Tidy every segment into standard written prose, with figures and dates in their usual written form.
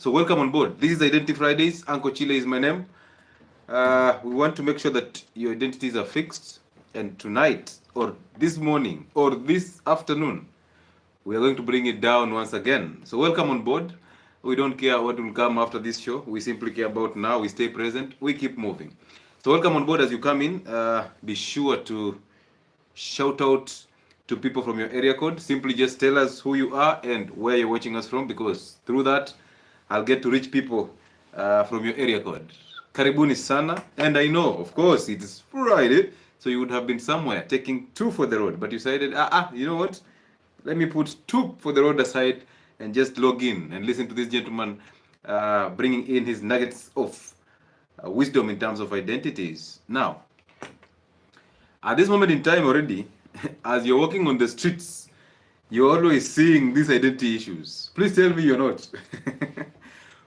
So welcome on board. This is Identity Fridays. Uncle Chile is my name. We want to make sure that your identities are fixed. And tonight, or this morning, or this afternoon, we are going to bring it down once again. So welcome on board. We don't care what will come after this show. We simply care about now. We stay present. We keep moving. So welcome on board as you come in. Be sure to shout out to people from your area code. Simply just tell us who you are and where you're watching us from, because through that, I'll get to reach people from your area code. Karibuni sana. And I know, of course, it's Friday, so you would have been somewhere taking two for the road, but you decided, you know what? Let me put two for the road aside and just log in and listen to this gentleman bringing in his nuggets of wisdom in terms of identities. Now, at this moment in time already, as you're walking on the streets, you're always seeing these identity issues. Please tell me you're not.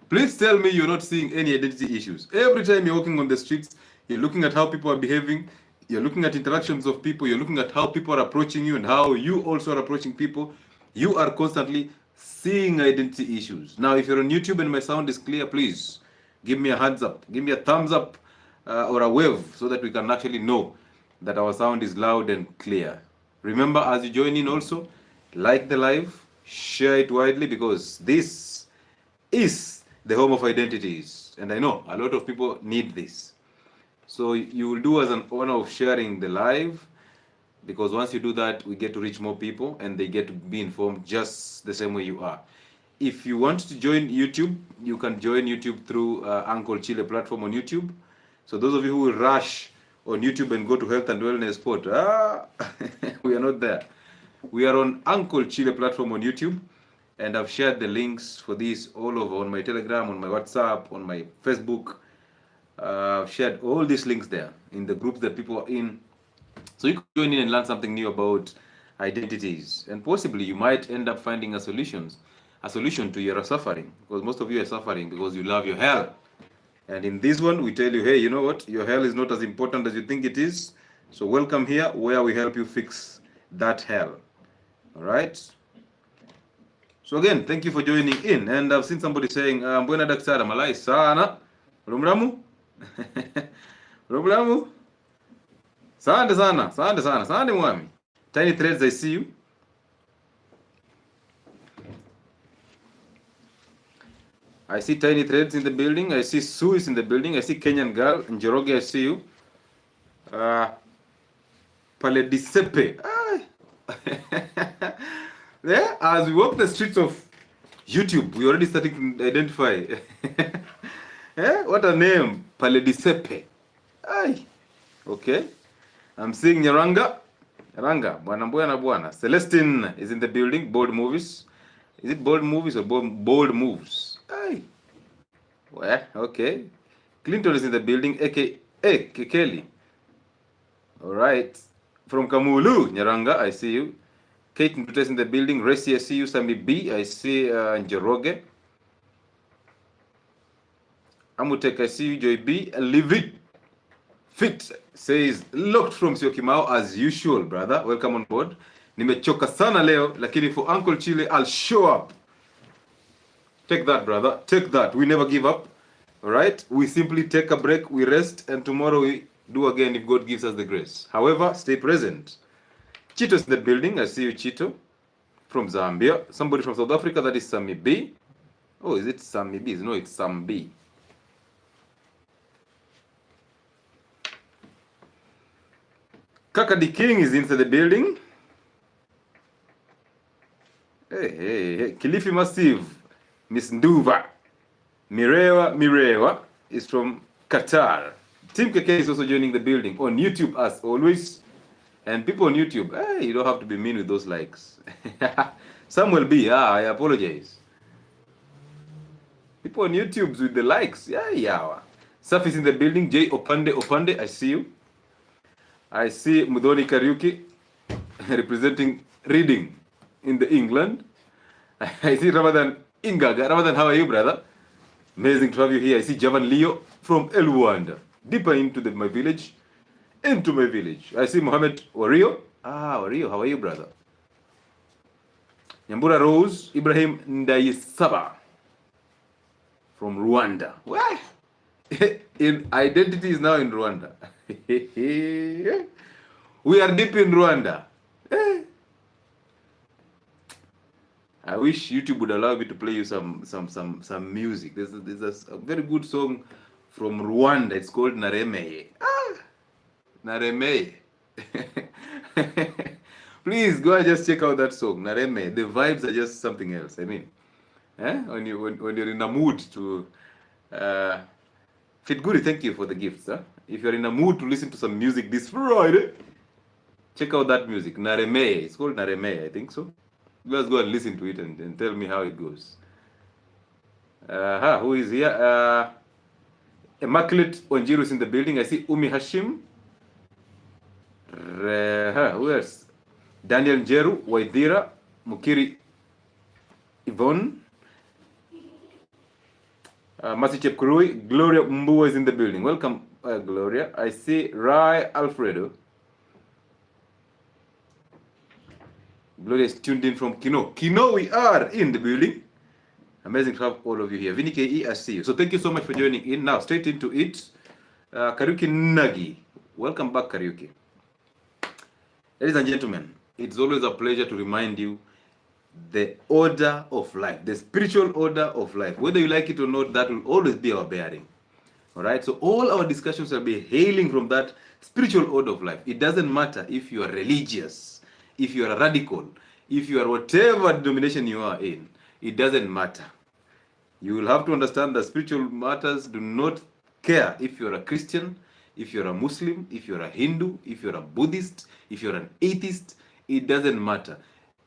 Please tell me you're not seeing any identity issues. Every time you're walking on the streets, you're looking at how people are behaving, you're looking at interactions of people, you're looking at how people are approaching you and how you also are approaching people. You are constantly seeing identity issues. Now, if you're on YouTube and my sound is clear, please give me a hands up, give me a thumbs up or a wave so that we can actually know that our sound is loud and clear. Remember, as you join in also, like the live, share it widely, because this is the home of identities. And I know a lot of people need this. So you will do us an honor of sharing the live, because once you do that, we get to reach more people and they get to be informed just the same way you are. If you want to join YouTube, you can join YouTube through Uncle Chile platform on YouTube. So those of you who will rush on YouTube and go to Health and Wellness Sport, we are not there. We are on Uncle Chile platform on YouTube, and I've shared the links for this all over on my Telegram, on my WhatsApp, on my Facebook. I've shared all these links there in the groups that people are in. So you can join in and learn something new about identities, and possibly you might end up finding a solution to your suffering, because most of you are suffering because you love your health. And in this one, we tell you, hey, you know what? Your hell is not as important as you think it is. So welcome here, where we help you fix that hell. All right? So again, thank you for joining in. And I've seen somebody saying, Mbwena daktari, malai sana. Rumramu? Rumramu? Sande sana, sande sana, sande mwami. Tiny Threads, I see you. I see Tiny Threads in the building. I see Sue is in the building. I see Kenyan girl. Njoroge, I see you. 𝗘𝗩𝗜𝗟𝗦. Yeah, as we walk the streets of YouTube, we already starting to identify. Yeah, what a name. 𝗘𝗩𝗜𝗟𝗦. Okay. I'm seeing Nyaranga. Nyaranga. Bwana. Celestine is in the building. Bold Movies. Is it Bold Movies or Bold Moves? Well, okay. Clinton is in the building, aka Kekeli. All right. From Kamulu, Nyaranga, I see you. Kate Ntutu is in the building. Resi, I see you. Sami B, I see Njoroge. Amutek, I see you. Joy B. Livy Fit says, locked from Syokimau as usual, brother. Welcome on board. Nimechoka sana leo, lakini for Uncle Chile, I'll show up. Take that, brother. Take that. We never give up. All right? We simply take a break, we rest, and tomorrow we do again if God gives us the grace. However, stay present. Chito's in the building. I see you, Chito. From Zambia. Somebody from South Africa, that is Sami B. Oh, is it Sami B? No, it's Sam B. Kakadi King is inside the building. Hey. Kilifi Massive. Miss Nduva. Mirewa is from Qatar. Team KK is also joining the building on YouTube as always. And people on YouTube, you don't have to be mean with those likes. Some will be, I apologize. People on YouTube with the likes, yeah. Saf is in the building. Jay Opande, I see you. I see Mudoni Kariuki representing reading in the England. I see Ramadan Ingaga. Ramadan, how are you, brother? Amazing to have you here. I see Javan Leo from Luanda, deeper into my village. I see Mohammed Wario. Wario, how are you, brother? Nyambura Rose, Ibrahim Ndayisaba. from Rwanda. What? In identity is now in Rwanda. We are deep in Rwanda. I wish YouTube would allow me to play you some music. There's a very good song from Rwanda. It's called Naremeye. Naremeye. Please go and just check out that song, Naremeye. The vibes are just something else. I mean, when you're in a mood to Fitguri, thank you for the gifts. If you're in a mood to listen to some music this Friday, check out that music, Naremeye. It's called Naremeye, I think so. Let's go and listen to it and tell me how it goes. Who is here? Immaculate Onjiru is in the building. I see Umi Hashim. Who else? Daniel Njeru, Waidira, Mukiri Yvonne. Masi Chepkurui, Gloria Mbua is in the building. Welcome, Gloria. I see Rai Alfredo. Gloria is tuned in from Kino. Kino, we are in the building. Amazing to have all of you here. Vinny KE, I see you. So thank you so much for joining in. Now, straight into it. Kariuki Nagi. Welcome back, Kariuki. Ladies and gentlemen, it's always a pleasure to remind you the order of life, the spiritual order of life. Whether you like it or not, that will always be our bearing. All right? So all our discussions will be hailing from that spiritual order of life. It doesn't matter if you are religious, if you are a radical, if you are whatever denomination you are in, it doesn't matter. You will have to understand that spiritual matters do not care if you're a Christian, if you're a Muslim, if you're a Hindu, if you're a Buddhist, if you're an atheist, it doesn't matter.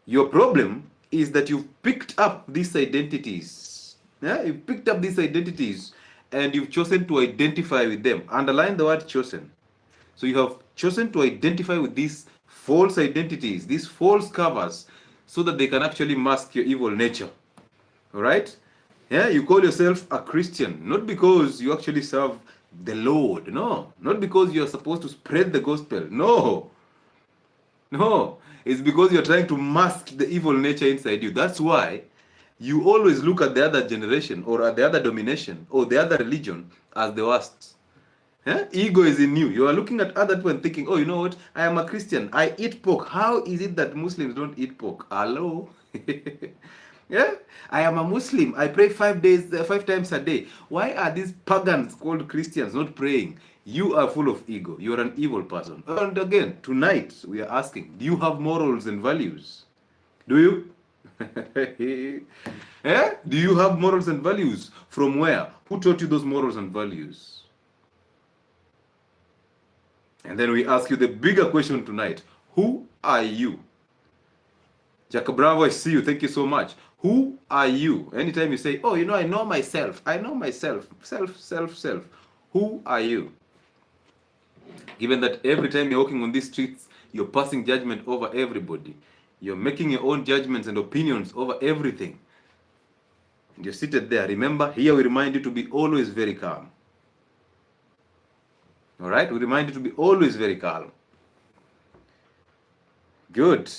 Your problem is that you've picked up these identities. Yeah? You've picked up these identities and you've chosen to identify with them. Underline the word chosen. So you have chosen to identify with these false identities, these false covers, so that they can actually mask your evil nature. All right? Yeah, you call yourself a Christian, not because you actually serve the Lord. No, not because you're supposed to spread the gospel. No. No, it's because you're trying to mask the evil nature inside you. That's why you always look at the other generation or at the other domination or the other religion as the worst. Yeah? Ego is in you. You are looking at other people and thinking, oh, you know what? I am a Christian. I eat pork. How is it that Muslims don't eat pork? Hello? Yeah? I am a Muslim. I pray 5 times a day. Why are these pagans called Christians not praying? You are full of ego. You are an evil person. And again, tonight we are asking, do you have morals and values? Do you? Yeah? Do you have morals and values? From where? Who taught you those morals and values? And then we ask you the bigger question tonight. Who are you? Jacob Bravo, I see you. Thank you so much. Who are you? Anytime you say, oh, you know, I know myself. I know myself. Self. Who are you? Given that every time you're walking on these streets, you're passing judgment over everybody. You're making your own judgments and opinions over everything. And you're seated there. Remember, here we remind you to be always very calm. All right? We remind you to be always very calm. Good.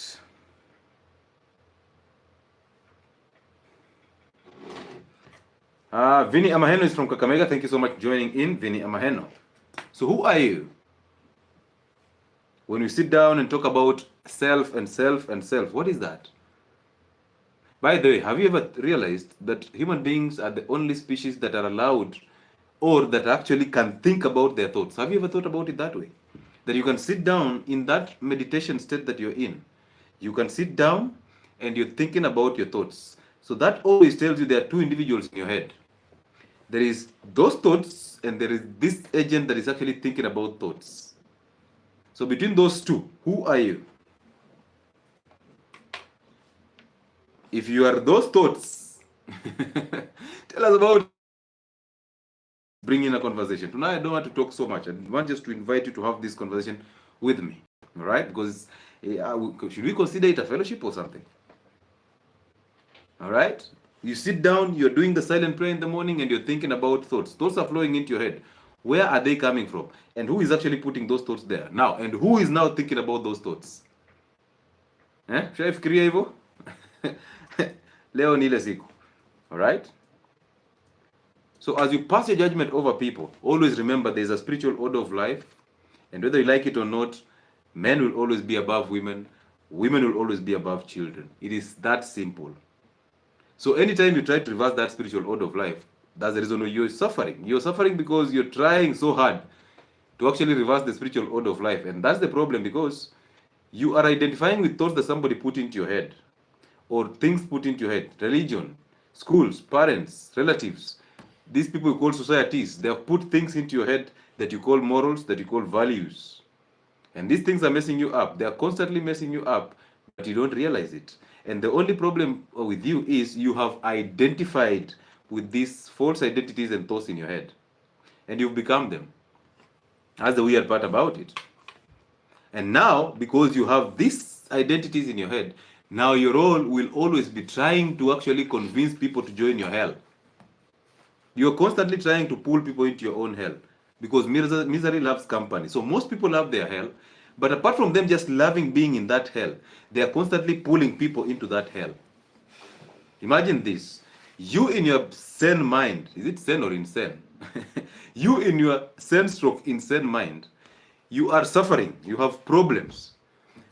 Vinny Amaheno is from Kakamega. Thank you so much for joining in, Vinny Amaheno. So who are you? When we sit down and talk about self and self and self, what is that? By the way, have you ever realized that human beings are the only species that are allowed or that actually can think about their thoughts? Have you ever thought about it that way? That you can sit down in that meditation state that you're in. You can sit down and you're thinking about your thoughts. So that always tells you there are two individuals in your head. There is those thoughts and there is this agent that is actually thinking about thoughts. So between those two, who are you? If you are those thoughts, tell us about bring in a conversation. Tonight I don't want to talk so much. I want just to invite you to have this conversation with me. All right? Because should we consider it a fellowship or something? All right? You sit down, you're doing the silent prayer in the morning and you're thinking about thoughts. Thoughts are flowing into your head. Where are they coming from? And who is actually putting those thoughts there? Now, and who is now thinking about those thoughts? Shafikiria hivyo? Leo ni ile siku. All right? So as you pass your judgment over people, always remember there's a spiritual order of life, and whether you like it or not, men will always be above women, women will always be above children. It is that simple. So anytime you try to reverse that spiritual order of life, that's the reason why you're suffering. You're suffering because you're trying so hard to actually reverse the spiritual order of life. And that's the problem, because you are identifying with thoughts that somebody put into your head, or things put into your head. Religion, schools, parents, relatives, these people you call societies, they have put things into your head that you call morals, that you call values. And these things are messing you up. They are constantly messing you up, but you don't realize it. And the only problem with you is you have identified with these false identities and thoughts in your head, and you've become them. That's the weird part about it. And now, because you have these identities in your head, now your role will always be trying to actually convince people to join your hell. You're constantly trying to pull people into your own hell, because misery loves company. So most people love their hell, but apart from them just loving being in that hell, they are constantly pulling people into that hell. Imagine this. You in your sane mind, is it sane or insane? You in your sane stroke insane mind, you are suffering, you have problems.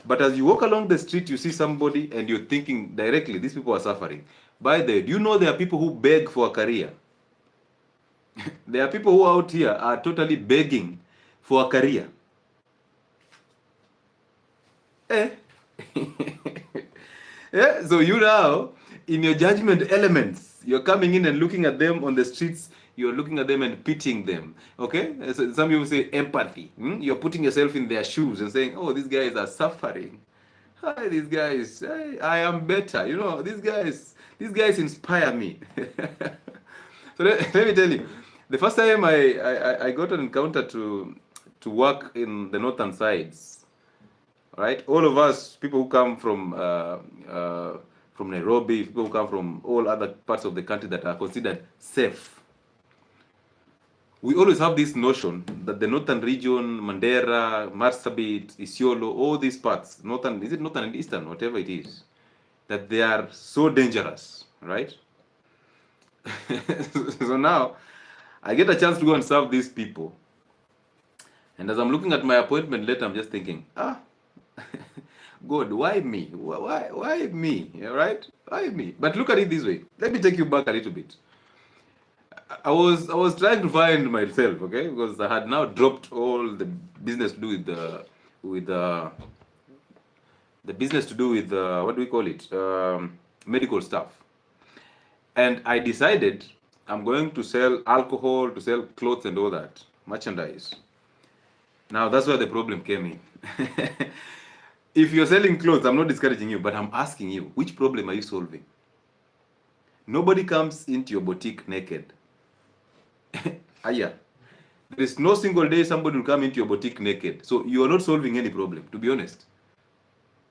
But as you walk along the street, you see somebody and you're thinking directly, these people are suffering. By the way, do you know there are people who beg for a career? There are people who out here are totally begging for a career. Yeah, so you now, in your judgment elements, you're coming in and looking at them on the streets, you're looking at them and pitying them. Okay? So some people say empathy. You're putting yourself in their shoes and saying, oh, these guys are suffering. Hi, these guys, I am better. You know, these guys inspire me. So let me tell you, the first time I got an encounter to work in the northern sides, right? All of us, people who come from Nairobi, people who come from all other parts of the country that are considered safe, we always have this notion that the northern region, Mandera, Marsabit, Isiolo, all these parts, northern, is it northern and eastern, whatever it is, that they are so dangerous, right? So now, I get a chance to go and serve these people. And as I'm looking at my appointment letter, I'm just thinking, God, why me? Why me? Right? Why me? But look at it this way. Let me take you back a little bit. I was trying to find myself, okay, because I had now dropped all the business to do with the business to do with what do we call it, medical stuff, and I decided I'm going to sell alcohol, to sell clothes and all that merchandise. Now that's where the problem came in. If you're selling clothes, I'm not discouraging you, but I'm asking you, which problem are you solving? Nobody comes into your boutique naked. There is no single day somebody will come into your boutique naked. So you are not solving any problem, to be honest.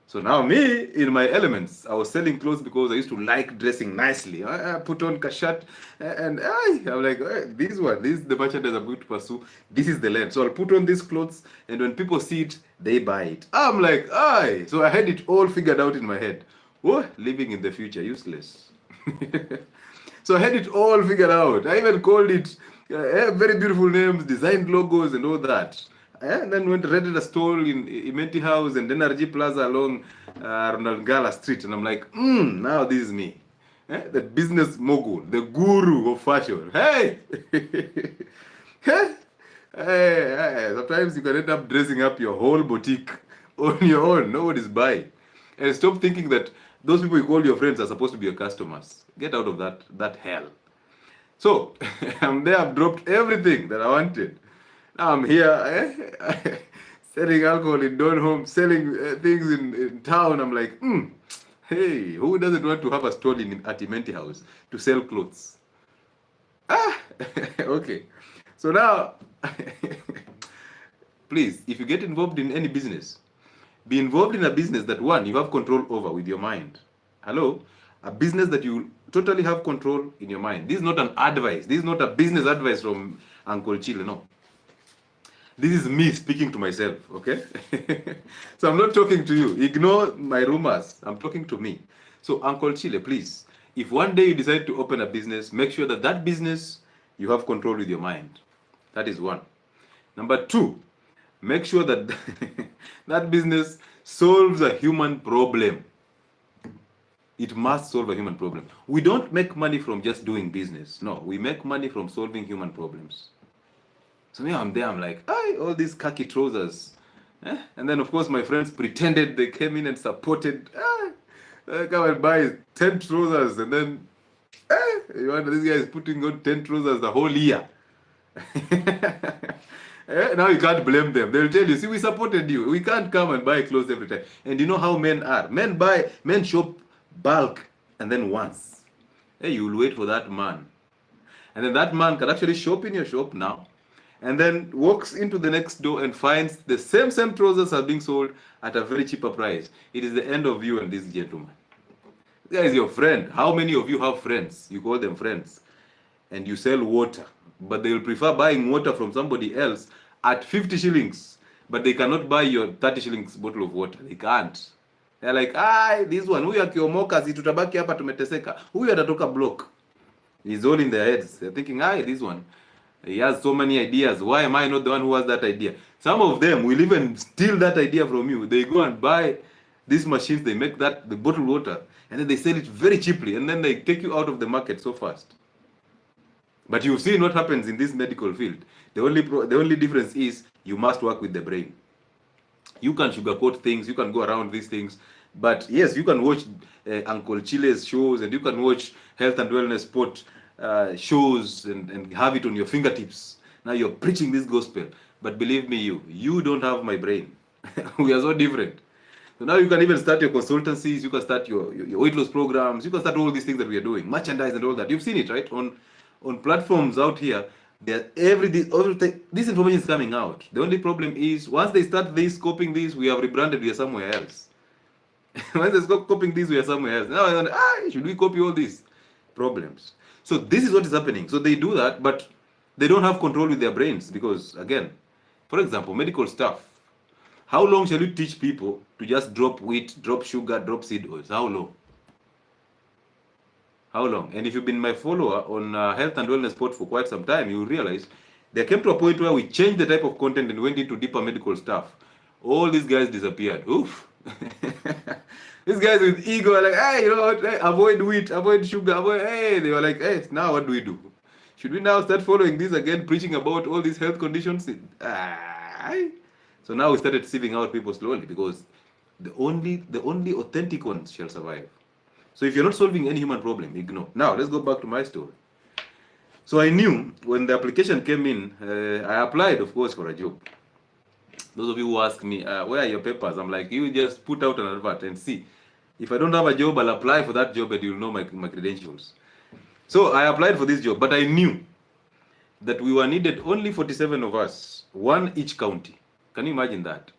So now me, in my elements, I was selling clothes because I used to like dressing nicely. I put on a shirt and I'm like, this is the merchandise I'm going to pursue. This is the lane. So I'll put on these clothes, and when people see it, they buy it. I'm like, so I had it all figured out in my head. Oh, living in the future, useless. So I had it all figured out. I even called it very beautiful names, designed logos and all that. And then went rented a store in Imenti House and then RG Plaza along Ronald Gala Street. And I'm like, now this is me. The business mogul, the guru of fashion. Hey! Hey, sometimes you can end up dressing up your whole boutique on your own. Nobody's buying. And stop thinking that those people you call your friends are supposed to be your customers. Get out of that hell. So, I'm there, I've dropped everything that I wanted. Now I'm here, selling alcohol in Don Home, selling things in town. I'm like, hey, who doesn't want to have a stall at Imenti House to sell clothes? Okay. So now, please, if you get involved in any business, be involved in a business that, one, you have control over with your mind. Hello? A business that you totally have control in your mind. This is not an advice. This is not a business advice from Uncle Chile, no. This is me speaking to myself, okay? So I'm not talking to you. Ignore my rumors. I'm talking to me. So Uncle Chile, please, if one day you decide to open a business, make sure that that business you have control with your mind. That is one. Number two, make sure that that business solves a human problem. It must solve a human problem. We don't make money from just doing business. No, we make money from solving human problems. So me, I'm there, I'm like, all these khaki trousers. And then, of course, my friends pretended they came in and supported. Come and buy 10 trousers. And then, you wonder, this guy is putting on 10 trousers the whole year. Now you can't blame them. They'll tell you, see, we supported you. We can't come and buy clothes every time. And you know how men are. Men shop bulk and then once. You will wait for that man. And then that man can actually shop in your shop now. And then walks into the next door and finds the same trousers are being sold at a very cheaper price. It is the end of you and this gentleman. This guy is your friend. How many of you have friends? You call them friends. And you sell water. But they will prefer buying water from somebody else at 50 shillings. But they cannot buy your 30 shillings bottle of water. They can't. They're like, this one, huyu akiomoka, si tutabaki hapa tumeteseka. Huyu atatoka block. He's all in their heads. They're thinking, this one, he has so many ideas. Why am I not the one who has that idea? Some of them will even steal that idea from you. They go and buy these machines. They make the bottled water. And then they sell it very cheaply. And then they take you out of the market so fast. But you've seen what happens in this medical field. The only difference is you must work with the brain. You can sugarcoat things. You can go around these things. But yes, you can watch Uncle Chile's shows, and you can watch health and wellness sport shows and have it on your fingertips. Now you're preaching this gospel. But believe me, you don't have my brain. We are so different. So now you can even start your consultancies. You can start your weight loss programs. You can start all these things that we are doing, merchandise and all that. You've seen it, right? On platforms out here, this information is coming out. The only problem is once they start copying this, we have rebranded, we are somewhere else. Once they stop copying this, we are somewhere else. Now, should we copy all these problems? So this is what is happening. So they do that, but they don't have control with their brains because, again, for example, medical stuff. How long shall you teach people to just drop wheat, drop sugar, drop seed oils? How long? How long? And if you've been my follower on health and wellness sport for quite some time, you will realize there came to a point where we changed the type of content and went into deeper medical stuff. All these guys disappeared. Oof. These guys with ego are like, you know what? Avoid wheat, avoid sugar, They were like, now what do we do? Should we now start following this again, preaching about all these health conditions? So now we started sieving out people slowly because the only authentic ones shall survive. So if you're not solving any human problem, ignore. Now, let's go back to my story. So I knew when the application came in, I applied, of course, for a job. Those of you who ask me, where are your papers? I'm like, you just put out an advert and see. If I don't have a job, I'll apply for that job and you'll know my credentials. So I applied for this job, but I knew that we were needed only 47 of us, one each county. Can you imagine that?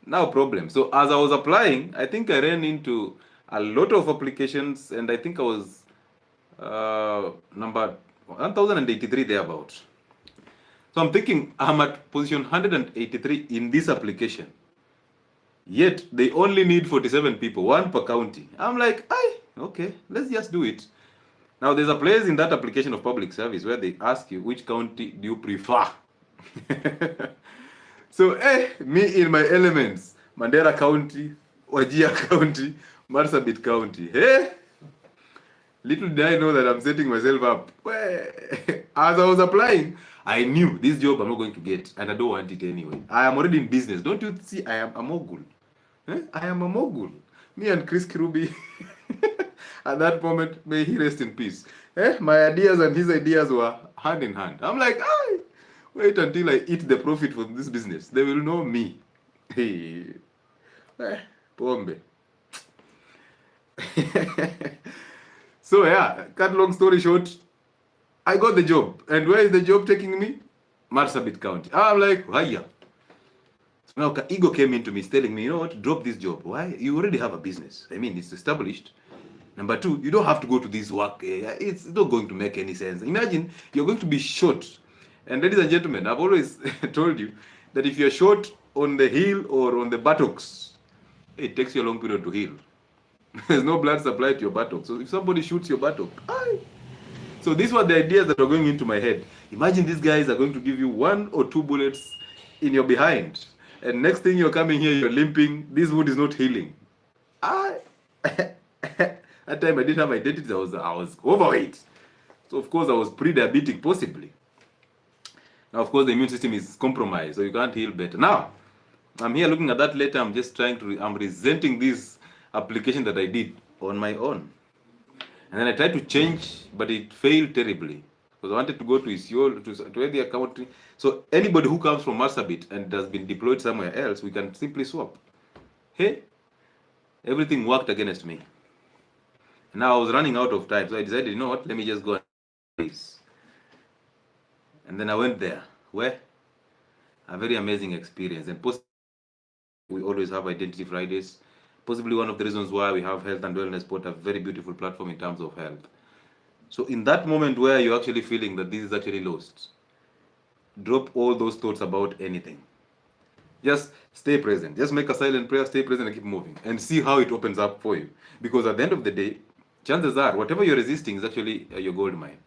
Now problem. So as I was applying, I think I ran into a lot of applications, and I think I was number 1083 thereabout. So I'm thinking I'm at position 183 in this application. Yet they only need 47 people, one per county. I'm like, okay, let's just do it. Now there's a place in that application of public service where they ask you which county do you prefer. So me in my elements, Mandera County, Wajir County, Marsabit County. Little did I know that I'm setting myself up. As I was applying, I knew this job I'm not going to get, and I don't want it anyway. I am already in business. Don't you see? I am a mogul. I am a mogul. Me and Chris Kirubi, at that moment, may he rest in peace. My ideas and his ideas were hand in hand. I'm like, wait until I eat the profit from this business. They will know me. Pombe. So yeah, cut long story short, I got the job. And where is the job taking me? Marsabit County. I'm like, hiya. So now ego came into me, telling me, you know what, drop this job. Why? You already have a business. I mean, it's established. Number two, you don't have to go to this work. It's not going to make any sense. Imagine you're going to be short. And ladies and gentlemen, I've always told you that if you're short on the heel or on the buttocks, it takes you a long period to heal. There's no blood supply to your buttock. So if somebody shoots your buttock, So these were the ideas that were going into my head. Imagine these guys are going to give you 1 or 2 bullets in your behind, and next thing you're coming here, you're limping. This wound is not healing. I That time I didn't have identity. I was overweight, so of course I was pre-diabetic, possibly. Now of course the immune system is compromised, so you can't heal better. Now I'm here looking at that later. I'm just trying to. I'm resenting this application that I did on my own. And then I tried to change, but it failed terribly. Because I wanted to go to Isiolo, to any country. So anybody who comes from Marsabit and has been deployed somewhere else, we can simply swap. Hey, everything worked against me. And now I was running out of time. So I decided, you know what, let me just go and do this. And then I went there. Where? A very amazing experience. And we always have Identity Fridays. Possibly one of the reasons why we have Health and Wellness Port, a very beautiful platform in terms of health. So in that moment where you're actually feeling that this is actually lost, drop all those thoughts about anything. Just stay present. Just make a silent prayer, stay present and keep moving. And see how it opens up for you. Because at the end of the day, chances are, whatever you're resisting is actually your gold mine.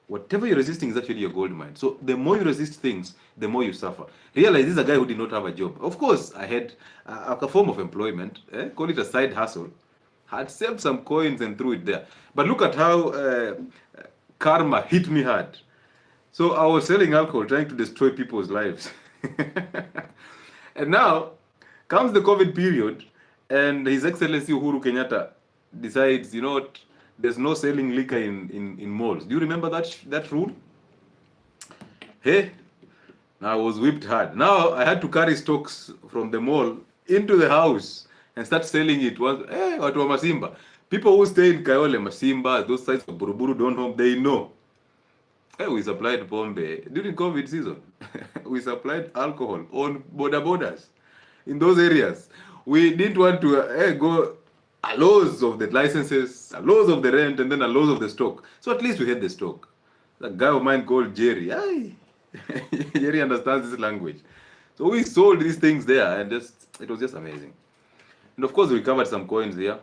Whatever you're resisting is actually your gold mine. So the more you resist things, the more you suffer. Realize this is a guy who did not have a job. Of course, I had a form of employment, call it a side hustle. Had saved some coins and threw it there. But look at how karma hit me hard. So I was selling alcohol, trying to destroy people's lives. And now comes the COVID period, and His Excellency Uhuru Kenyatta decides, you know what, there's no selling liquor in malls. Do you remember that rule? Hey, now I was whipped hard. Now I had to carry stocks from the mall into the house and start selling it. Hey, watu wa Masimba. People who stay in Kayole, Masimba, those sides of Buruburu, don't know, they know. Hey, we supplied pombe during COVID season. We supplied alcohol on borders in those areas. We didn't want to go a loss of the licenses, a loss of the rent, and then a loss of the stock. So at least we had the stock. A guy of mine called Jerry. Jerry understands this language. So we sold these things there, and it was just amazing. And of course, we recovered some coins here.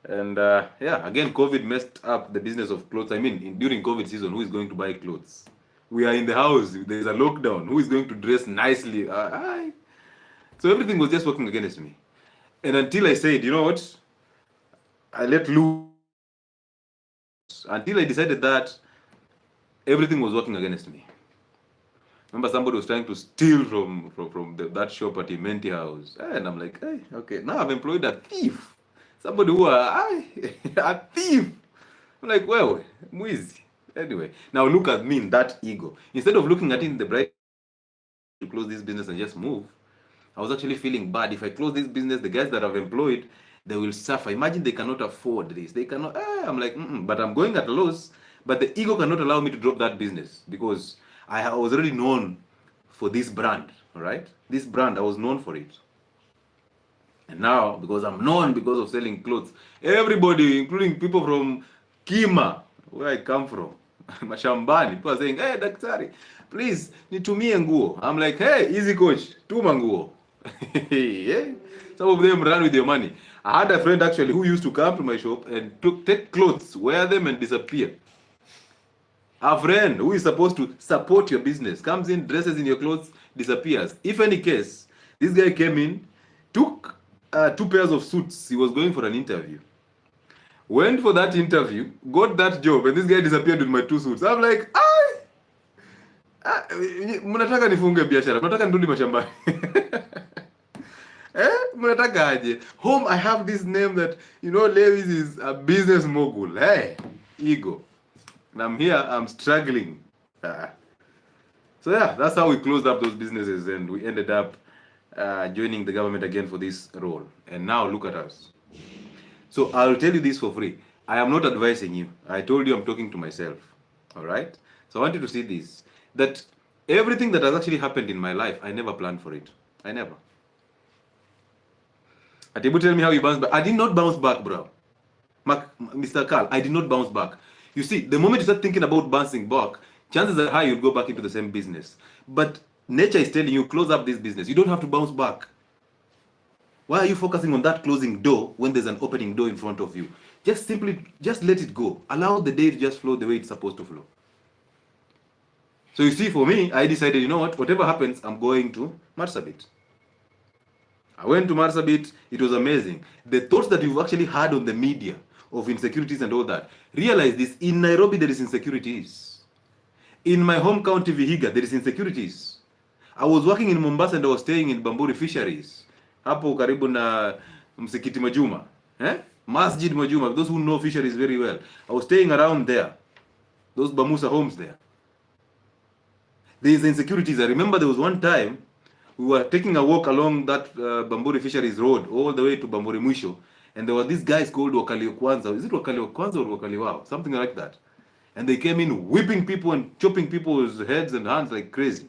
And yeah, again, COVID messed up the business of clothes. I mean, during COVID season, who is going to buy clothes? We are in the house. There's a lockdown. Who is going to dress nicely? So everything was just working against me. And until I said, you know what, I let loose. Until I decided that everything was working against me. Remember, somebody was trying to steal from that shop at Imenti House. And I'm like, hey, okay, now I've employed a thief. Somebody who a thief. I'm like, well, mwizi. Anyway, now look at me in that ego. Instead of looking at it in the bright to close this business and just move, I was actually feeling bad. If I close this business, the guys that I've employed, they will suffer. Imagine they cannot afford this. They cannot. I'm like, but I'm going at a loss. But the ego cannot allow me to drop that business because I was already known for this brand. All right, this brand, I was known for it. And now, because I'm known because of selling clothes, everybody, including people from Kima, where I come from, Mashambani, people are saying, hey, daktari, please, nitumie nguo. I'm like, hey, easy coach, tuma nguo. Some of them run with your money. I had a friend actually who used to come to my shop and take clothes, wear them and disappear. A friend who is supposed to support your business comes in, dresses in your clothes, disappears. If any case, this guy came in, took 2 pairs of suits. He was going for an interview. Went for that interview, got that job, and this guy disappeared with my 2 suits. I'm like, mnataka nifunge biashara, mnataka nirudi mashambani. Mnataka aje? Home, I have this name that, you know, Lewis is a business mogul. Hey, ego. And I'm here, I'm struggling. So yeah, that's how we closed up those businesses, and we ended up joining the government again for this role. And now look at us. So I'll tell you this for free. I am not advising you. I told you I'm talking to myself. All right? So I want you to see this. That everything that has actually happened in my life, I never planned for it. I never. Atibu, tell me how you bounced back. I did not bounce back, bro. Mr. Carl, I did not bounce back. You see, the moment you start thinking about bouncing back, chances are high you'll go back into the same business. But nature is telling you, close up this business. You don't have to bounce back. Why are you focusing on that closing door when there's an opening door in front of you? Just let it go. Allow the day to just flow the way it's supposed to flow. So you see, for me, I decided, you know what, whatever happens, I'm going to Marsabit. I went to Marsabit. It was amazing. The thoughts that you've actually had on the media of insecurities and all that, realize this: in Nairobi there is insecurities. In my home county Vihiga there is insecurities. I was working in Mombasa and I was staying in Bamburi Fisheries, hapo karibu na Msikiti Majuma, Masjid Majuma. Those who know fisheries very well, I was staying around there, those Bamusa homes there. There is insecurities. I remember there was one time we were taking a walk along that Bamburi Fisheries Road all the way to Bamburi Mwisho, and there were these guys called Wakali Kwanza. Is it Wakali Kwanza or Wakali Wao? Something like that. And they came in whipping people and chopping people's heads and hands like crazy.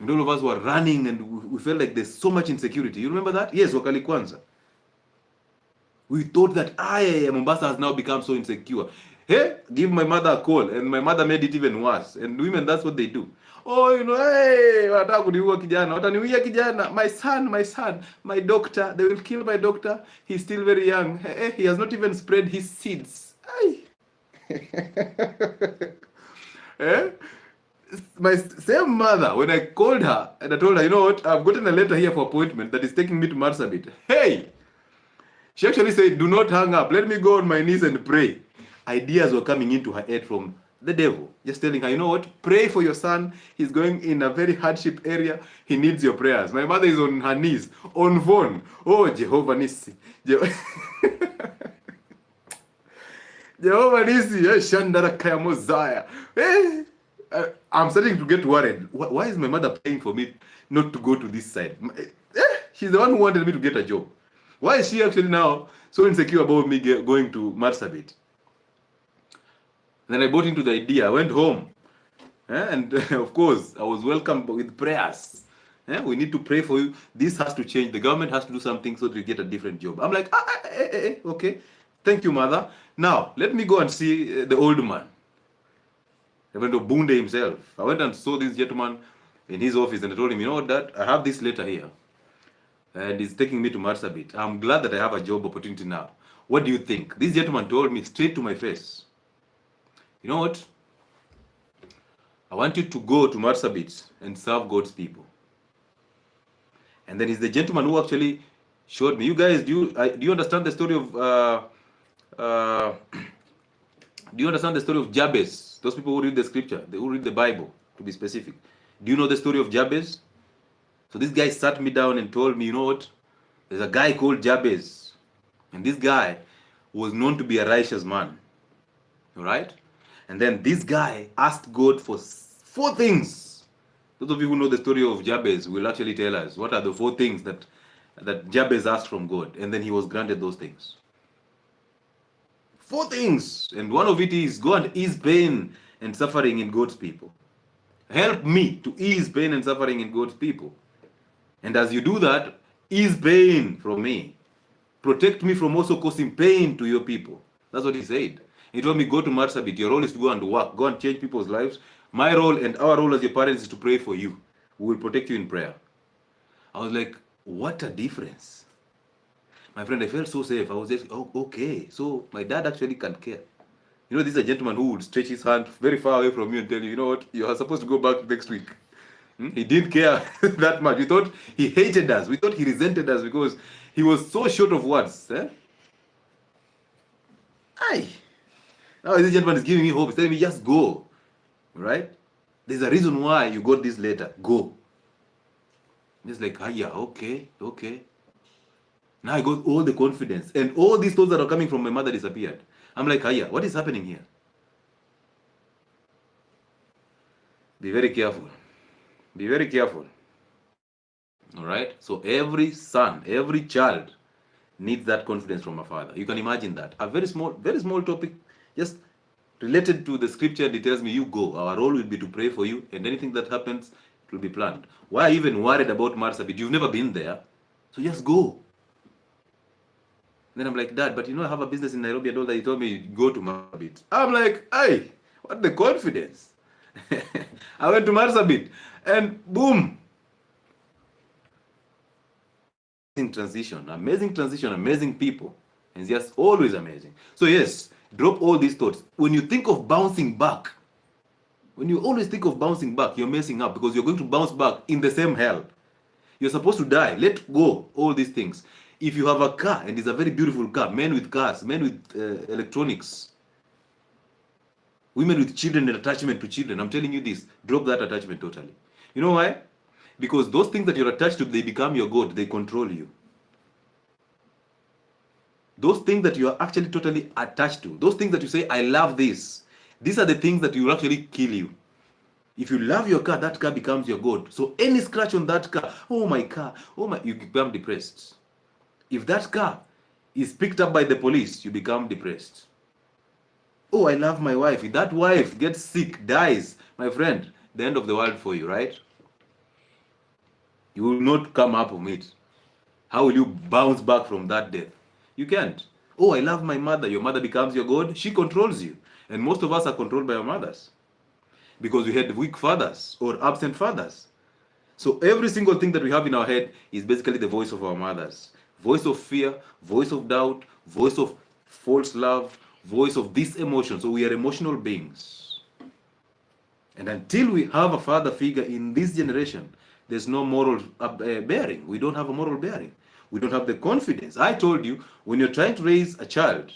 And all of us were running, and we felt like there's so much insecurity. You remember that? Yes, Wakali Kwanza. We thought that Mombasa has now become so insecure. Hey, give my mother a call, and my mother made it even worse. And women, that's what they do. Oh, you know, hey, wataka kuniua kijana, wataniuia kijana, my son, my doctor, they will kill my doctor. He's still very young. Hey, he has not even spread his seeds. Eh? My same mother, when I called her and I told her, you know what, I've gotten a letter here for appointment that is taking me to Marsabit. Hey! She actually said, do not hang up. Let me go on my knees and pray. Ideas were coming into her head from the devil, just telling her, you know what, pray for your son. He's going in a very hardship area. He needs your prayers. My mother is on her knees, on phone. Oh, Jehovah Nissi. Jehovah Nissi. Shandara Kaya Mosiah. I'm starting to get worried. Why is my mother praying for me not to go to this side? She's the one who wanted me to get a job. Why is she actually now so insecure about me going to Marsabit? Then I bought into the idea. I went home. And of course, I was welcomed with prayers. We need to pray for you. This has to change. The government has to do something so that you get a different job. I'm like, okay. Thank you, mother. Now, let me go and see the old man. I went to Bunde himself. I went and saw this gentleman in his office, and I told him, you know what, Dad, I have this letter here. And it's taking me to Marsabit. I'm glad that I have a job opportunity now. What do you think? This gentleman told me straight to my face, you know what? I want you to go to Marsabit and serve God's people. And then he's the gentleman who actually showed me. You guys, do you understand the story of do you understand the story of Jabez? Those people who read the scripture, who read the Bible, to be specific. Do you know the story of Jabez? So this guy sat me down and told me, you know what? There's a guy called Jabez. And this guy was known to be a righteous man. All right? And then this guy asked God for 4 things. Those of you who know the story of Jabez will actually tell us what are the 4 things that Jabez asked from God. And then he was granted those things. 4 things. And one of it is, go and ease pain and suffering in God's people. Help me to ease pain and suffering in God's people. And as you do that, ease pain from me. Protect me from also causing pain to your people. That's what he said. He told me, go to Marsabit. Your role is to go and work. Go and change people's lives. My role and our role as your parents is to pray for you. We will protect you in prayer. I was like, what a difference. My friend, I felt so safe. I was just, oh, okay. So my dad actually can care. You know, this is a gentleman who would stretch his hand very far away from you and tell you, you know what, you are supposed to go back next week. He didn't care that much. We thought he hated us. We thought he resented us because he was so short of words. Now this gentleman is giving me hope. He's telling me, just go. Right? There's a reason why you got this letter. Go. Just like, yeah, okay. Now I got all the confidence. And all these thoughts that are coming from my mother disappeared. I'm like, yeah, what is happening here? Be very careful. Be very careful. All right? So every son, every child needs that confidence from a father. You can imagine that. A very small topic, just related to the scripture, it tells me, you go. Our role will be to pray for you, and anything that happens, it will be planned. Why are you even worried about Marsabit? You've never been there. So just go. And then I'm like, Dad, but you know, I have a business in Nairobi and all that. He told me, go to Marsabit. I'm like, hey, what the confidence? I went to Marsabit, and boom. Amazing transition, amazing people. and it's just always amazing. So yes, drop all these thoughts. When you think of bouncing back, when you always think of bouncing back, you're messing up, because you're going to bounce back in the same hell. You're supposed to die. Let go all these things. If you have a car, and it's a very beautiful car, men with cars, men with electronics, women with children and attachment to children, I'm telling you this, drop that attachment totally. You know why? Because those things that you're attached to, they become your God. They control you. Those things that you are actually totally attached to, those things that you say, I love this, these are the things that will actually kill you. If you love your car, that car becomes your God. So any scratch on that car, oh my car, oh my, you become depressed. If that car is picked up by the police, you become depressed. Oh, I love my wife. If that wife gets sick, dies, my friend, the end of the world for you, right? You will not come up from it. How will you bounce back from that death? You can't. Oh, I love my mother. Your mother becomes your God. She controls you. And most of us are controlled by our mothers, because we had weak fathers or absent fathers. So every single thing that we have in our head is basically the voice of our mothers. Voice of fear, voice of doubt, voice of false love, voice of this emotion. So we are emotional beings. And until we have a father figure in this generation, there's no moral bearing. We don't have a moral bearing. We don't have the confidence. I told you, when you're trying to raise a child,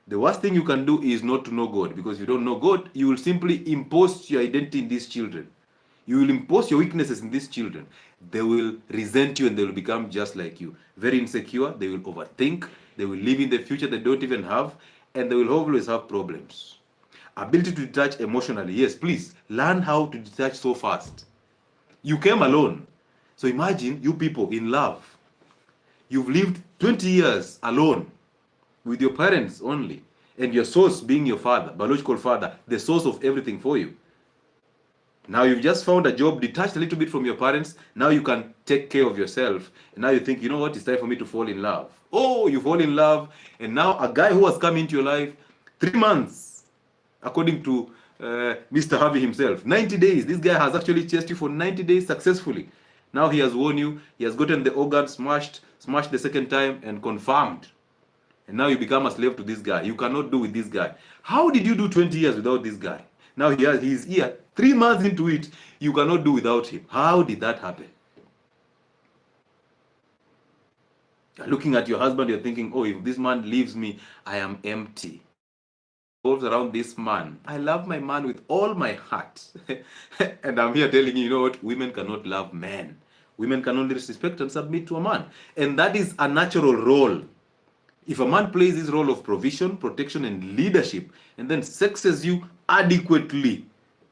the worst thing you can do is not to know God, because if you don't know God, you will simply impose your identity in these children. You will impose your weaknesses in these children. They will resent you and they will become just like you. Very insecure, they will overthink, they will live in the future they don't even have, and they will always have problems. Ability to detach emotionally. Yes, please, learn how to detach so fast. You came alone. So imagine you people in love. You've lived 20 years alone with your parents only, and your source being your father, biological father, the source of everything for you. Now you've just found a job, detached a little bit from your parents. Now you can take care of yourself. And now you think, you know what, it's time for me to fall in love. Oh, you fall in love. And now a guy who has come into your life 3 months, according to Mr. Harvey himself, 90 days. This guy has actually chased you for 90 days successfully. Now he has won you. He has gotten the organ smashed the second time and confirmed. And now you become a slave to this guy. You cannot do with this guy. How did you do 20 years without this guy? Now he's here. 3 months into it, you cannot do without him. How did that happen? You're looking at your husband, you're thinking, oh, if this man leaves me, I am empty. Revolves around this man. I love my man with all my heart. And I'm here telling you, you know what? Women cannot love men. Women can only respect and submit to a man. And that is a natural role. If a man plays his role of provision, protection, and leadership, and then sexes you adequately,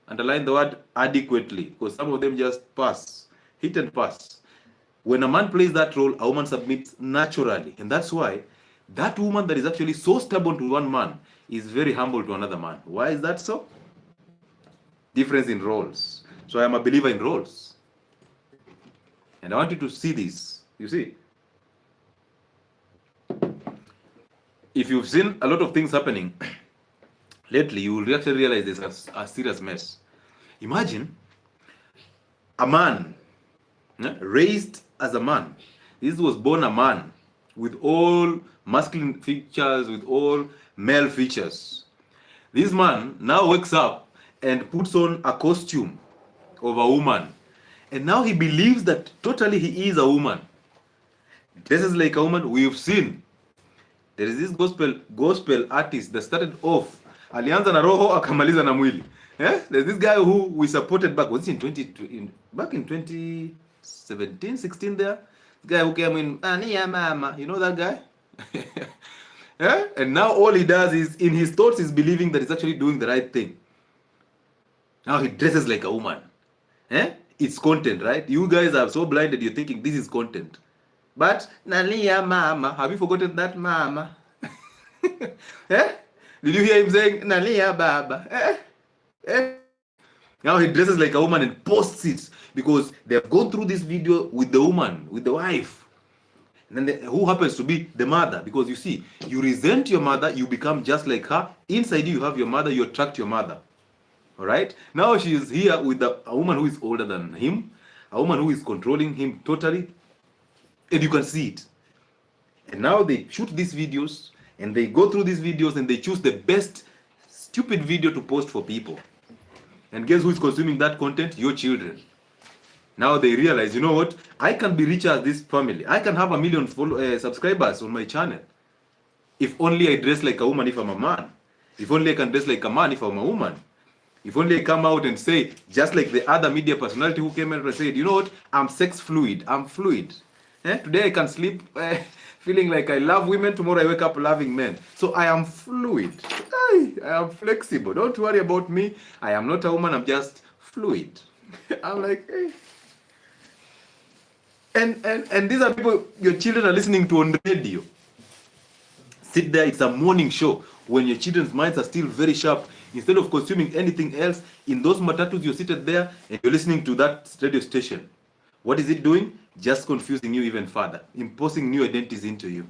underline the word adequately, because some of them just pass, hit and pass. When a man plays that role, a woman submits naturally. And that's why that woman that is actually so stubborn to one man is very humble to another man. Why is that so? Difference in roles. So I am a believer in roles. And I want you to see this. You see? If you've seen a lot of things happening lately, you will actually realize there's a serious mess. Imagine a man raised as a man. This was born a man with all masculine features, with all male features. This man now wakes up and puts on a costume of a woman. And now he believes that totally he is a woman. Dresses like a woman. We've seen. There is this gospel artist that started off, alianza na roho akamaliza na mwili. There's this guy who we supported back, was it back in 2017, 16 there? This guy who came in, Ania mama, you know that guy? And now all he does is, in his thoughts, is believing that he's actually doing the right thing. Now he dresses like a woman. It's content, right? You guys are so blinded, you're thinking this is content. But Nalia mama, have you forgotten that mama? Did you hear him saying Nalia baba? Now he dresses like a woman and posts it because they have gone through this video with the woman, with the wife. And then who happens to be the mother? Because you see, you resent your mother, you become just like her. Inside you have your mother, you attract your mother. All right? Now she is here with a woman who is older than him, a woman who is controlling him totally. And you can see it. And now they shoot these videos, and they go through these videos, and they choose the best stupid video to post for people. And guess who's consuming that content? Your children. Now they realize, you know what? I can be richer as this family. I can have 1 million subscribers on my channel. If only I dress like a woman if I'm a man. If only I can dress like a man if I'm a woman. If only I come out and say, just like the other media personality who came out and said, you know what? I'm sex fluid. I'm fluid. Today I can sleep feeling like I love women. Tomorrow I wake up loving men. So I am fluid. I am flexible. Don't worry about me. I am not a woman. I'm just fluid. I'm like, hey. And these are people your children are listening to on radio. Sit there, it's a morning show when your children's minds are still very sharp. Instead of consuming anything else, in those matatus, you're seated there and you're listening to that radio station. What is it doing? Just confusing you even further, imposing new identities into you.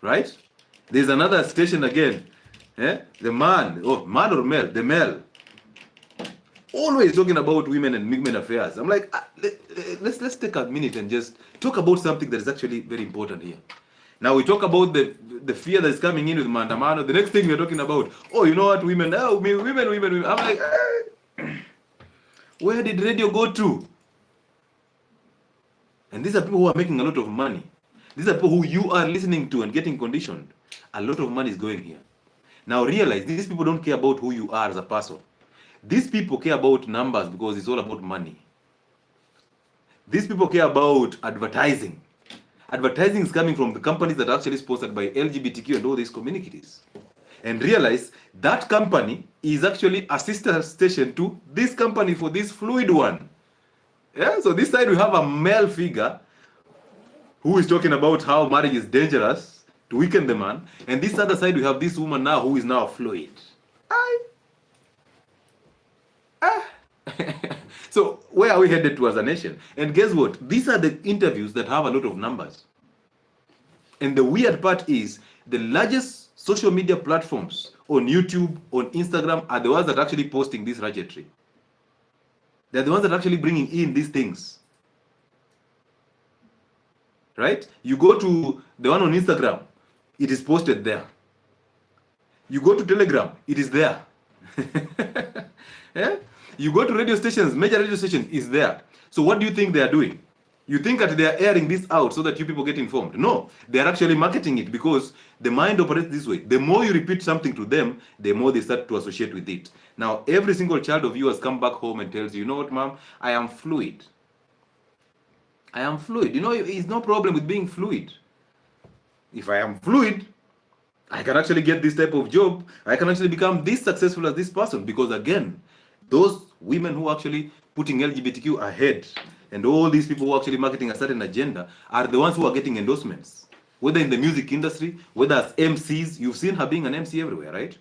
Right? There's another station again. The man or male, the male. Always talking about women and women affairs. I'm like, let's take a minute and just talk about something that is actually very important here. Now we talk about the fear that is coming in with Mandamano. The next thing we're talking about, oh, you know what, women. I'm like, where did radio go to? And these are people who are making a lot of money. These are people who you are listening to and getting conditioned. A lot of money is going here. Now realize, these people don't care about who you are as a person. These people care about numbers because it's all about money. These people care about advertising. Advertising is coming from the companies that are actually sponsored by LGBTQ and all these communities. And realize that company is actually a sister station to this company for this fluid one. Yeah, so this side we have a male figure who is talking about how marriage is dangerous to weaken the man. And this other side we have this woman now who is now fluid. So where are we headed to as a nation? And guess what? These are the interviews that have a lot of numbers. And the weird part is the largest social media platforms on YouTube, on Instagram are the ones that are actually posting this ratchetry. They're the ones that are actually bringing in these things. Right? You go to the one on Instagram, it is posted there. You go to Telegram, it is there. Yeah? You go to radio stations, major radio stations is there. So what do you think they are doing? You think that they are airing this out so that you people get informed? No, they are actually marketing it because the mind operates this way. The more you repeat something to them, the more they start to associate with it. Now, every single child of yours come back home and tells you, you know what, mom, I am fluid. I am fluid. You know, it's no problem with being fluid. If I am fluid, I can actually get this type of job. I can actually become this successful as this person because, again, those women who are actually putting LGBTQ ahead and all these people who are actually marketing a certain agenda are the ones who are getting endorsements. Whether in the music industry, whether as MCs, you've seen her being an MC everywhere, right?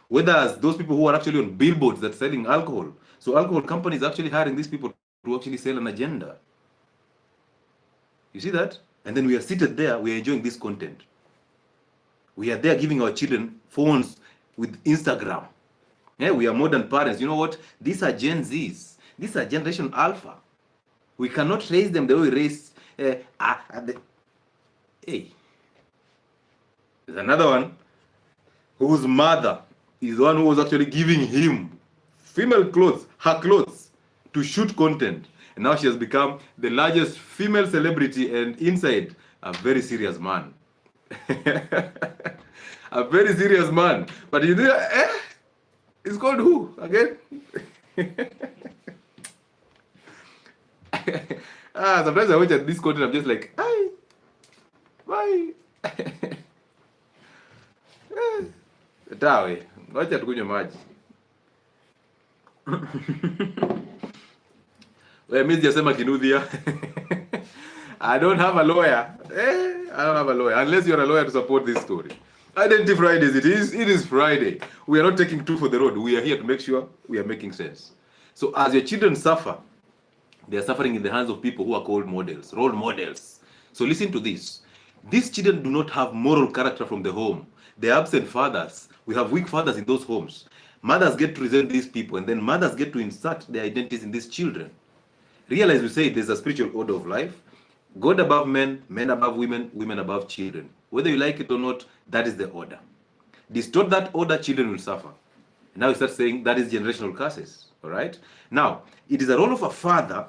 Whether as those people who are actually on billboards that are selling alcohol. So alcohol companies are actually hiring these people to actually sell an agenda. You see that? And then we are seated there, we are enjoying this content. We are there giving our children phones with Instagram. Yeah, we are modern parents. You know what? These are Gen Zs. These are Generation Alpha. We cannot raise them the way we raise. Hey, there's another one whose mother is the one who was actually giving him female clothes, her clothes, to shoot content. And now she has become the largest female celebrity and inside a very serious man. A very serious man. But you know, it's called who again? Sometimes I watch at this content, I'm just like, why? Tawe, wacha tukunywe maji. Wewe mimi sijasema kinudhia. I don't have a lawyer. I don't have a lawyer unless you're a lawyer to support this story. Identity Fridays, it is Friday. We are not taking two for the road. We are here to make sure we are making sense. So as your children suffer, they are suffering in the hands of people who are called models, role models. So listen to this. These children do not have moral character from the home. They are absent fathers. We have weak fathers in those homes. Mothers get to resent these people, and then mothers get to insert their identities in these children. Realize we say there's a spiritual order of life. God above men, men above women, women above children. Whether you like it or not, that is the order. Distort that order, children will suffer. Now you start saying that is generational curses. All right. Now, it is a role of a father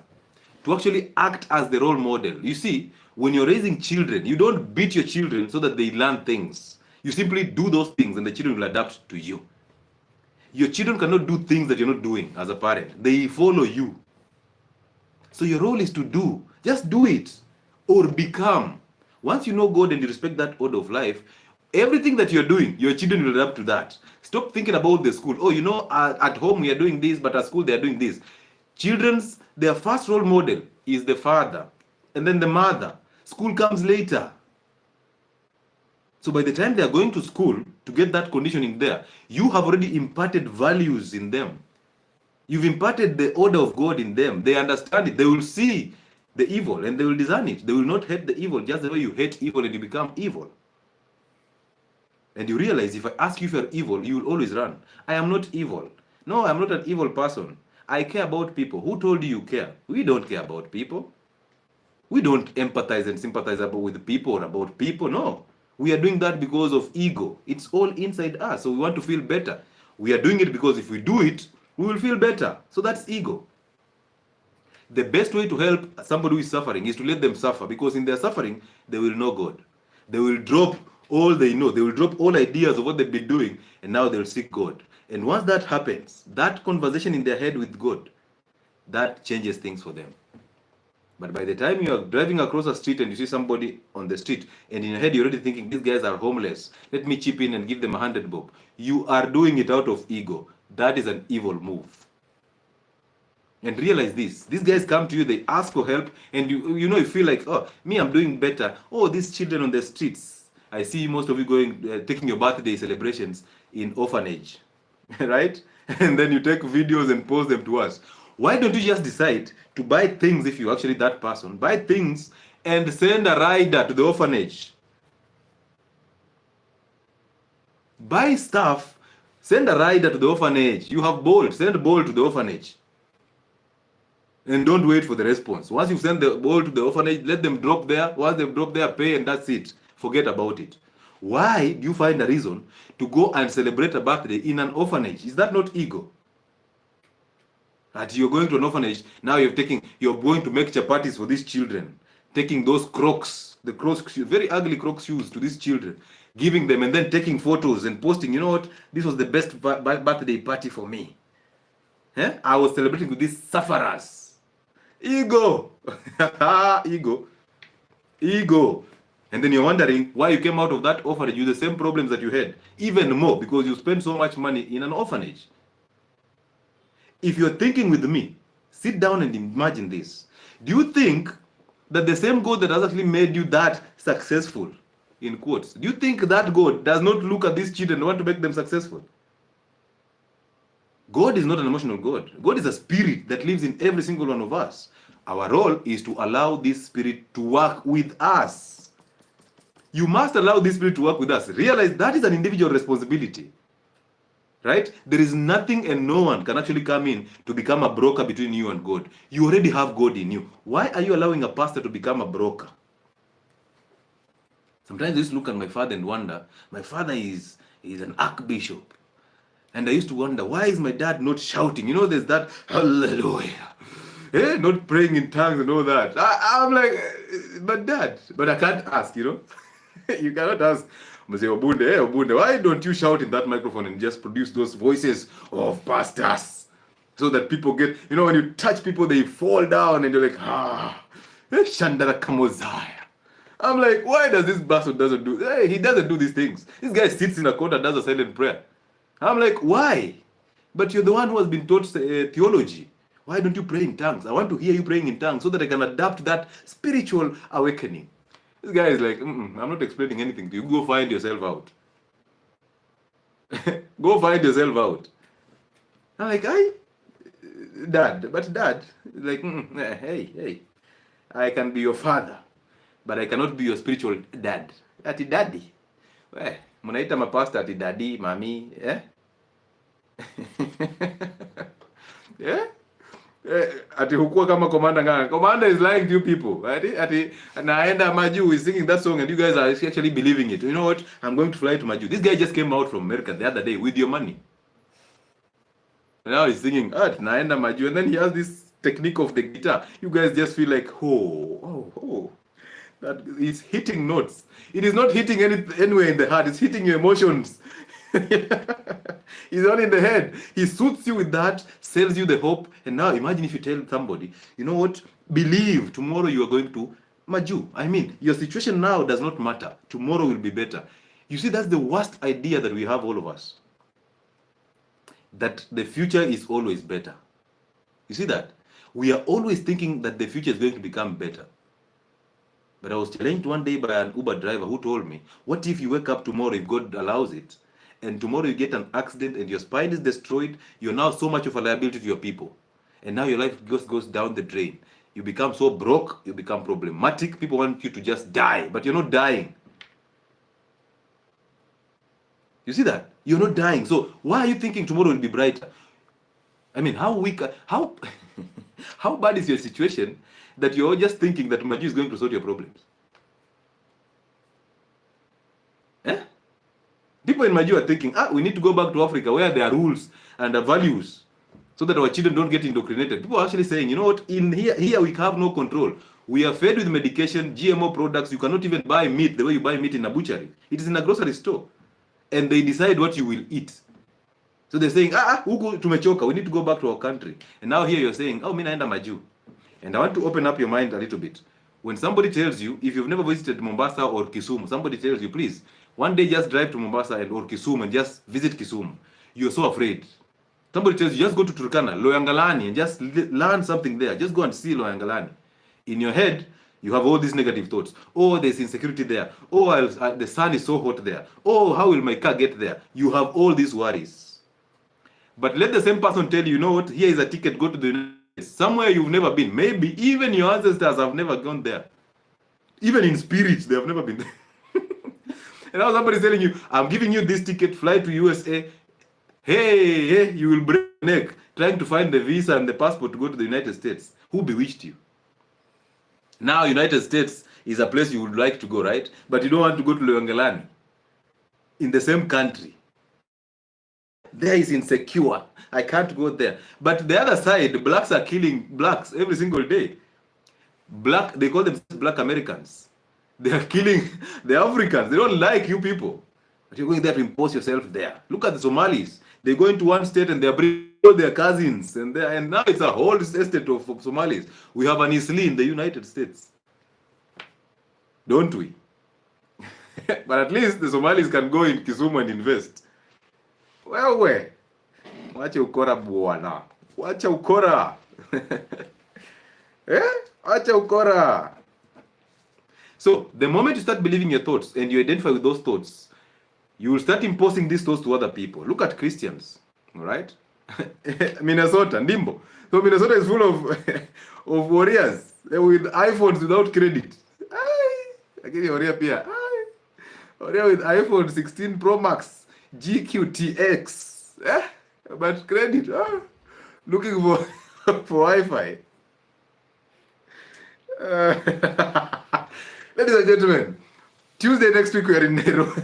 to actually act as the role model. You see, when you're raising children, you don't beat your children so that they learn things. You simply do those things and the children will adapt to you. Your children cannot do things that you're not doing as a parent. They follow you. So your role is to do. Just do it or become. Once you know God and you respect that order of life, everything that you're doing, your children will adapt to that. Stop thinking about the school. Oh, you know, at home we are doing this, but at school they are doing this. Children's, their first role model is the father and then the mother. School comes later. So by the time they are going to school to get that conditioning there, you have already imparted values in them. You've imparted the order of God in them. They understand it. They will see the evil and they will discern it. They will not hate the evil just the way you hate evil and you become evil. And you realize if I ask you if you're evil, you will always run. I am not evil. No, I'm not an evil person. I care about people. Who told you you care? We don't care about people. We don't empathize and sympathize with people or about people. No. We are doing that because of ego. It's all inside us. So we want to feel better. We are doing it because if we do it, we will feel better. So that's ego. The best way to help somebody who is suffering is to let them suffer, because in their suffering, they will know God. They will drop all they know. They will drop all ideas of what they've been doing, and now they'll seek God. And once that happens, that conversation in their head with God, that changes things for them. But by the time you are driving across a street and you see somebody on the street, and in your head you're already thinking, these guys are homeless, let me chip in and give them 100 bob. You are doing it out of ego. That is an evil move. And realize this. These guys come to you, they ask for help, and you feel like, oh, me, I'm doing better. Oh, these children on the streets. I see most of you going, taking your birthday celebrations in orphanage, right? And then you take videos and post them to us. Why don't you just decide to buy things, if you're actually that person, buy things and send a rider to the orphanage? Buy stuff, send a rider to the orphanage. You have Bolt, send Bolt to the orphanage. And don't wait for the response. Once you send the ball to the orphanage, let them drop there. Once they've dropped there, pay, and that's it. Forget about it. Why do you find a reason to go and celebrate a birthday in an orphanage? Is that not ego? That you're going to an orphanage, now you're going to make chapatis for these children, taking those Crocs, the Crocs, very ugly Crocs shoes to these children, giving them, and then taking photos and posting, you know what, this was the best birthday party for me. I was celebrating with these sufferers. Ego. Ego. And then you're wondering why you came out of that orphanage with the same problems that you had, even more, because you spend so much money in an orphanage. If you're thinking with me, sit down and imagine this. Do you think that the same God that has actually made you that successful, in quotes, do you think that God does not look at these children and want to make them successful? God is not an emotional God. God is a spirit that lives in every single one of us. Our role is to allow this spirit to work with us. You must allow this spirit to work with us. Realize that is an individual responsibility. Right? There is nothing and no one can actually come in to become a broker between you and God. You already have God in you. Why are you allowing a pastor to become a broker? Sometimes I used to look at my father and wonder, my father is an archbishop. And I used to wonder, why is my dad not shouting? You know, there's that hallelujah. Not praying in tongues and all that. I'm like, but dad, but I can't ask, you know. You cannot ask, Obunde, why don't you shout in that microphone and just produce those voices of pastors? So that people get, you know, when you touch people, they fall down and you're like, Shandara Kamozaya. I'm like, why does this bastard doesn't do, he doesn't do these things. This guy sits in a corner and does a silent prayer. I'm like, why? But you're the one who has been taught theology. Why don't you pray in tongues? I want to hear you praying in tongues so that I can adapt that spiritual awakening. This guy is like, I'm not explaining anything to you. Go find yourself out. Go find yourself out. I'm like, dad, like, hey, I can be your father, but I cannot be your spiritual dad. Ati daddy. Munaita mapasta ati daddy, mommy, yeah? Ati hukua kama Commander Nganga. Commander is lying to you people. Ati naenda Maju is singing that song and you guys are actually believing it. You know what? I'm going to fly to Maju. This guy just came out from America the other day with your money. And now he's singing naenda Maju, and then he has this technique of the guitar. You guys just feel like that is hitting notes. It is not hitting anywhere in the heart. It's hitting your emotions. He's not in the head. He suits you with that, sells you the hope. And now imagine if you tell somebody, you know what? Believe tomorrow you are going to Maju. I mean, your situation now does not matter. Tomorrow will be better. You see, that's the worst idea that we have, all of us. That the future is always better. You see that? We are always thinking that the future is going to become better. But I was challenged one day by an Uber driver who told me, what if you wake up tomorrow, if God allows it, and tomorrow you get an accident and your spine is destroyed, you're now so much of a liability to your people. And now your life just goes down the drain. You become so broke, you become problematic. People want you to just die, but you're not dying. You see that? You're not dying. So why are you thinking tomorrow will be brighter? I mean, how weak, how bad is your situation that you're just thinking that Maju is going to solve your problems? People in Maju are thinking, we need to go back to Africa where there are rules and values so that our children don't get indoctrinated. People are actually saying, you know what, in here we have no control. We are fed with medication, GMO products. You cannot even buy meat the way you buy meat in a butchery. It is in a grocery store. And they decide what you will eat. So they're saying, huku tumechoka, we need to go back to our country. And now here you're saying, mimi naenda Maju. And I want to open up your mind a little bit. When somebody tells you, if you've never visited Mombasa or Kisumu, somebody tells you, please, one day just drive to Mombasa or Kisumu and just visit Kisumu. You're so afraid. Somebody tells you, just go to Turkana, Loyangalani, and just learn something there. Just go and see Loyangalani. In your head, you have all these negative thoughts. Oh, there's insecurity there. Oh, the sun is so hot there. Oh, how will my car get there? You have all these worries. But let the same person tell you, you know what, here is a ticket, go to the United States, somewhere you've never been. Maybe even your ancestors have never gone there. Even in spirit, they have never been there. And now somebody's telling you, I'm giving you this ticket, fly to USA. Hey, you will break your neck trying to find the visa and the passport to go to the United States. Who bewitched you? Now, United States is a place you would like to go, right? But you don't want to go to Loyangalani in the same country. There is insecure. I can't go there. But the other side, blacks are killing blacks every single day. They call themselves black Americans. They are killing the Africans. They don't like you people. But you're going there to impose yourself there. Look at the Somalis. They go into one state and they're bringing all their cousins. And now it's a whole estate of Somalis. We have an Isli in the United States. Don't we? But at least the Somalis can go in Kisumu and invest. Wewe. Wacha ukora bwana. Wacha ukora. Wacha ukora. So the moment you start believing your thoughts and you identify with those thoughts, you will start imposing these thoughts to other people. Look at Christians, all right? Minnesota, Ndimbo. So Minnesota is full of warriors with iPhones without credit. Again, warrior pia. Warrior with iPhone 16 Pro Max, GQTX. But credit, looking for Wi-Fi. Ladies and gentlemen, Tuesday next week we are in Nairobi.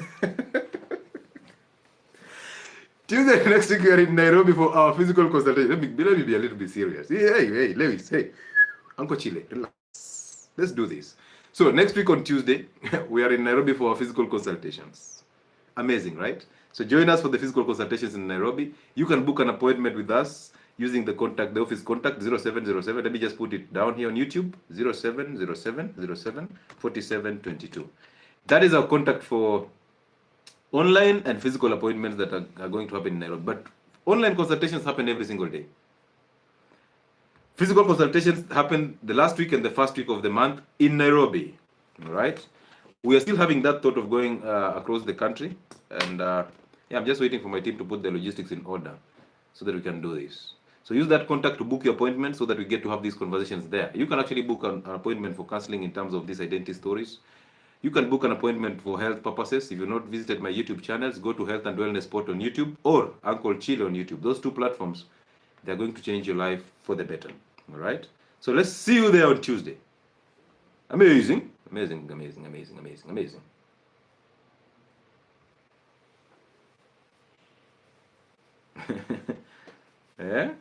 Tuesday next week we are in Nairobi for our physical consultation. Let me be a little bit serious. Hey, Lewis, hey. Uncle Chile, relax. Let's do this. So next week on Tuesday, we are in Nairobi for our physical consultations. Amazing, right? So join us for the physical consultations in Nairobi. You can book an appointment with us using the office contact 0707. Let me just put it down here on YouTube. 0707074722. That is our contact for online and physical appointments that are going to happen in Nairobi. But online consultations happen every single day. Physical consultations happen the last week and the first week of the month in Nairobi. All right. We are still having that thought of going across the country. And I'm just waiting for my team to put the logistics in order so that we can do this. So use that contact to book your appointment so that we get to have these conversations there. You can actually book an appointment for counseling in terms of these identity stories. You can book an appointment for health purposes. If you've not visited my YouTube channels, go to Health and Wellness Spot on YouTube or Uncle Chile on YouTube. Those two platforms, they're going to change your life for the better. All right. So let's see you there on Tuesday. Amazing, amazing, amazing, amazing, amazing, amazing. Yeah.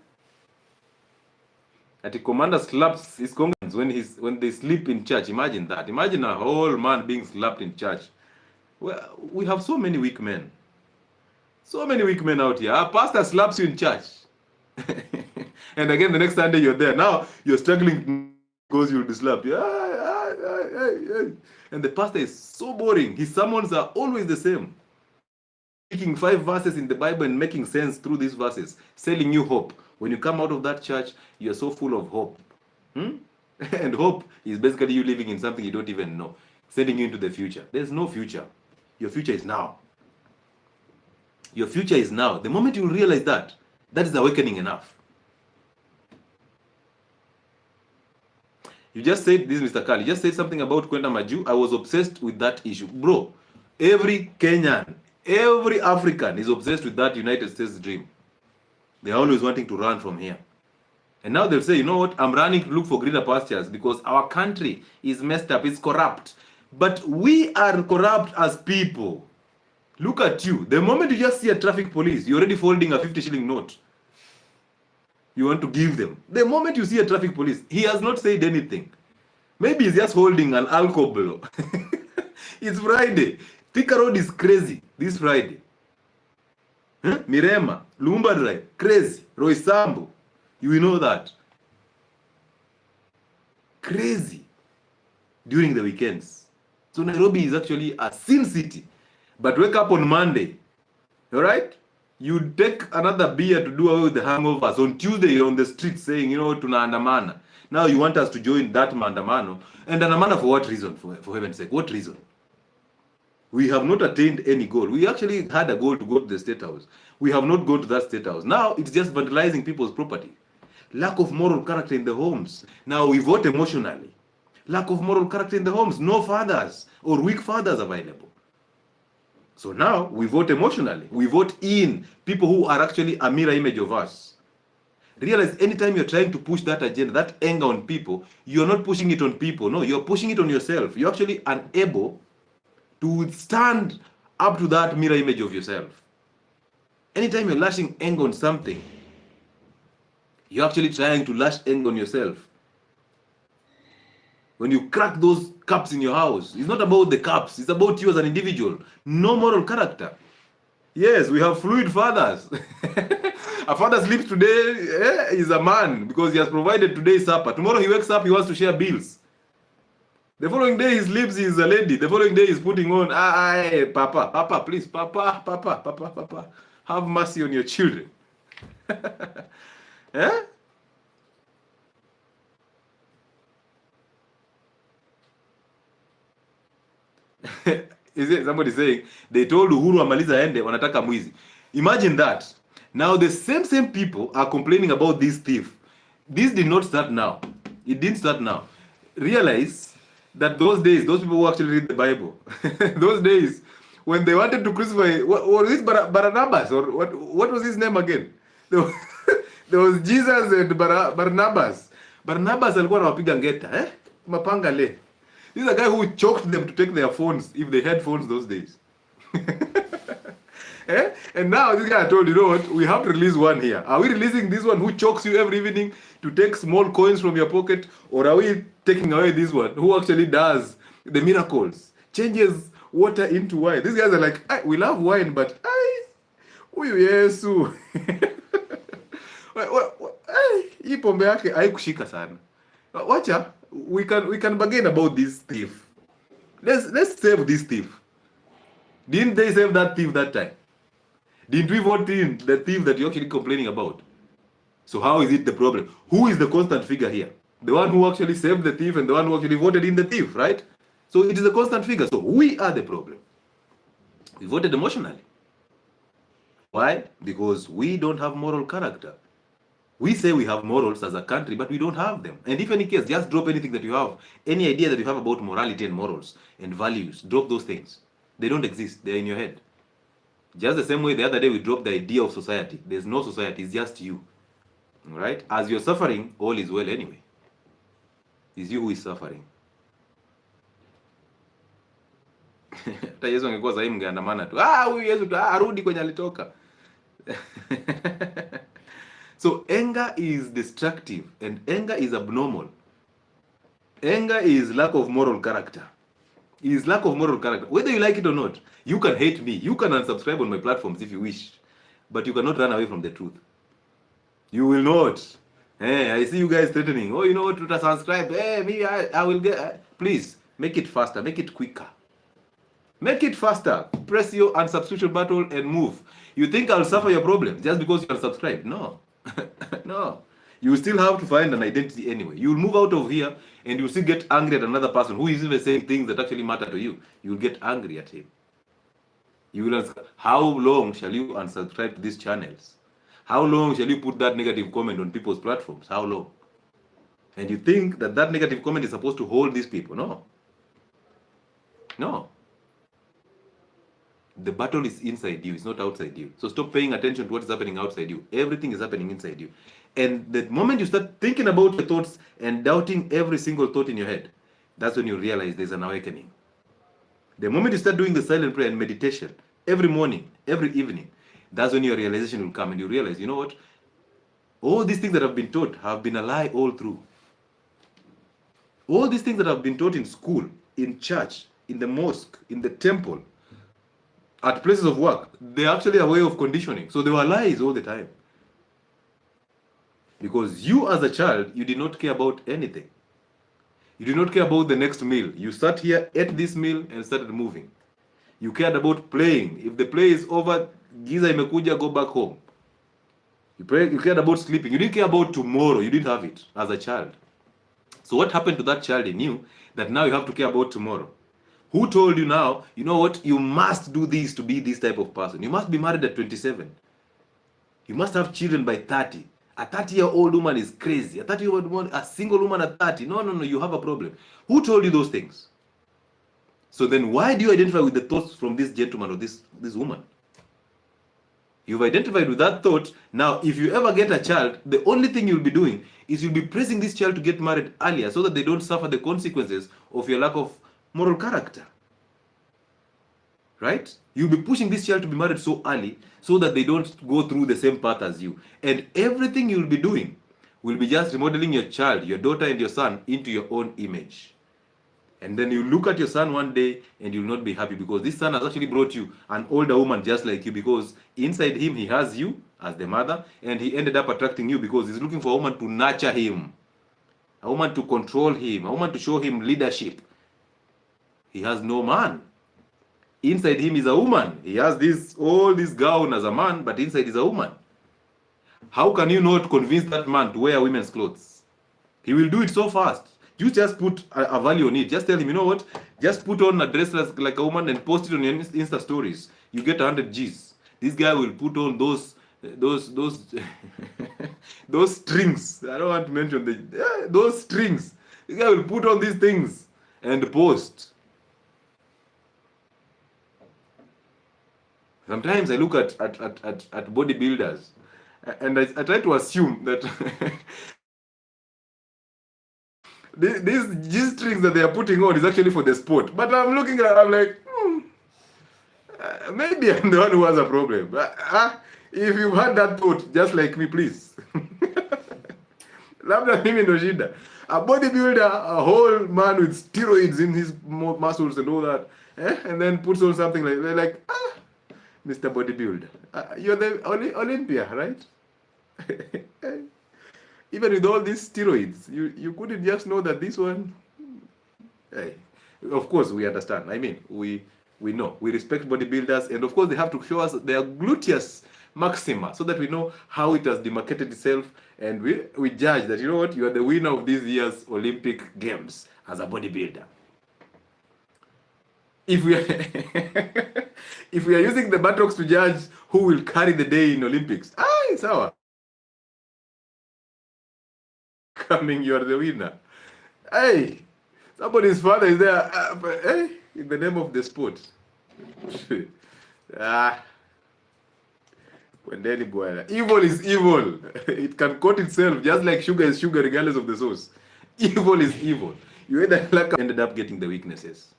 That the commander slaps his congregants when they sleep in church. Imagine that. Imagine a whole man being slapped in church. Well, we have so many weak men. So many weak men out here. A pastor slaps you in church. And again, the next Sunday you're there. Now you're struggling because you'll be slapped. And the pastor is so boring. His sermons are always the same. Picking 5 verses in the Bible and making sense through these verses, selling you hope. When you come out of that church, you're so full of hope. And hope is basically you living in something you don't even know, sending you into the future. There's no future. Your future is now. Your future is now. The moment you realize that, that is awakening enough. You just said this, Mr. Carl. You just said something about 𝗠𝗢𝗥𝗔𝗟𝗦. I was obsessed with that issue. Bro, every Kenyan, every African is obsessed with that United States dream. They're always wanting to run from here. And now they'll say, you know what? I'm running to look for greener pastures because our country is messed up. It's corrupt. But we are corrupt as people. Look at you. The moment you just see a traffic police, you're already folding a 50 shilling note. You want to give them. The moment you see a traffic police, he has not said anything. Maybe he's just holding an alcohol. It's Friday. Thika Road is crazy this Friday. Mirema, Lumba Drive, crazy. Roysambu, you will know that. Crazy during the weekends. So Nairobi is actually a sin city. But wake up on Monday, all right? You take another beer to do away with the hangovers. On Tuesday, you're on the street saying, you know, tunaandamana. Now you want us to join that maandamano. And andamana for what reason, for heaven's sake? What reason? We have not attained any goal. We actually had a goal to go to the State House. We have not gone to that State House. Now it's just vandalizing people's property. Lack of moral character in the homes. Now we vote emotionally. Lack of moral character in the homes. No fathers or weak fathers available. So now we vote emotionally. We vote in people who are actually a mirror image of us. Realize anytime you're trying to push that agenda, that anger on people, you're not pushing it on people. No, you're pushing it on yourself. You're actually unable to stand up to that mirror image of yourself. Anytime you're lashing anger on something, you're actually trying to lash anger on yourself. When you crack those cups in your house, it's not about the cups, it's about you as an individual. No moral character. Yes, we have fluid fathers. A father sleeps today, is a man because he has provided today's supper. Tomorrow he wakes up, he wants to share bills. The following day he sleeps, he is a lady. The following day he's putting on, Papa, please, Papa, have mercy on your children. Eh? Is it somebody saying they told Uhuru amaliza ende wanataka mwizi? Imagine that. Now the same people are complaining about this thief. This did not start now. It didn't start now. Realize that those days, those people who actually read the Bible, those days when they wanted to crucify, what was this Barnabas or what was his name again? There was Jesus and Barnabas. Barnabas alikuwa anawapiga ngeta, mapanga le. This is a guy who choked them to take their phones, if they had phones those days. And now this guy told, you know what, we have to release one here. Are we releasing this one who chokes you every evening to take small coins from your pocket? Or are we taking away this one who actually does the miracles, changes water into wine? These guys are like, we love wine, but huyu Yesu. Hii pombe yake haikushika sana. Wacha, we can bargain about this thief. Let's save this thief. Didn't they save that thief that time? Didn't we vote in the thief that you're actually complaining about? So how is it the problem? Who is the constant figure here? The one who actually saved the thief and the one who actually voted in the thief, right? So it is a constant figure. So we are the problem. We voted emotionally. Why? Because we don't have moral character. We say we have morals as a country, but we don't have them. And if any case, just drop anything that you have, any idea that you have about morality and morals and values, drop those things. They don't exist. They're in your head. Just the same way the other day we dropped the idea of society. There's no society. It's just you. Right? As you're suffering, all is well anyway. It's you who is suffering. Hata Yesu angekuwa sahii mngeandamana tu. Huyu Yesu arudi kwenye alitoka. So anger is destructive and anger is abnormal. Anger is lack of moral character. It is lack of moral character. Whether you like it or not, you can hate me. You can unsubscribe on my platforms if you wish. But you cannot run away from the truth. You will not. Hey, I see you guys threatening. Oh, you know what? To subscribe. Hey, me, I will get. Please, make it faster. Make it quicker. Make it faster. Press your unsubscription button and move. You think I'll suffer your problem just because you are subscribed? No. No. You still have to find an identity anyway. You'll move out of here and you'll still get angry at another person who is even saying things that actually matter to you. You'll get angry at him. You will ask, how long shall you unsubscribe to these channels? How long shall you put that negative comment on people's platforms? How long? And you think that that negative comment is supposed to hold these people? No. No. The battle is inside you, it's not outside you. So stop paying attention to what is happening outside you. Everything is happening inside you. And the moment you start thinking about your thoughts and doubting every single thought in your head, that's when you realize there's an awakening. The moment you start doing the silent prayer and meditation every morning, every evening, that's when your realization will come and you realize, you know what? All these things that have been taught have been a lie all through. All these things that have been taught in school, in church, in the mosque, in the temple, at places of work, they're actually a way of conditioning. So they were lies all the time. Because you as a child, you did not care about anything. You did not care about the next meal. You sat here, ate this meal, and started moving. You cared about playing. If the play is over, giza imekuja, go back home. You cared about sleeping. You didn't care about tomorrow. You didn't have it as a child. So what happened to that child in you that now you have to care about tomorrow? Who told you now, you know what, you must do this to be this type of person? You must be married at 27. You must have children by 30. A 30-year-old woman is crazy. A 30-year-old woman, a single woman at 30. No, you have a problem. Who told you those things? So then why do you identify with the thoughts from this gentleman or this woman? You've identified with that thought. Now, if you ever get a child, the only thing you'll be doing is you'll be pressing this child to get married earlier so that they don't suffer the consequences of your lack of moral character. Right? You'll be pushing this child to be married so early so that they don't go through the same path as you. And everything you'll be doing will be just remodeling your child, your daughter and your son into your own image. And then you look at your son one day and you'll not be happy because this son has actually brought you an older woman just like you, because inside him he has you as the mother, and he ended up attracting you because he's looking for a woman to nurture him, a woman to control him, a woman to show him leadership. He has no man. Inside him is a woman. He has all this gown as a man, but inside is a woman. How can you not convince that man to wear women's clothes? He will do it so fast. You just put a value on it. Just tell him, you know what? Just put on a dress like a woman and post it on your Insta stories. You get 100 G's. This guy will put on those those strings. I don't want to mention those strings. This guy will put on these things and post. Sometimes I look at bodybuilders and I try to assume that these G-strings that they are putting on is actually for the sport. But I'm looking at it, I'm like, maybe I'm the one who has a problem. If you've had that thought, just like me, please. Labda mimi ndo shida. A bodybuilder, a whole man with steroids in his muscles and all that, and then puts on something like Mr. Bodybuilder, you're the Olympia, right? Even with all these steroids, you couldn't just know that this one. Hey, of course, we understand. I mean, we know. We respect bodybuilders, and of course, they have to show us their gluteus maxima so that we know how it has demarcated itself, and we judge that, you know what, you are the winner of this year's Olympic Games as a bodybuilder. If we are using the buttocks to judge who will carry the day in Olympics, it's our coming, you are the winner. Hey, somebody's father is there. In the name of the sport. Evil is evil. It can coat itself just like sugar is sugar, regardless of the source. Evil is evil. You ended up getting the weaknesses.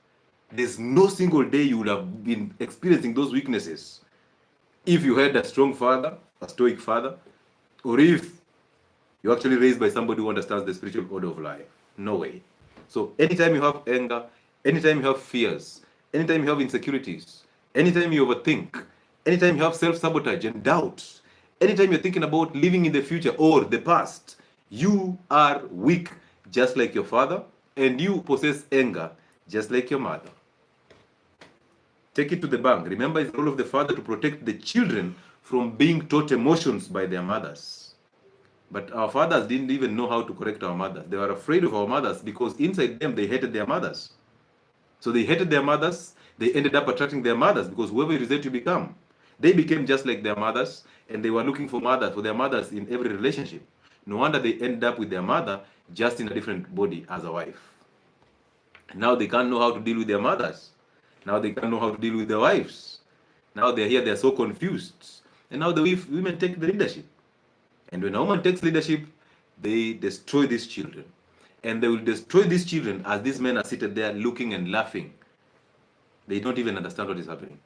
There's no single day you would have been experiencing those weaknesses if you had a strong father, a stoic father, or if you're actually raised by somebody who understands the spiritual order of life. No way. So anytime you have anger, anytime you have fears, anytime you have insecurities, anytime you overthink, anytime you have self-sabotage and doubts, anytime you're thinking about living in the future or the past, you are weak just like your father, and you possess anger just like your mother. Take it to the bank. Remember, it's the role of the father to protect the children from being taught emotions by their mothers. But our fathers didn't even know how to correct our mothers. They were afraid of our mothers because inside them, they hated their mothers. So they hated their mothers. They ended up attracting their mothers because whoever you resent, you become. They became just like their mothers, and they were looking for their mothers in every relationship. No wonder they ended up with their mother just in a different body as a wife. Now they can't know how to deal with their mothers. Now they can't know how to deal with their wives. Now they're here, they're so confused. And now the women take the leadership. And when a woman takes leadership, they destroy these children. And they will destroy these children as these men are seated there looking and laughing. They don't even understand what is happening.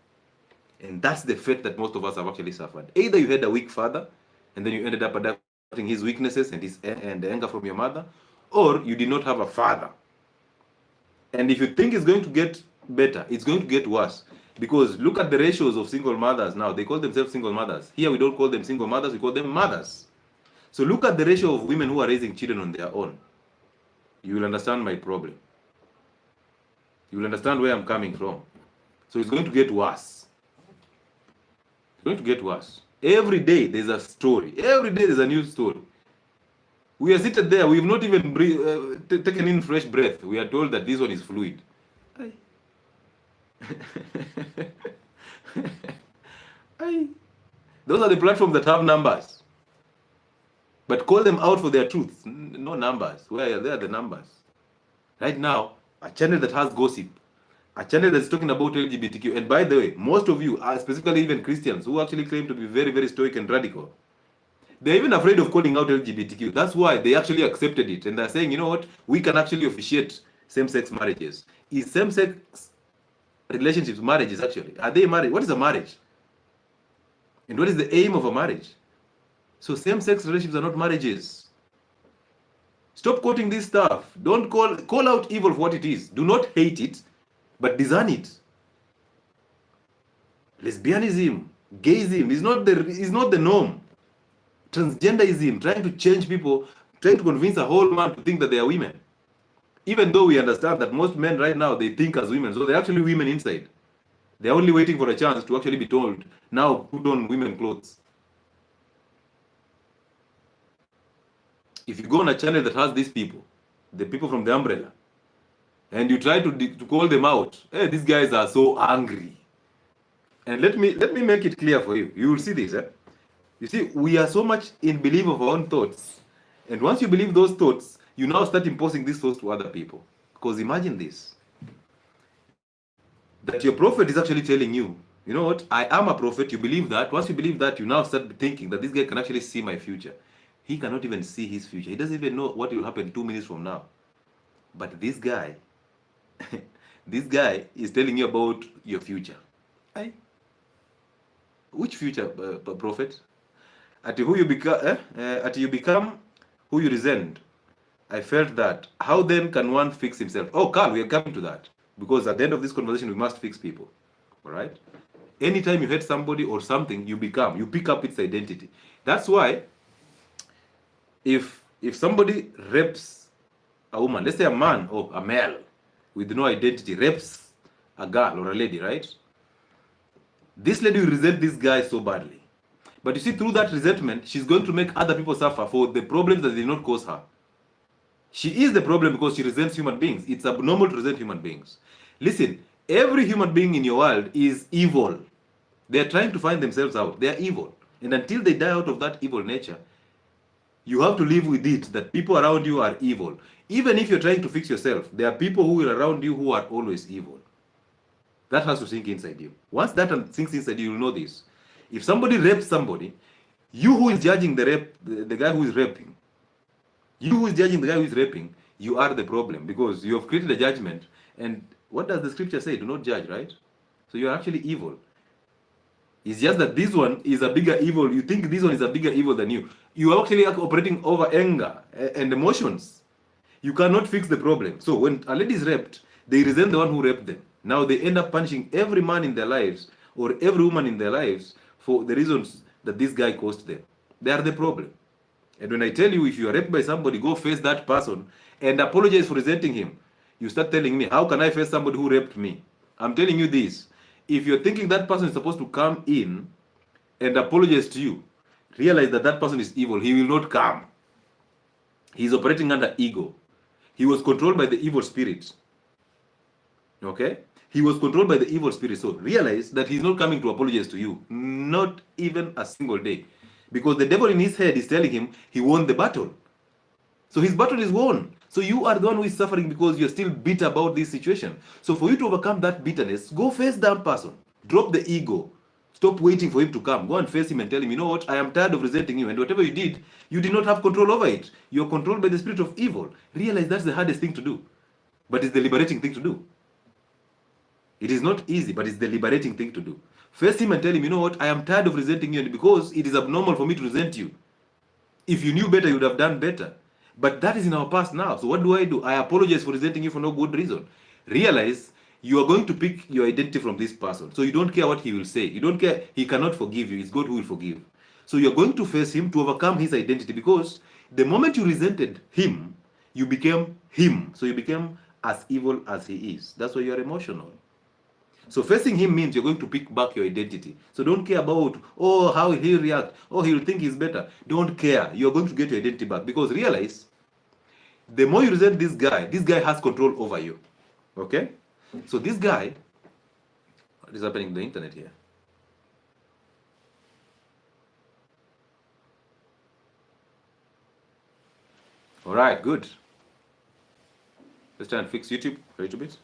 And that's the fate that most of us have actually suffered. Either you had a weak father, and then you ended up adapting his weaknesses and the anger from your mother, or you did not have a father. And if you think it's going to get better, it's going to get worse. Because look at the ratios of single mothers now. They call themselves single mothers. Here we don't call them single mothers, we call them mothers. So look at the ratio of women who are raising children on their own. You will understand my problem. You will understand where I'm coming from. So it's going to get worse. It's going to get worse. Every day there's a story. Every day there's a new story. We are seated there. We've not even taken in fresh breath. We are told that this one is fluid. Those are the platforms that have numbers. But call them out for their truth. No numbers. Where are the numbers? Right now, a channel that has gossip, a channel that's talking about LGBTQ. And by the way, most of you, specifically even Christians, who actually claim to be very, very stoic and radical, they're even afraid of calling out LGBTQ. That's why they actually accepted it. And they're saying, you know what? We can actually officiate same-sex marriages. Is same-sex relationships marriages actually? Are they married? What is a marriage? And what is the aim of a marriage? So same-sex relationships are not marriages. Stop quoting this stuff. Don't call out evil for what it is. Do not hate it, but discern it. Lesbianism, gayism is not the norm. Transgenderism, trying to change people, trying to convince a whole man to think that they are women. Even though we understand that most men right now, they think as women, so they're actually women inside. They're only waiting for a chance to actually be told, now put on women clothes. If you go on a channel that has these people, the people from the umbrella, and you try to call them out, hey, these guys are so angry. And let me make it clear for you. You will see this. You see, we are so much in belief of our own thoughts. And once you believe those thoughts, you now start imposing these thoughts to other people. Because imagine this, that your prophet is actually telling you, you know what, I am a prophet, you believe that. Once you believe that, you now start thinking that this guy can actually see my future. He cannot even see his future. He doesn't even know what will happen 2 minutes from now. But this guy, this guy is telling you about your future. Which future, prophet? At who you become who you resent. I felt that. How then can one fix himself? Oh, Carl, we are coming to that. Because at the end of this conversation, we must fix people. All right? Anytime you hate somebody or something, you pick up its identity. That's why, if somebody rapes a woman, let's say a man or a male with no identity rapes a girl or a lady, right? This lady will resent this guy so badly. But you see, through that resentment, she's going to make other people suffer for the problems that did not cause her. She is the problem because she resents human beings. It's abnormal to resent human beings. Listen, every human being in your world is evil. They're trying to find themselves out. They're evil. And until they die out of that evil nature, you have to live with it, that people around you are evil. Even if you're trying to fix yourself, there are people who are around you who are always evil. That has to sink inside you. Once that sinks inside you, you'll know this. If somebody rapes somebody, you who is judging the guy who is raping, you who is judging the guy who is raping, you are the problem because you have created a judgment. And what does the scripture say? Do not judge, right? So you are actually evil. It's just that this one is a bigger evil. You think this one is a bigger evil than you. You are actually operating over anger and emotions. You cannot fix the problem. So when a lady is raped, they resent the one who raped them. Now they end up punishing every man in their lives or every woman in their lives for the reasons that this guy caused them. They are the problem. And when I tell you, if you are raped by somebody, go face that person and apologize for resenting him. You start telling me, how can I face somebody who raped me? I'm telling you this. If you're thinking that person is supposed to come in and apologize to you, realize that that person is evil. He will not come. He's operating under ego. He was controlled by the evil spirit. Okay? He was controlled by the evil spirit. So realize that he's not coming to apologize to you. Not even a single day. Because the devil in his head is telling him he won the battle. So his battle is won. So you are the one who is suffering because you're still bitter about this situation. So for you to overcome that bitterness, go face that person. Drop the ego. Stop waiting for him to come. Go and face him and tell him, you know what, I am tired of resenting you. And whatever you did not have control over it. You're controlled by the spirit of evil. Realize that's the hardest thing to do. But it's the liberating thing to do. It is not easy, but it's the liberating thing to do. Face him and tell him, you know what, I am tired of resenting you, and because it is abnormal for me to resent you. If you knew better, you would have done better. But that is in our past now. So what do? I apologize for resenting you for no good reason. Realize you are going to pick your identity from this person. So you don't care what he will say. You don't care. He cannot forgive you. It's God who will forgive. So you're going to face him to overcome his identity, because the moment you resented him, you became him. So you became as evil as he is. That's why you're emotional. So facing him means you're going to pick back your identity. So don't care about, oh, how he'll react. Oh, he'll think he's better. Don't care. You're going to get your identity back. Because realize, the more you resent this guy has control over you. Okay? So this guy, what is happening on the internet here? All right, good. Let's try and fix YouTube for a little bit.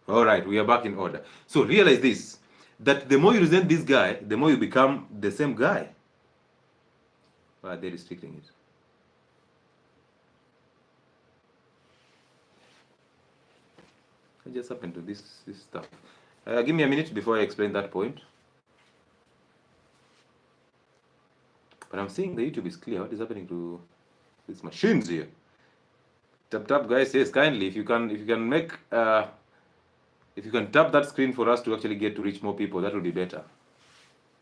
All right, we are back in order. So realize this, that the more you resent this guy, the more you become the same guy. Why are they restricting it? What just happened to this stuff? Give me a minute before I explain that point. But I'm seeing the YouTube is clear. What is happening to these machines here? Tap guys, yes, kindly, if you can make if you can tap that screen for us to actually get to reach more people, that will be better.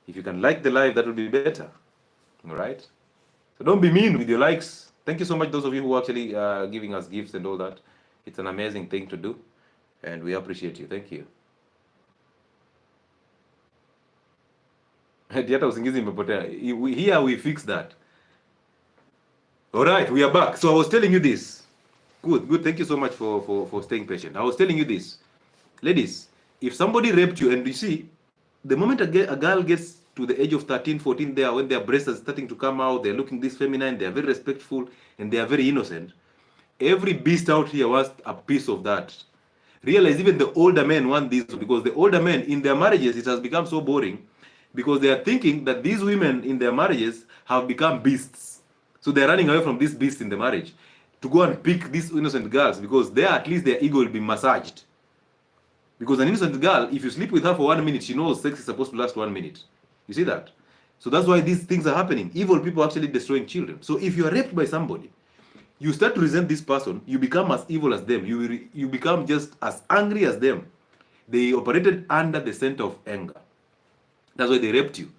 If you can like the live, that will be better. All right? So don't be mean with your likes. Thank you so much, those of you who are actually giving us gifts and all that. It's an amazing thing to do, and we appreciate you. Thank you. Here we fix that. All right, we are back. So I was telling you this. Good. Thank you so much for staying patient. I was telling you this. Ladies, if somebody raped you, and you see, the moment a girl gets to the age of 13, 14 there, when their breasts are starting to come out, they're looking this feminine, they're very respectful, and they are very innocent. Every beast out here wants a piece of that. Realize even the older men want this, because the older men, in their marriages, it has become so boring, because they are thinking that these women in their marriages have become beasts. So they're running away from this beast in the marriage to go and pick these innocent girls, because there at least their ego will be massaged. Because an innocent girl, if you sleep with her for 1 minute, she knows sex is supposed to last 1 minute. You see that? So that's why these things are happening. Evil people are actually destroying children. So if you are raped by somebody, you start to resent this person, you become as evil as them. You become just as angry as them. They operated under the scent of anger. That's why they raped you.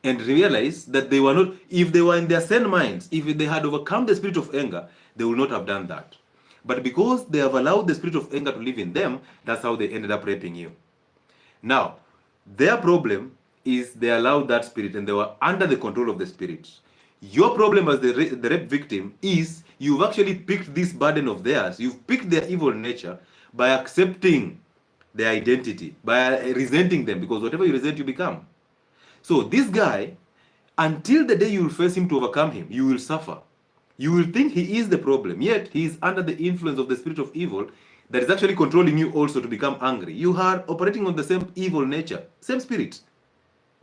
And realize that they were not, if they were in their sane minds, if they had overcome the spirit of anger, they would not have done that. But because they have allowed the spirit of anger to live in them, that's how they ended up raping you. Now, their problem is they allowed that spirit and they were under the control of the spirit. Your problem as the rape victim is you've actually picked this burden of theirs. You've picked their evil nature by accepting their identity, by resenting them, because whatever you resent, you become. So this guy, until the day you will face him to overcome him, you will suffer. You will think he is the problem, yet he is under the influence of the spirit of evil that is actually controlling you also to become angry. You are operating on the same evil nature, same spirit.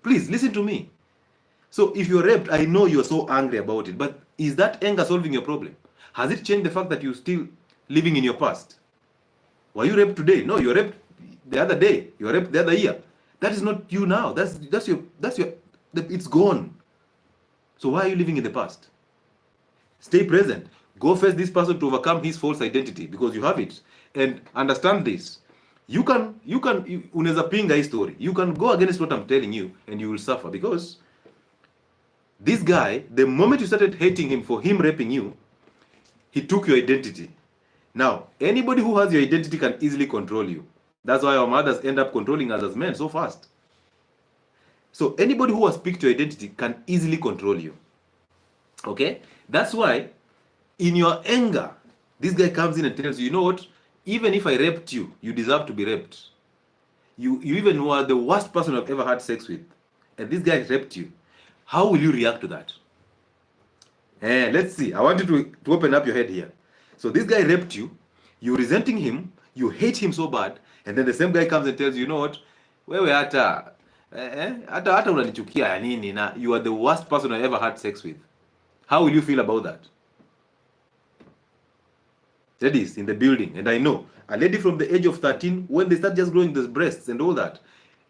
Please listen to me. So if you're raped, I know you're so angry about it, but is that anger solving your problem? Has it changed the fact that you're still living in your past? Were you raped today? No, you were raped the other day. You were raped the other year. That is not you now. It's gone. So why are you living in the past? Stay present. Go face this person to overcome his false identity because you have it. And understand this. You can unaweza pinga hii story. You can go against what I'm telling you and you will suffer because this guy, the moment you started hating him for him raping you, he took your identity. Now, anybody who has your identity can easily control you. That's why our mothers end up controlling us as men so fast. So anybody who has picked your identity can easily control you. Okay? That's why in your anger, this guy comes in and tells you, you know what? Even if I raped you, you deserve to be raped. You even were the worst person I've ever had sex with. And this guy raped you. How will you react to that? Let's see. I want you to open up your head here. So this guy raped you. You're resenting him. You hate him so bad. And then the same guy comes and tells you, you know what? Wewe hata unanichukia ya nini na you are the worst person I ever had sex with. How will you feel about that? Ladies in the building, and I know a lady from the age of 13, when they start just growing the breasts and all that,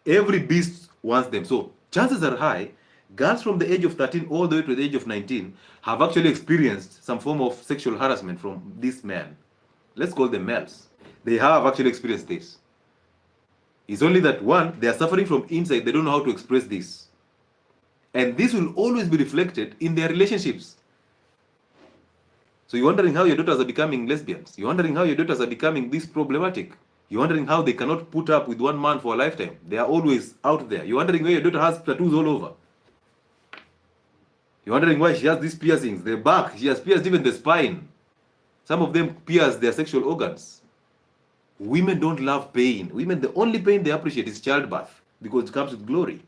every beast wants them. So chances are high, girls from the age of 13 all the way to the age of 19 have actually experienced some form of sexual harassment from this man. Let's call them males. They have actually experienced this. It's only that one, they are suffering from inside, they don't know how to express this. And this will always be reflected in their relationships. So you're wondering how your daughters are becoming lesbians. You're wondering how your daughters are becoming this problematic. You're wondering how they cannot put up with one man for a lifetime. They are always out there. You're wondering why your daughter has tattoos all over. You're wondering why she has these piercings, the back. She has pierced even the spine. Some of them pierce their sexual organs. Women don't love pain. Women, the only pain they appreciate is childbirth because it comes with glory.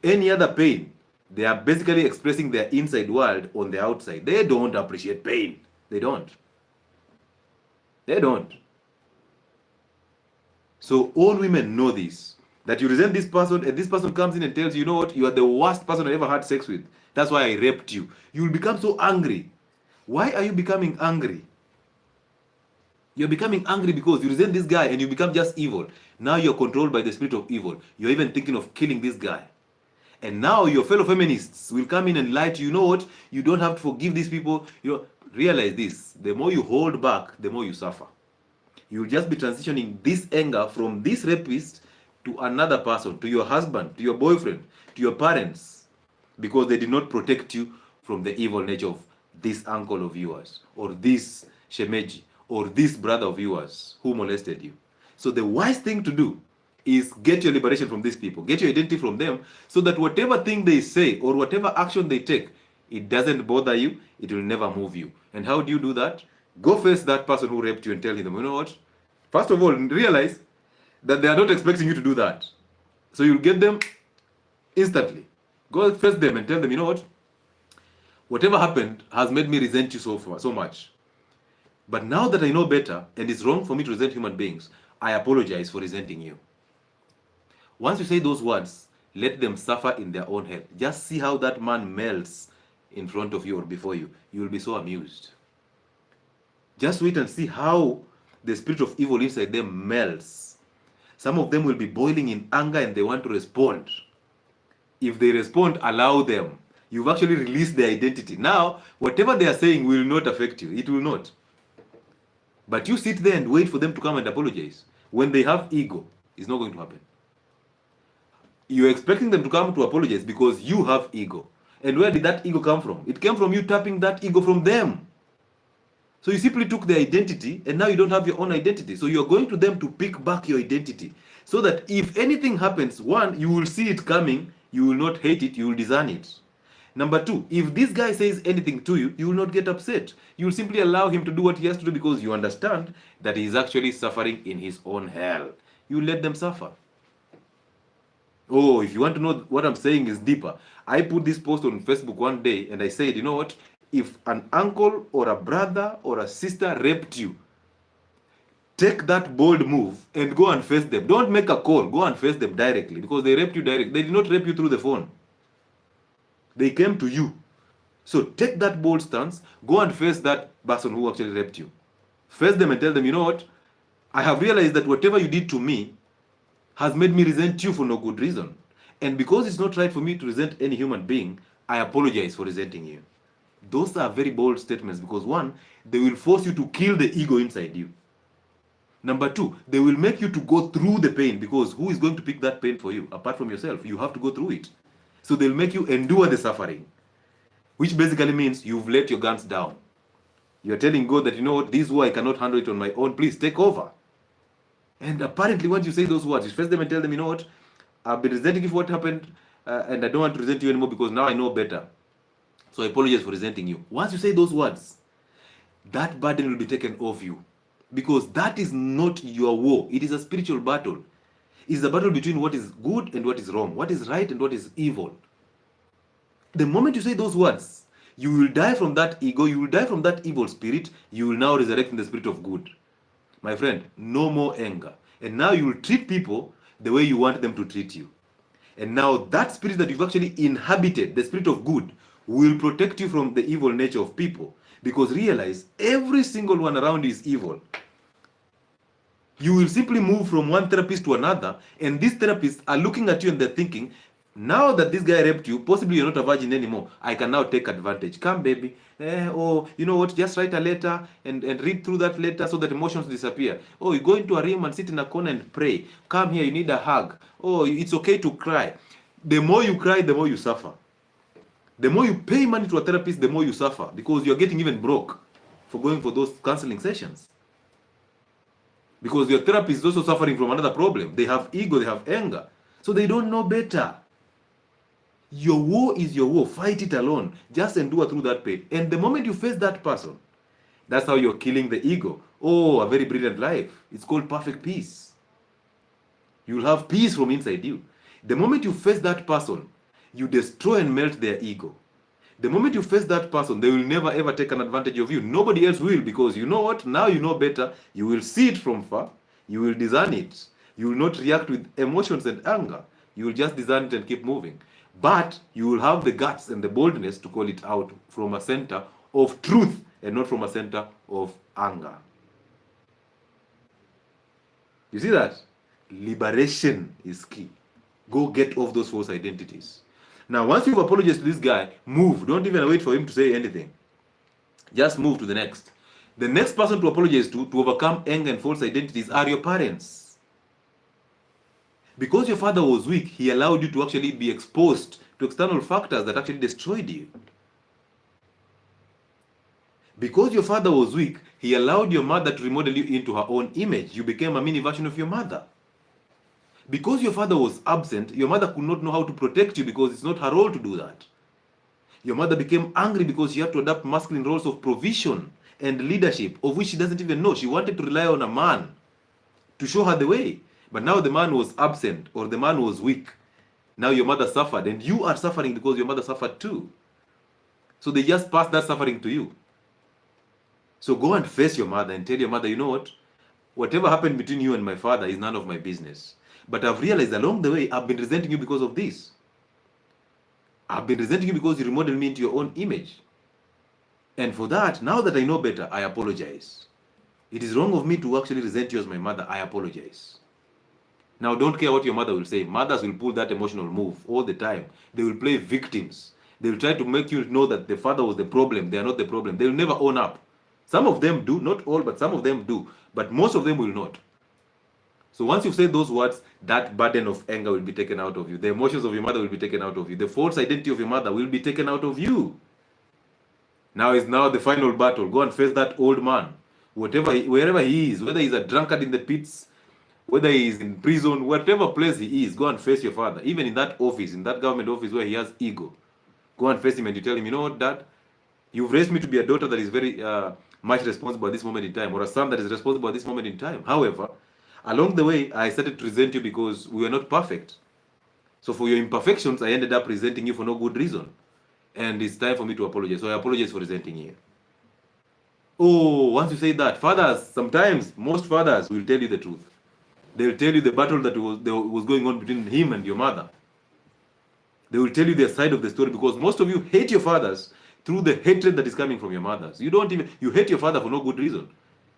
Any other pain, they are basically expressing their inside world on the outside. They don't appreciate pain. They don't. They don't. So all women know this. That you resent this person and this person comes in and tells you, you know what, you are the worst person I ever had sex with. That's why I raped you. You will become so angry. Why are you becoming angry? You're becoming angry because you resent this guy and you become just evil. Now you're controlled by the spirit of evil. You're even thinking of killing this guy. And now your fellow feminists will come in and lie to you. You know what? You don't have to forgive these people. You realize this. The more you hold back, the more you suffer. You'll just be transitioning this anger from this rapist to another person, to your husband, to your boyfriend, to your parents, because they did not protect you from the evil nature of this uncle of yours, or this shemeji, or this brother of yours who molested you. So the wise thing to do is get your liberation from these people, get your identity from them, so that whatever thing they say or whatever action they take, it doesn't bother you, it will never move you. And how do you do that? Go face that person who raped you and tell him, you know what? First of all, realize that they are not expecting you to do that. So you'll get them instantly. Go face them and tell them, you know what? Whatever happened has made me resent you so much. But now that I know better, and it's wrong for me to resent human beings, I apologize for resenting you. Once you say those words, let them suffer in their own head. Just see how that man melts in front of you or before you. You will be so amused. Just wait and see how the spirit of evil inside them melts. Some of them will be boiling in anger and they want to respond. If they respond, allow them. You've actually released their identity. Now, whatever they are saying will not affect you. It will not. But you sit there and wait for them to come and apologize. When they have ego, it's not going to happen. You're expecting them to come to apologize because you have ego. And where did that ego come from? It came from you tapping that ego from them. So you simply took their identity and now you don't have your own identity. So you're going to them to pick back your identity. So that if anything happens, one, you will see it coming, you will not hate it, you will discern it. Number two, if this guy says anything to you, you will not get upset. You will simply allow him to do what he has to do because you understand that he is actually suffering in his own hell. You let them suffer. Oh, if you want to know what I'm saying is deeper, I put this post on Facebook one day and I said, you know what? If an uncle or a brother or a sister raped you, take that bold move and go and face them. Don't make a call. Go and face them directly, because they raped you directly. They did not rape you through the phone. They came to you. So take that bold stance. Go and face that person who actually raped you. Face them and tell them, you know what? I have realized that whatever you did to me has made me resent you for no good reason. And because it's not right for me to resent any human being, I apologize for resenting you. Those are very bold statements, because one, they will force you to kill the ego inside you. Number two, they will make you to go through the pain, because who is going to pick that pain for you? Apart from yourself, you have to go through it. So they'll make you endure the suffering, which basically means you've let your guns down. You're telling God that, you know what, this war I cannot handle it on my own, please take over. And apparently once you say those words, you face them and tell them, you know what, I've been resenting you for what happened, and I don't want to resent you anymore because now I know better. So I apologize for resenting you. Once you say those words, that burden will be taken off you, because that is not your war. It is a spiritual battle. It's a battle between what is good and what is wrong, what is right and what is evil. The moment you say those words, you will die from that ego, you will die from that evil spirit, you will now resurrect in the spirit of good. My friend, no more anger. And now you will treat people the way you want them to treat you. And now that spirit that you've actually inhabited, the spirit of good, will protect you from the evil nature of people. Because realize, every single one around you is evil. You will simply move from one therapist to another, and these therapists are looking at you and they're thinking, now that this guy raped you, possibly you're not a virgin anymore, I can now take advantage. Come, baby. Oh, you know what? Just write a letter and read through that letter so that emotions disappear. Oh, you go into a room and sit in a corner and pray. Come here, you need a hug. Oh, it's okay to cry. The more you cry, the more you suffer. The more you pay money to a therapist, the more you suffer, because you're getting even broke for going for those counseling sessions. Because your therapist is also suffering from another problem. They have ego, they have anger. So they don't know better. Your war is your war. Fight it alone. Just endure through that pain. And the moment you face that person, that's how you're killing the ego. Oh, a very brilliant life. It's called perfect peace. You'll have peace from inside you. The moment you face that person, you destroy and melt their ego. The moment you face that person, they will never ever take an advantage of you. Nobody else will, because you know what? Now you know better. You will see it from far. You will discern it. You will not react with emotions and anger. You will just discern it and keep moving. But you will have the guts and the boldness to call it out from a center of truth and not from a center of anger. You see that? Liberation is key. Go get off those false identities. Now, once you've apologized to this guy, move. Don't even wait for him to say anything. Just move to the next. The next person to apologize to overcome anger and false identities are your parents. Because your father was weak, he allowed you to actually be exposed to external factors that actually destroyed you. Because your father was weak, he allowed your mother to remodel you into her own image. You became a mini version of your mother. Because your father was absent, your mother could not know how to protect you, because it's not her role to do that. Your mother became angry because she had to adapt masculine roles of provision and leadership, of which she doesn't even know. She wanted to rely on a man to show her the way. But now the man was absent, or the man was weak. Now your mother suffered, and you are suffering because your mother suffered too. So they just passed that suffering to you. So go and face your mother and tell your mother, you know what? Whatever happened between you and my father is none of my business. But I've realized along the way, I've been resenting you because of this. I've been resenting you because you remodeled me into your own image. And for that, now that I know better, I apologize. It is wrong of me to actually resent you as my mother. I apologize. Now, don't care what your mother will say. Mothers will pull that emotional move all the time. They will play victims. They will try to make you know that the father was the problem. They are not the problem. They will never own up. Some of them do, not all, but some of them do. But most of them will not. So once you've said those words, that burden of anger will be taken out of you. The emotions of your mother will be taken out of you. The false identity of your mother will be taken out of you. Now is now the final battle. Go and face that old man. Wherever he is, whether he's a drunkard in the pits, whether he is in prison, whatever place he is, go and face your father. Even in that office, in that government office where he has ego, go and face him and you tell him, you know what, Dad, you've raised me to be a daughter that is very much responsible at this moment in time, or a son that is responsible at this moment in time. However, along the way, I started to resent you because we were not perfect. So for your imperfections, I ended up resenting you for no good reason. And it's time for me to apologize. So I apologize for resenting you. Oh, once you say that, fathers, sometimes, most fathers will tell you the truth. They'll tell you the battle that was going on between him and your mother. They will tell you their side of the story, because most of you hate your fathers through the hatred that is coming from your mothers. You hate your father for no good reason.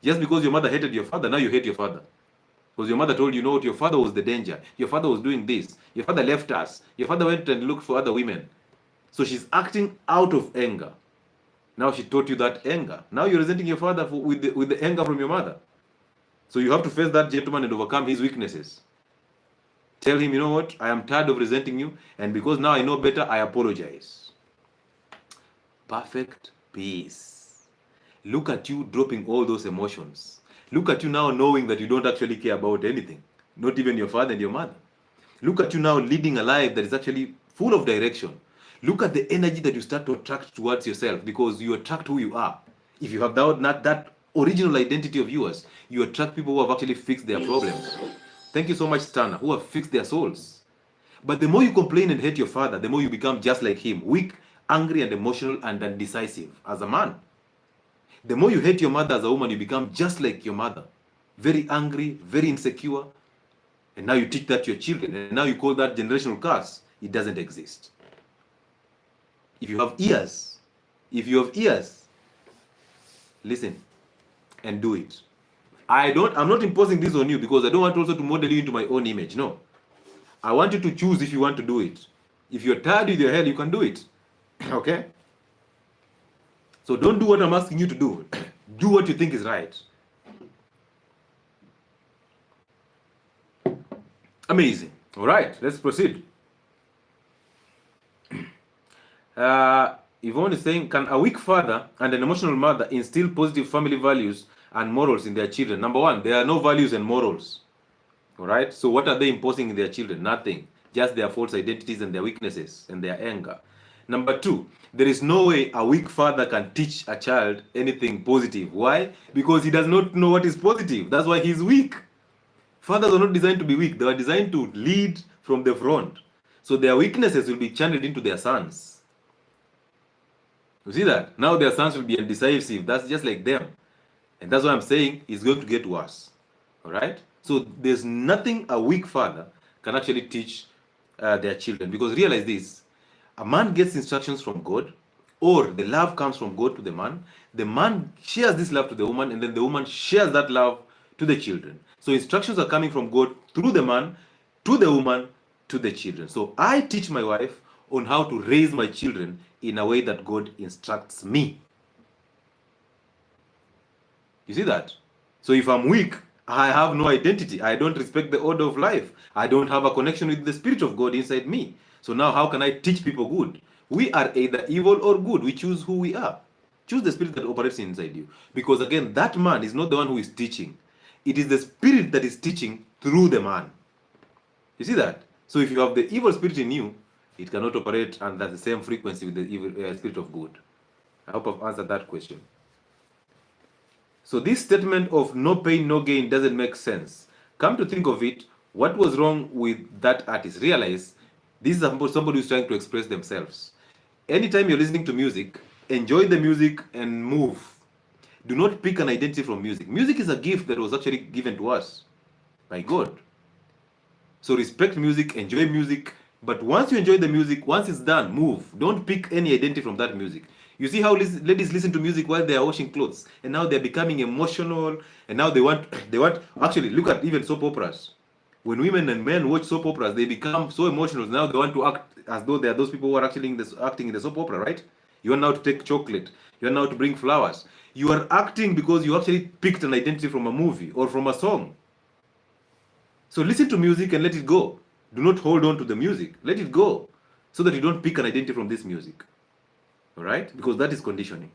Just because your mother hated your father, now you hate your father. Because your mother told you, what, your father was the danger. Your father was doing this. Your father left us. Your father went and looked for other women. So she's acting out of anger. Now she taught you that anger. Now you're resenting your father with the anger from your mother. So you have to face that gentleman and overcome his weaknesses. Tell him, what, I am tired of resenting you, and because now I know better, I apologize. Perfect peace. Look at you dropping all those emotions. Look at you now knowing that you don't actually care about anything, not even your father and your mother. Look at you now leading a life that is actually full of direction. Look at the energy that you start to attract towards yourself, because you attract who you are. If you have not that original identity of yours, you attract people who have actually fixed their problems. Thank you so much, Tana, who have fixed their souls. But the more you complain and hate your father, the more you become just like him, weak, angry, and emotional, and undecisive as a man. The more you hate your mother as a woman, you become just like your mother, very angry, very insecure. And now you teach that to your children, and now you call that generational curse. It doesn't exist. If you have ears, listen and do it. I'm not imposing this on you, because I don't want also to model you into my own image. No. I want you to choose if you want to do it. If you're tired with your head, you can do it. Okay? So don't do what I'm asking you to do. Do what you think is right. Amazing. All right, let's proceed. Yvonne is saying, can a weak father and an emotional mother instill positive family values and morals in their children? Number one, there are no values and morals. All right? So what are they imposing in their children? Nothing. Just their false identities and their weaknesses and their anger. Number two, there is no way a weak father can teach a child anything positive. Why? Because he does not know what is positive. That's why he's weak. Fathers are not designed to be weak. They are designed to lead from the front. So their weaknesses will be channeled into their sons. You see that? Now their sons will be indecisive. That's just like them. And that's why I'm saying it's going to get worse. All right? So there's nothing a weak father can actually teach their children. Because realize this, a man gets instructions from God, or the love comes from God to the man shares this love to the woman, and then the woman shares that love to the children. So instructions are coming from God through the man, to the woman, to the children. So I teach my wife on how to raise my children in a way that God instructs me. You see that? So if I'm weak, I have no identity. I don't respect the order of life. I don't have a connection with the Spirit of God inside me. So now how can I teach people good? We are either evil or good. We choose who we are. Choose the spirit that operates inside you. Because again, that man is not the one who is teaching. It is the spirit that is teaching through the man. You see that? So if you have the evil spirit in you, it cannot operate under the same frequency with the evil spirit of good. I hope I've answered that question. So this statement of no pain, no gain doesn't make sense. Come to think of it, what was wrong with that artist? Realize this is somebody who's trying to express themselves. Anytime you're listening to music, enjoy the music and move. Do not pick an identity from music. Music is a gift that was actually given to us by God. So respect music, enjoy music, but once you enjoy the music, once it's done, move. Don't pick any identity from that music. You see how ladies listen to music while they are washing clothes, and now they're becoming emotional, and now they want, actually, look at even soap operas. When women and men watch soap operas, they become so emotional. Now they want to act as though they are those people who are actually acting in the soap opera, right? You are now to take chocolate. You are now to bring flowers. You are acting because you actually picked an identity from a movie or from a song. So listen to music and let it go. Do not hold on to the music. Let it go, so that you don't pick an identity from this music. All right? Because that is conditioning.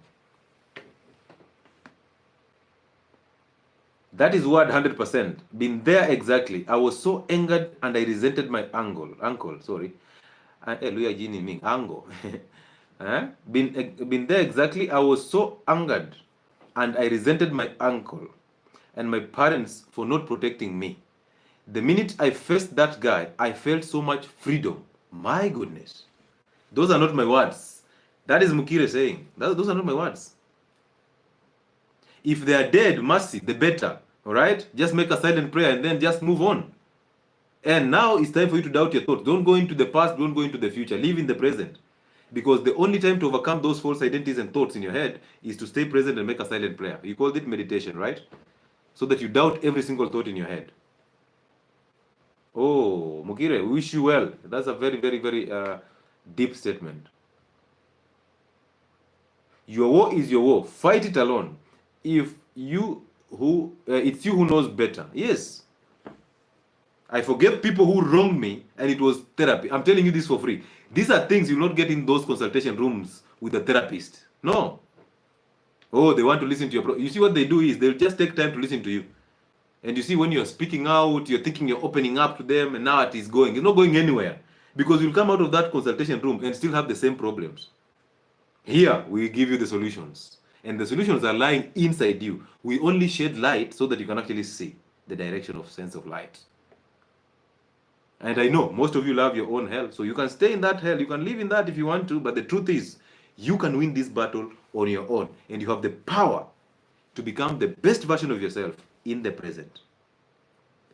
That is word 100%. Been there exactly. I was so angered and I resented my uncle. Sorry. Angle. Been there exactly. I was so angered and I resented my uncle and my parents for not protecting me. The minute I faced that guy, I felt so much freedom. My goodness. Those are not my words. That is Mukire saying. Those are not my words. If they are dead, mercy, the better. All right? Just make a silent prayer and then just move on. And now it's time for you to doubt your thoughts. Don't go into the past, don't go into the future. Live in the present. Because the only time to overcome those false identities and thoughts in your head is to stay present and make a silent prayer. You called it meditation, right? So that you doubt every single thought in your head. Oh, Mugire, wish you well. That's a very, very, very deep statement. Your war is your war. Fight it alone. If you who it's you who knows better. Yes. I forgave people who wronged me, and it was therapy. I'm telling you this for free. These are things you will not get in those consultation rooms with a therapist. No. Oh, they want to listen to your you see what they do is they'll just take time to listen to you. And you see when you're speaking out, you're thinking you're opening up to them, and now it is going. It's not going anywhere. Because you'll come out of that consultation room and still have the same problems. Here, we give you the solutions. And the solutions are lying inside you. We only shed light so that you can actually see the direction of sense of light. And I know most of you love your own hell, so you can stay in that hell. You can live in that if you want to, but the truth is, you can win this battle on your own. And you have the power to become the best version of yourself in the present.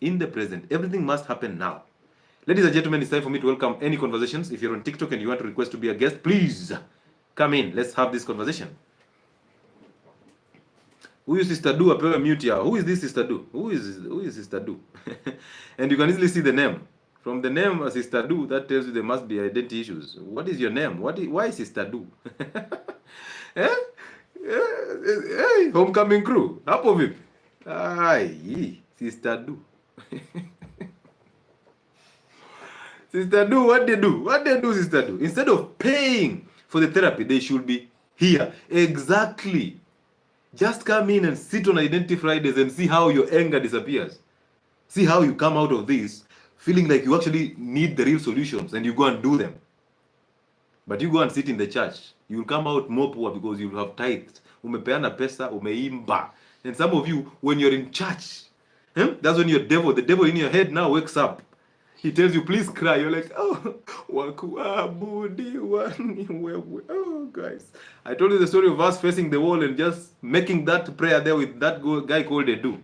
In the present. Everything must happen now. Ladies and gentlemen, it's time for me to welcome any conversations. If you're on TikTok and you want to request to be a guest, please come in. Let's have this conversation. Who is Sister Do? Apewe mute here. Who is this Sister Do? Who is Sister Do? And you can easily see the name. From the name Sister Do, that tells you there must be identity issues. What is your name? Why Sister Do? Eh? Hey, homecoming crew. Hapo vipi? Ai, Sister Do. Sister Do, what they do? What they do, Sister Do? Instead of paying for the therapy, they should be here. Exactly. Just come in and sit on Identity Fridays and see how your anger disappears. See how you come out of this feeling like you actually need the real solutions, and you go and do them. But you go and sit in the church, you'll come out more poor because you'll have tithed. Umepeana pesa, umeimba. And some of you, when you're in church, that's when the devil in your head now wakes up. He tells you, please cry. You're like, oh, guys. I told you the story of us facing the wall and just making that prayer there with that guy called Edu.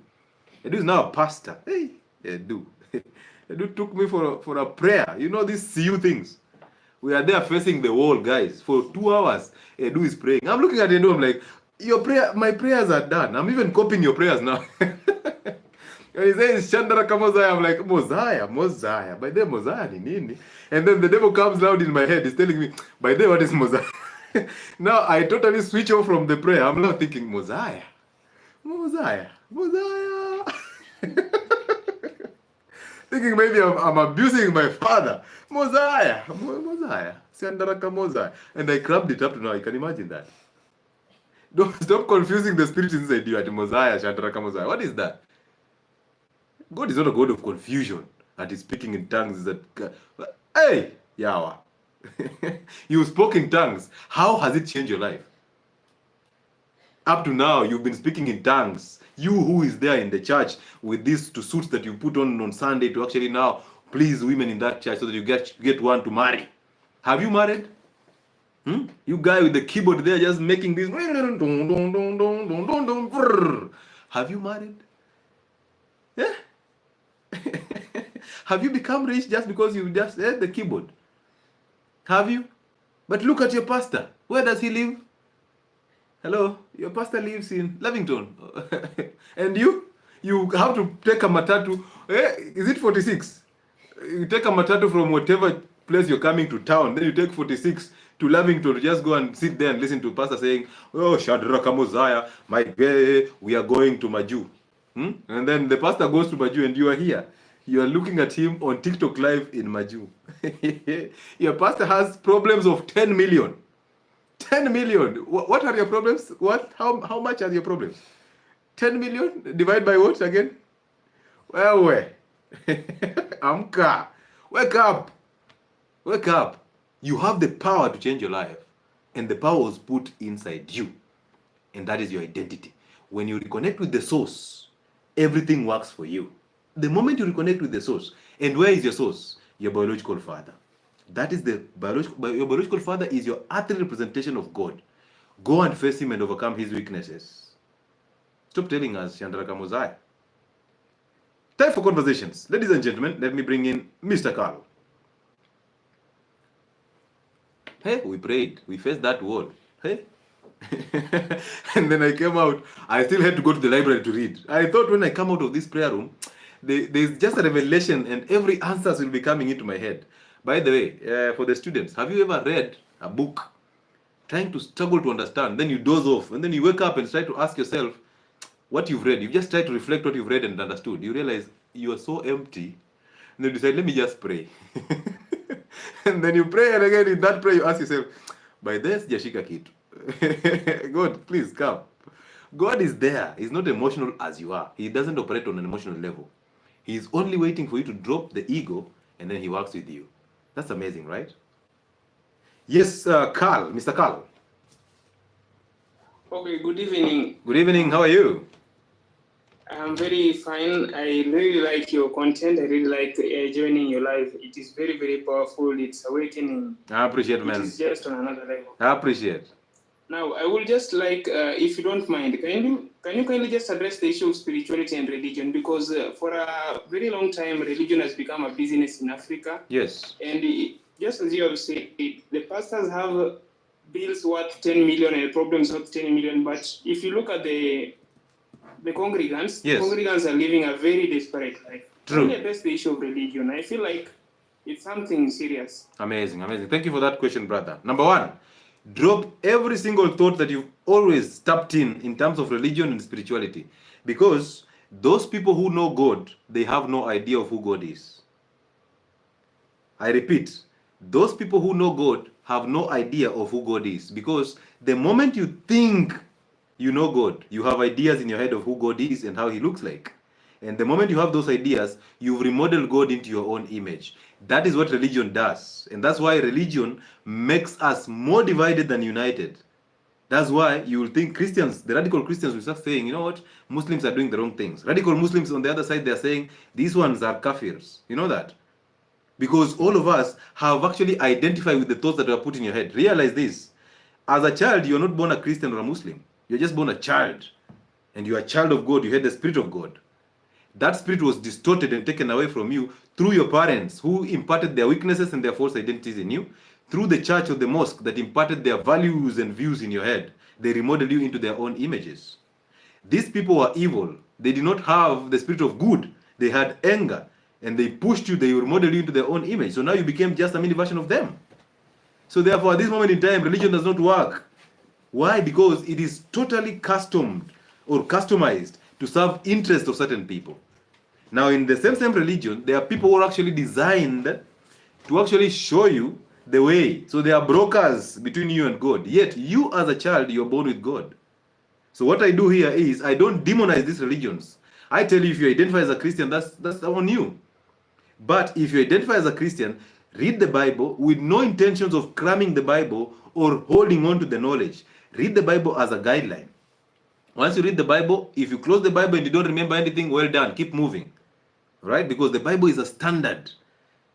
Edu is now a pastor. Hey, Edu. Edu took me for a prayer. You know these CU things. We are there facing the wall, guys. For 2 hours, Edu is praying. I'm looking at Edu, I'm like, my prayers are done. I'm even copying your prayers now. And he says, Shandaraka Mosiah. I'm like, Mosiah. By the Mosiah ni nini? And then the devil comes loud in my head. He's telling me, by the what is Mosiah? Now I totally switch off from the prayer. I'm now thinking, Mosiah. Thinking maybe I'm abusing my father. Mosiah. Shandaraka Mosiah. And I cramped it up to now. You can imagine that. Don't stop confusing the spirit inside you at Mosiah, Shandaraka Mosiah. What is that? God is not a God of confusion and he's speaking in tongues. That hey, Yahweh, you spoke in tongues. How has it changed your life? Up to now, you've been speaking in tongues. You who is there in the church with these 2 suits that you put on Sunday to actually now please women in that church so that you get one to marry. Have you married? You guy with the keyboard there just making this. Have you married? Yeah? Have you become rich just because you just had the keyboard? Have you? But look at your pastor. Where does he live? Hello? Your pastor lives in Lavington. And you have to take a matatu. Is it 46? You take a matatu from whatever place you're coming to town. Then you take 46 to Lavington to just go and sit there and listen to pastor saying, oh, Shadraka Mosiah, my God, we are going to Maju. And then the pastor goes to Maju and you are here. You are looking at him on TikTok live in Maju. Your pastor has problems of 10 million. 10 million. What are your problems? What? How much are your problems? 10 million? Divide by what again? Well, Amka. Wake up. Wake up. You have the power to change your life. And the power was put inside you. And that is your identity. When you reconnect with the source, everything works for you. The moment you reconnect with the source, and where is your source? Your biological father. That is your biological father is your earthly representation of God. Go and face him and overcome his weaknesses. Stop telling us 𝗠𝗢𝗥𝗔𝗟𝗦. Time for conversations. Ladies and gentlemen, let me bring in Mr. Carl. Hey, we prayed. We faced that wall. Hey. And then I came out. I still had to go to the library to read. I thought when I come out of this prayer room, there's just a revelation and every answer will be coming into my head. By the way, for the students, have you ever read a book trying to struggle to understand, then you doze off, and then you wake up and try to ask yourself what you've read? You just try to reflect what you've read and understood. You realize you are so empty, and then you decide, let me just pray. And then you pray, and again in that prayer you ask yourself, by this Jashika Kit. God, please come. God is there. He's not emotional as you are. He doesn't operate on an emotional level. He's only waiting for you to drop the ego, and then he works with you. That's amazing, right? Yes, Carl, Mr. Carl. Okay, good evening. Good evening, how are you? I'm very fine. I really like your content. I really like joining your live. It is very, very powerful. It's awakening. I appreciate, man. It is just on another level. I appreciate. Now, I would just like, if you don't mind, can you kindly just address the issue of spirituality and religion? Because for a very long time, religion has become a business in Africa. Yes. And just as you have said, the pastors have bills worth 10 million and problems worth 10 million. But if you look at the congregants, yes, congregants are living a very desperate life. True. Only address the issue of religion. I feel like it's something serious. Amazing, amazing. Thank you for that question, brother. Number one, drop every single thought that you've always tapped in terms of religion and spirituality. Because those people who know God, they have no idea of who God is. I repeat, those people who know God have no idea of who God is. Because the moment you think you know God, you have ideas in your head of who God is and how he looks like. And the moment you have those ideas, you've remodeled God into your own image. That is what religion does. And that's why religion makes us more divided than united. That's why you will think Christians, the radical Christians will start saying, you know what, Muslims are doing the wrong things. Radical Muslims on the other side, they're saying, these ones are kafirs. You know that? Because all of us have actually identified with the thoughts that were put in your head. Realize this. As a child, you're not born a Christian or a Muslim. You're just born a child. And you're a child of God. You had the Spirit of God. That spirit was distorted and taken away from you through your parents, who imparted their weaknesses and their false identities in you, through the church or the mosque that imparted their values and views in your head. They remodeled you into their own images. These people were evil. They did not have the spirit of good. They had anger. And they pushed you, they remodeled you into their own image. So now you became just a mini version of them. So therefore, at this moment in time, religion does not work. Why? Because it is totally customed or customized to serve interests of certain people. Now, in the same religion, there are people who are actually designed to actually show you the way. So they are brokers between you and God. Yet, you as a child, you're born with God. So what I do here is, I don't demonize these religions. I tell you, if you identify as a Christian, that's on you. But if you identify as a Christian, read the Bible with no intentions of cramming the Bible or holding on to the knowledge. Read the Bible as a guideline. Once you read the Bible, if you close the Bible and you don't remember anything, well done, keep moving. Right? Because the Bible is a standard.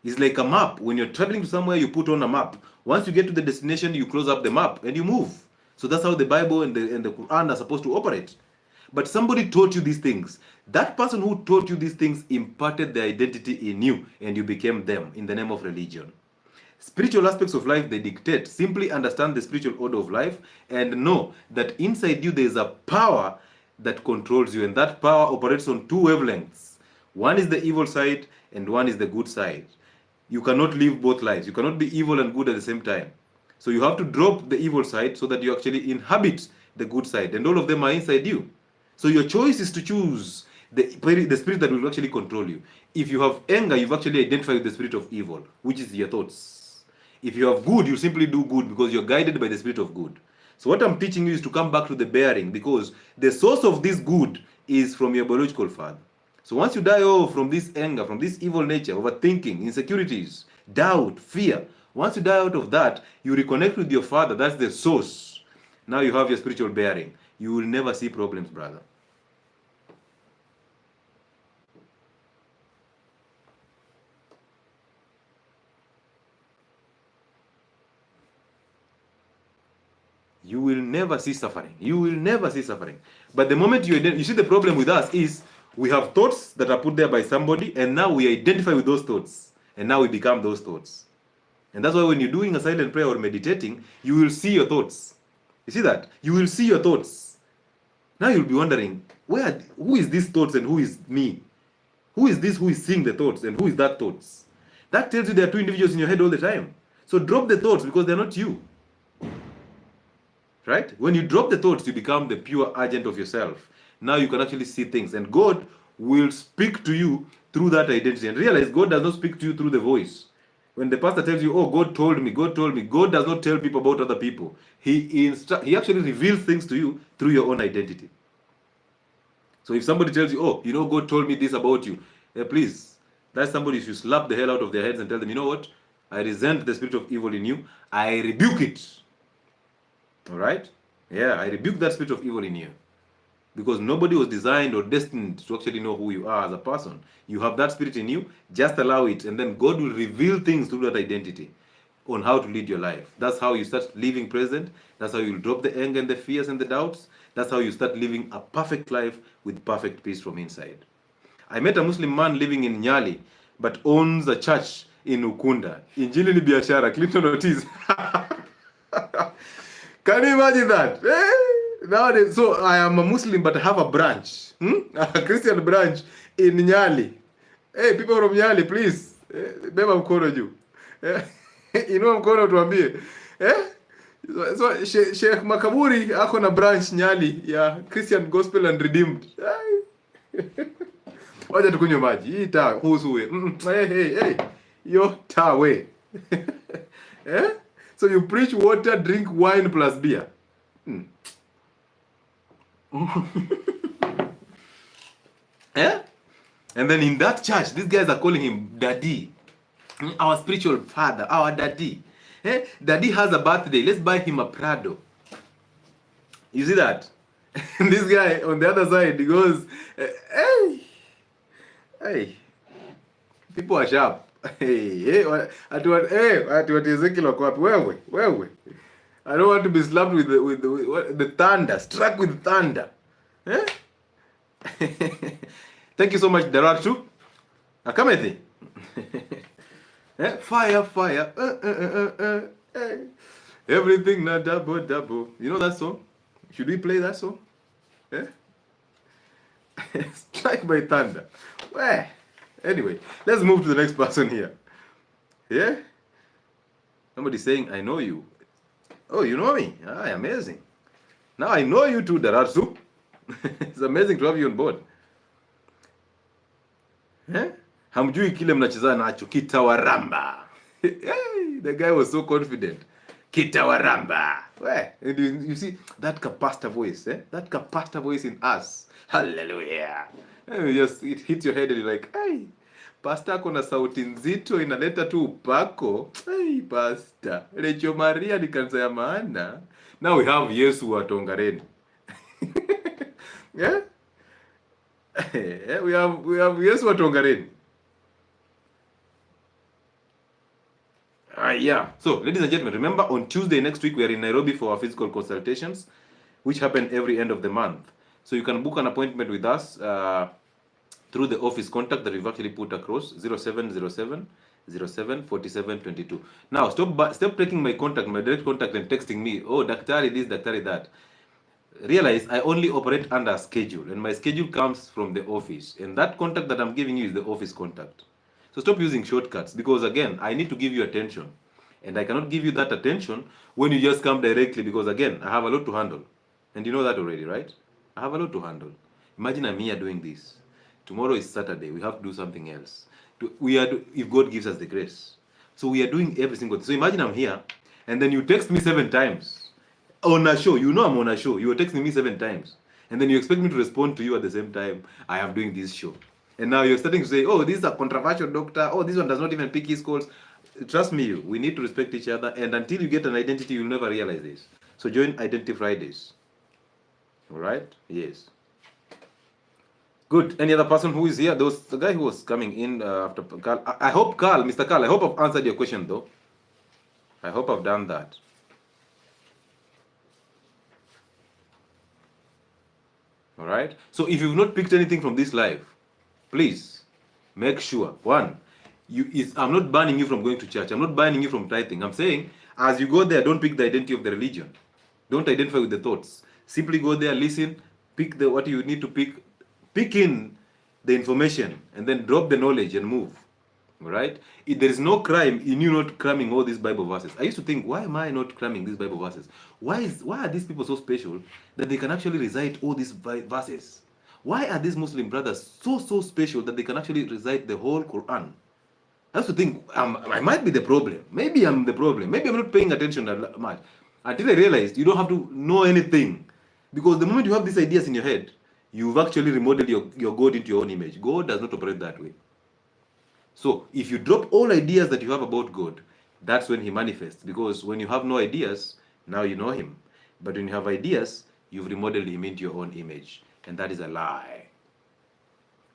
It's like a map. When you're traveling to somewhere, you put on a map. Once you get to the destination, you close up the map and you move. So that's how the Bible and the Quran are supposed to operate. But somebody taught you these things. That person who taught you these things imparted their identity in you, and you became them in the name of religion. Spiritual aspects of life, they dictate. Simply understand the spiritual order of life and know that inside you there is a power that controls you, and that power operates on two wavelengths. One is the evil side and one is the good side. You cannot live both lives. You cannot be evil and good at the same time. So you have to drop the evil side so that you actually inhabit the good side, and all of them are inside you. So your choice is to choose the spirit that will actually control you. If you have anger, you've actually identified with the spirit of evil, which is your thoughts. If you have good, you simply do good because you're guided by the spirit of good. So what I'm teaching you is to come back to the bearing, because the source of this good is from your biological father. So once you die off from this anger, from this evil nature, overthinking, insecurities, doubt, fear, once you die out of that, you reconnect with your father. That's the source. Now you have your spiritual bearing. You will never see problems, brother. you will never see suffering. You will never see suffering. But the moment you see, the problem with us is we have thoughts that are put there by somebody, and now we identify with those thoughts, and now we become those thoughts. And that's why when you're doing a silent prayer or meditating, you will see your thoughts. You see that? You will see your thoughts. Now you'll be wondering, who is these thoughts and who is me? Who is this who is seeing the thoughts and who is that thoughts? That tells you there are two individuals in your head all the time. So drop the thoughts because they're not you. Right? When you drop the thoughts, you become the pure agent of yourself. Now you can actually see things, and God will speak to you through that identity. And realize God does not speak to you through the voice. When the pastor tells you, oh, God told me, God told me, God does not tell people about other people. He actually reveals things to you through your own identity. So if somebody tells you, oh, you know, God told me this about you, please, that's somebody you should slap the hell out of their heads and tell them, you know what? I resent the spirit of evil in you. I rebuke it. All right? Yeah, I rebuke that spirit of evil in you. Because nobody was designed or destined to actually know who you are as a person. You have that spirit in you, just allow it, and then God will reveal things through that identity on how to lead your life. That's how you start living present. That's how you'll drop the anger and the fears and the doubts. That's how you start living a perfect life with perfect peace from inside. I met a Muslim man living in Nyali, but owns a church in Ukunda. Injili ni biashara, Clinton Ortiz. Can you imagine that? Nowadays, so I am a Muslim, but I have a branch, a Christian branch in Nyali. Hey, people from Nyali, please, beba mkono juu. Inua mkono tuambie. So Sheikh Makaburi ako na branch Nyali ya Christian Gospel and Redeemed. Wacha tukunywe maji. Hii taa husuwe. Hey. Yo tawe. So you preach water, drink wine plus beer. And then in that church, these guys are calling him Daddy. Our spiritual father, our Daddy. Daddy has a birthday. Let's buy him a Prado. You see that? And this guy on the other side, he goes, hey. People are sharp. Hey, ati Ezekiel wako wapi? Wewe. I don't want to be slapped with the thunder, struck with thunder. Thank you so much, Daratu. Akamete. Fire. Everything na double. You know that song? Should we play that song? Strike by thunder. Well, anyway, let's move to the next person here. Yeah? Somebody's saying, I know you. Oh, you know me? Amazing. Now I know you too, Daratu. It's amazing to have you on board. Hamjui kile mnacheza nacho, kitawaramba. The guy was so confident. Kitawaramba. And you see that capacitor voice, that capacitor voice in us. Hallelujah. And it hits your head and you're like, hey, pastor ako na sauti nzito inaleta tu upako. Hey, pastor. Lecho Maria ni kanisa ya maana. Now we have Yesu wa Tongareni. Yeah? We have Yesu wa Tongareni. Yeah. So, ladies and gentlemen, remember on Tuesday next week we are in Nairobi for our physical consultations, which happen every end of the month. So you can book an appointment with us through the office contact that we've actually put across, 0707 07 47 22. Now, stop taking my direct contact and texting me, oh, Daktari this, Daktari that. Realize I only operate under a schedule, and my schedule comes from the office. And that contact that I'm giving you is the office contact. So stop using shortcuts, because again, I need to give you attention. And I cannot give you that attention when you just come directly, because again, I have a lot to handle. And you know that already, right? I have a lot to handle. Imagine I'm here doing this. Tomorrow is Saturday. We have to do something else. If God gives us the grace. So we are doing every single thing. So imagine I'm here, and then you text me 7 times. On a show. You know I'm on a show. You were texting me 7 times. And then you expect me to respond to you at the same time. I am doing this show. And now you're starting to say, oh, this is a controversial doctor. Oh, this one does not even pick his calls. Trust me, we need to respect each other. And until you get an identity, you'll never realize this. So join Identity Fridays. All right? Yes. Good. Any other person who is here? There was the guy who was coming in after Carl. I hope, Mr. Carl, I hope I've answered your question, though. I hope I've done that. All right. So if you've not picked anything from this live, please make sure, one, I'm not banning you from going to church. I'm not banning you from tithing. I'm saying, as you go there, don't pick the identity of the religion. Don't identify with the thoughts. Simply go there, listen, pick what you need to pick in the information, and then drop the knowledge and move. All right? There is no crime in you not cramming all these Bible verses. I used to think, why am I not cramming these Bible verses? Why are these people so special that they can actually recite all these verses? Why are these Muslim brothers so special that they can actually recite the whole Quran? I used to think I might be the problem. Maybe I'm the problem. Maybe I'm not paying attention that much. Until I realized you don't have to know anything. Because the moment you have these ideas in your head, you've actually remodeled your God into your own image. God does not operate that way. So if you drop all ideas that you have about God, that's when he manifests. Because when you have no ideas, now you know him. But when you have ideas, you've remodeled him into your own image. And that is a lie.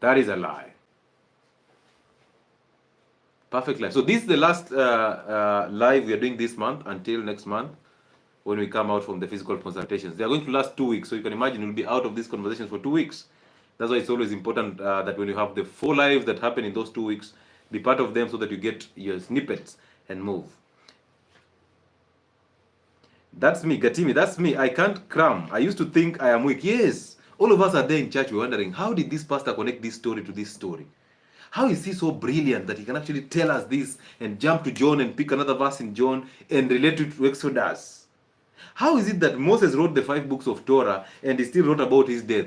That is a lie. Perfect lie. So this is the last live we are doing this month until next month when we come out from the physical consultations. They are going to last 2 weeks. So you can imagine we'll be out of these conversations for 2 weeks. That's why it's always important that when you have the 4 lives that happen in those 2 weeks, be part of them so that you get your snippets and move. That's me, Gatimi, that's me. I can't cram. I used to think I am weak. Yes, all of us are there in church. We're wondering, how did this pastor connect this story to this story? How is he so brilliant that he can actually tell us this and jump to John and pick another verse in John and relate it to Exodus? How is it that Moses wrote the 5 books of Torah and he still wrote about his death?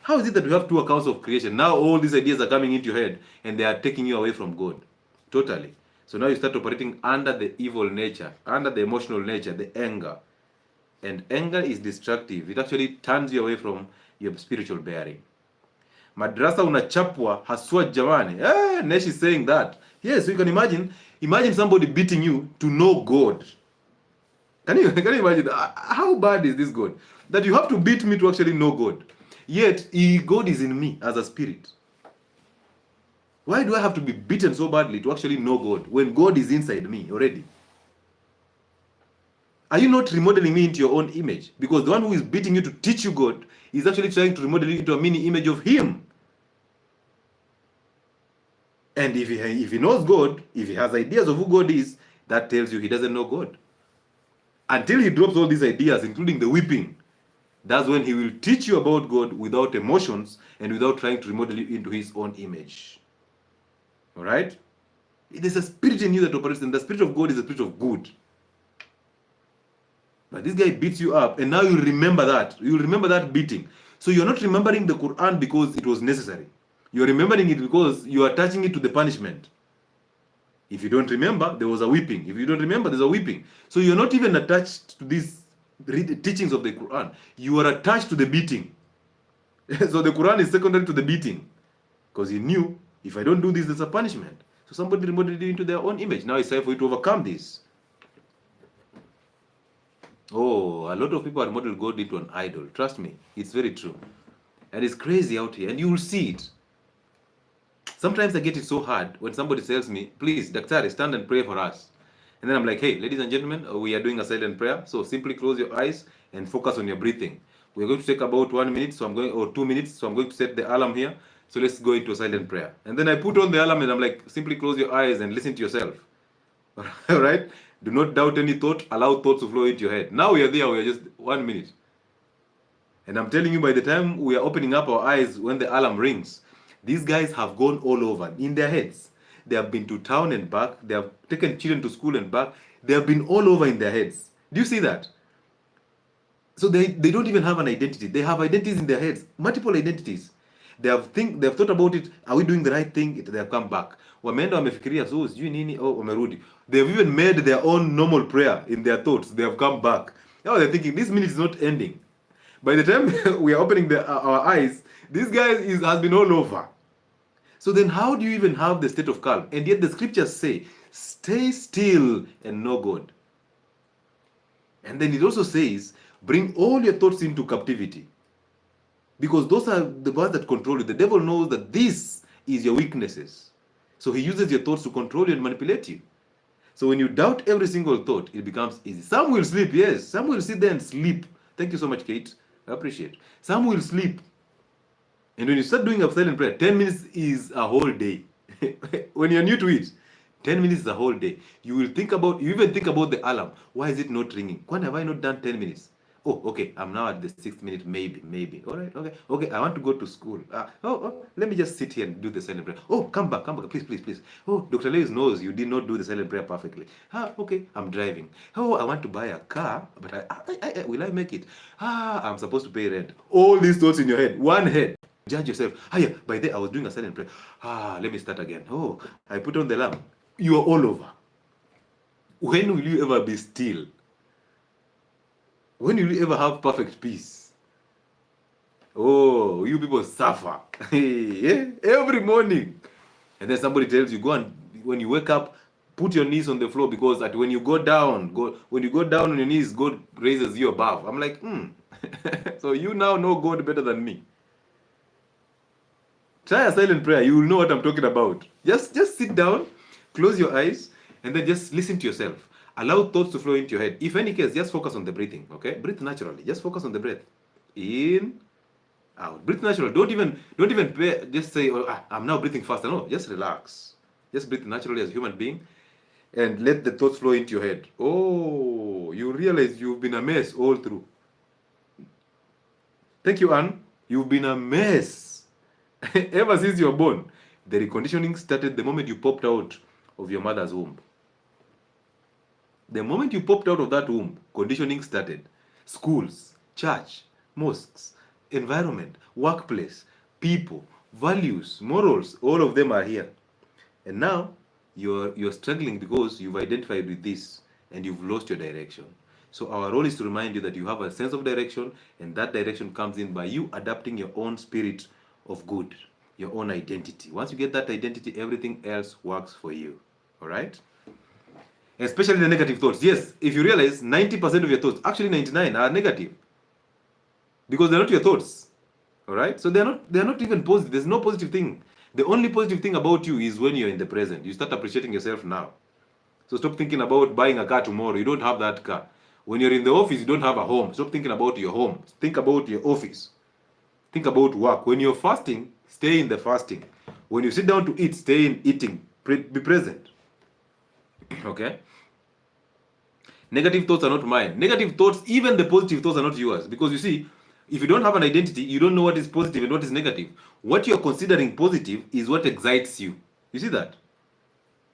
How is it that we have 2 accounts of creation? Now all these ideas are coming into your head and they are taking you away from God. Totally. So now you start operating under the evil nature, under the emotional nature, the anger. And anger is destructive. It actually turns you away from your spiritual bearing. Madrasa unachapwa haswa jamani. Nesh is saying that. Yes, you can imagine somebody beating you to know God. Can you imagine how bad is this God? That you have to beat me to actually know God. Yet God is in me as a spirit. Why do I have to be beaten so badly to actually know God when God is inside me already? Are you not remodeling me into your own image? Because the one who is beating you to teach you God is actually trying to remodel you into a mini image of him. And if he knows God, if he has ideas of who God is, that tells you he doesn't know God. Until he drops all these ideas, including the weeping, that's when he will teach you about God without emotions and without trying to remodel you into his own image. All right? There's a spirit in you that operates, and the spirit of God is a spirit of good. But this guy beats you up, and now you remember that. You remember that beating. So you're not remembering the Quran because it was necessary. You're remembering it because you are attaching it to the punishment. If you don't remember, there was a whipping. If you don't remember, there's a whipping. So you're not even attached to these teachings of the Quran. You are attached to the beating. So the Quran is secondary to the beating. Because he knew, if I don't do this, there's a punishment. So somebody remodeled it into their own image. Now it's time for you to overcome this. Oh, a lot of people are modeled God into an idol. Trust me, it's very true. And it's crazy out here, and you will see it. Sometimes I get it so hard when somebody tells me, please, Daktari, stand and pray for us. And then I'm like, hey, ladies and gentlemen, we are doing a silent prayer. So simply close your eyes and focus on your breathing. We're going to take about 1 minute, or 2 minutes. So I'm going to set the alarm here. So let's go into a silent prayer. And then I put on the alarm and I'm like, simply close your eyes and listen to yourself. All right? Do not doubt any thought. Allow thoughts to flow into your head. Now we are there. We are just 1 minute. And I'm telling you, by the time we are opening up our eyes when the alarm rings, these guys have gone all over in their heads. They have been to town and back. They have taken children to school and back. They have been all over in their heads. Do you see that? So they don't even have an identity. They have identities in their heads, multiple identities. They have thought about it. Are we doing the right thing? They have come back. Wameenda wamefikiria, so sijui nini, oh wamerudi. They have even made their own normal prayer in their thoughts. They have come back. Now they're thinking this minute is not ending. By the time we are opening our eyes, this guy has been all over. So then how do you even have the state of calm? And yet the scriptures say, stay still and know God. And then it also says, bring all your thoughts into captivity. Because those are the ones that control you. The devil knows that this is your weaknesses. So he uses your thoughts to control you and manipulate you. So when you doubt every single thought, it becomes easy. Some will sleep, yes. Some will sit there and sleep. Thank you so much, Kate. I appreciate it. Some will sleep. And when you start doing a silent prayer, 10 minutes is a whole day. When you're new to it, 10 minutes is a whole day. You even think about the alarm. Why is it not ringing? When have I not done 10 minutes? Oh, okay, I'm now at the 6th minute, maybe. All right, okay, I want to go to school. Let me just sit here and do the silent prayer. Oh, come back, please. Oh, Dr. Lewis knows you did not do the silent prayer perfectly. Okay, I'm driving. Oh, I want to buy a car, but will I make it? I'm supposed to pay rent. All these thoughts in your head, one head. Judge yourself. Yeah, by then I was doing a silent prayer. Let me start again. Oh, I put on the alarm. You are all over. When will you ever be still? When will you ever have perfect peace? Oh, you people suffer. Every morning. And then somebody tells you, when you wake up, put your knees on the floor, because when you go down on your knees, God raises you above. I'm like, So you now know God better than me. Try a silent prayer. You will know what I'm talking about. Just sit down, close your eyes, and then just listen to yourself. Allow thoughts to flow into your head. If any case, just focus on the breathing, okay? Breathe naturally. Just focus on the breath. In, out. Breathe naturally. Don't even pay, just say, I'm now breathing faster. No, just relax. Just breathe naturally as a human being and let the thoughts flow into your head. Oh, you realize you've been a mess all through. Thank you, Anne. You've been a mess. Ever since you were born. The reconditioning started the moment you popped out of your mother's womb. The moment you popped out of that womb, conditioning started. Schools, church, mosques, environment, workplace, people, values, morals, all of them are here. And now you're struggling because you've identified with this and you've lost your direction. So our role is to remind you that you have a sense of direction, and that direction comes in by you adapting your own spirit of good, your own identity. Once you get that identity, everything else works for you. All right? Especially the negative thoughts. Yes, if you realize 90% of your thoughts, actually 99, are negative. Because they're not your thoughts. All right? So they're not even positive. There's no positive thing. The only positive thing about you is when you're in the present. You start appreciating yourself now. So stop thinking about buying a car tomorrow. You don't have that car. When you're in the office, you don't have a home. Stop thinking about your home. Think about your office. Think about work. When you're fasting, stay in the fasting. When you sit down to eat, stay in eating. Be present. Okay? Negative thoughts are not mine. Negative thoughts, even the positive thoughts, are not yours. Because you see, if you don't have an identity, you don't know what is positive and what is negative. What you're considering positive is what excites you. You see that?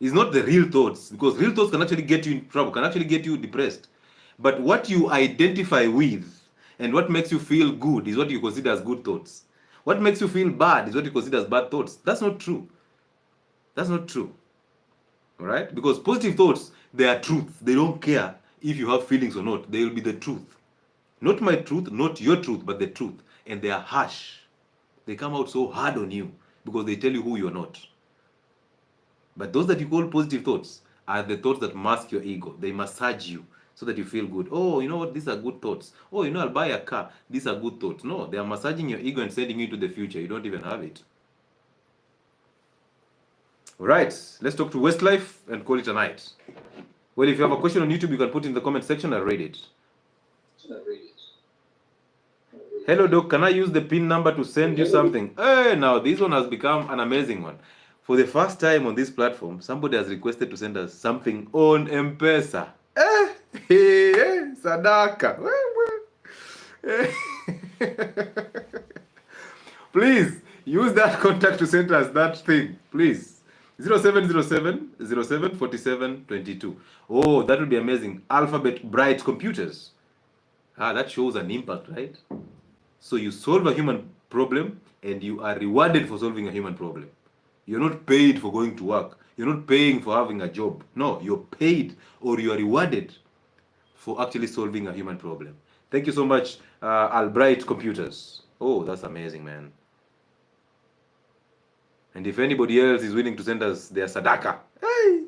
It's not the real thoughts. Because real thoughts can actually get you in trouble, can actually get you depressed. But what you identify with and what makes you feel good is what you consider as good thoughts. What makes you feel bad is what you consider as bad thoughts. That's not true. That's not true. All right? Because positive thoughts, they are truth. They don't care if you have feelings or not. They will be the truth. Not my truth, not your truth, but the truth. And they are harsh. They come out so hard on you because they tell you who you're not. But those that you call positive thoughts are the thoughts that mask your ego. They massage you so that you feel good. Oh, you know what? These are good thoughts. Oh, you know, I'll buy a car. These are good thoughts. No, they are massaging your ego and sending you into the future. You don't even have it. All right, let's talk to Westlife and call it a night. Well, if you have a question on YouTube, you can put in the comment section. I'll read it. Hello, Doc. Can I use the PIN number to send you something? Hey, now this one has become an amazing one. For the first time on this platform, somebody has requested to send us something on M-Pesa. Sadaka. Please use that contact to send us that thing, please. 0707 07 47 22. Oh, that would be amazing. Alphabet Bright Computers. That shows an impact, right? So you solve a human problem and you are rewarded for solving a human problem. You're not paid for going to work. You're not paying for having a job. No, you're paid or you are rewarded for actually solving a human problem. Thank you so much, Albright Computers. Oh, that's amazing, man. And if anybody else is willing to send us their sadaka, hey!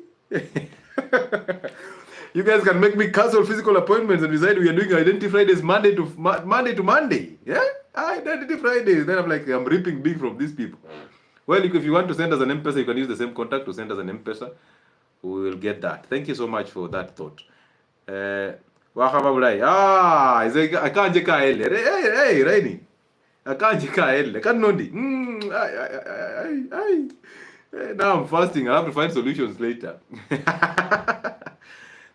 You guys can make me cancel physical appointments and decide we are doing Identity Fridays Monday to Monday. Yeah? Identity Fridays. Then I'm like, I'm ripping big from these people. Well, if you want to send us an M-Pesa, you can use the same contact to send us an M-Pesa. We will get that. Thank you so much for that thought. Hey, Rainy. Now I'm fasting. I have to find solutions later.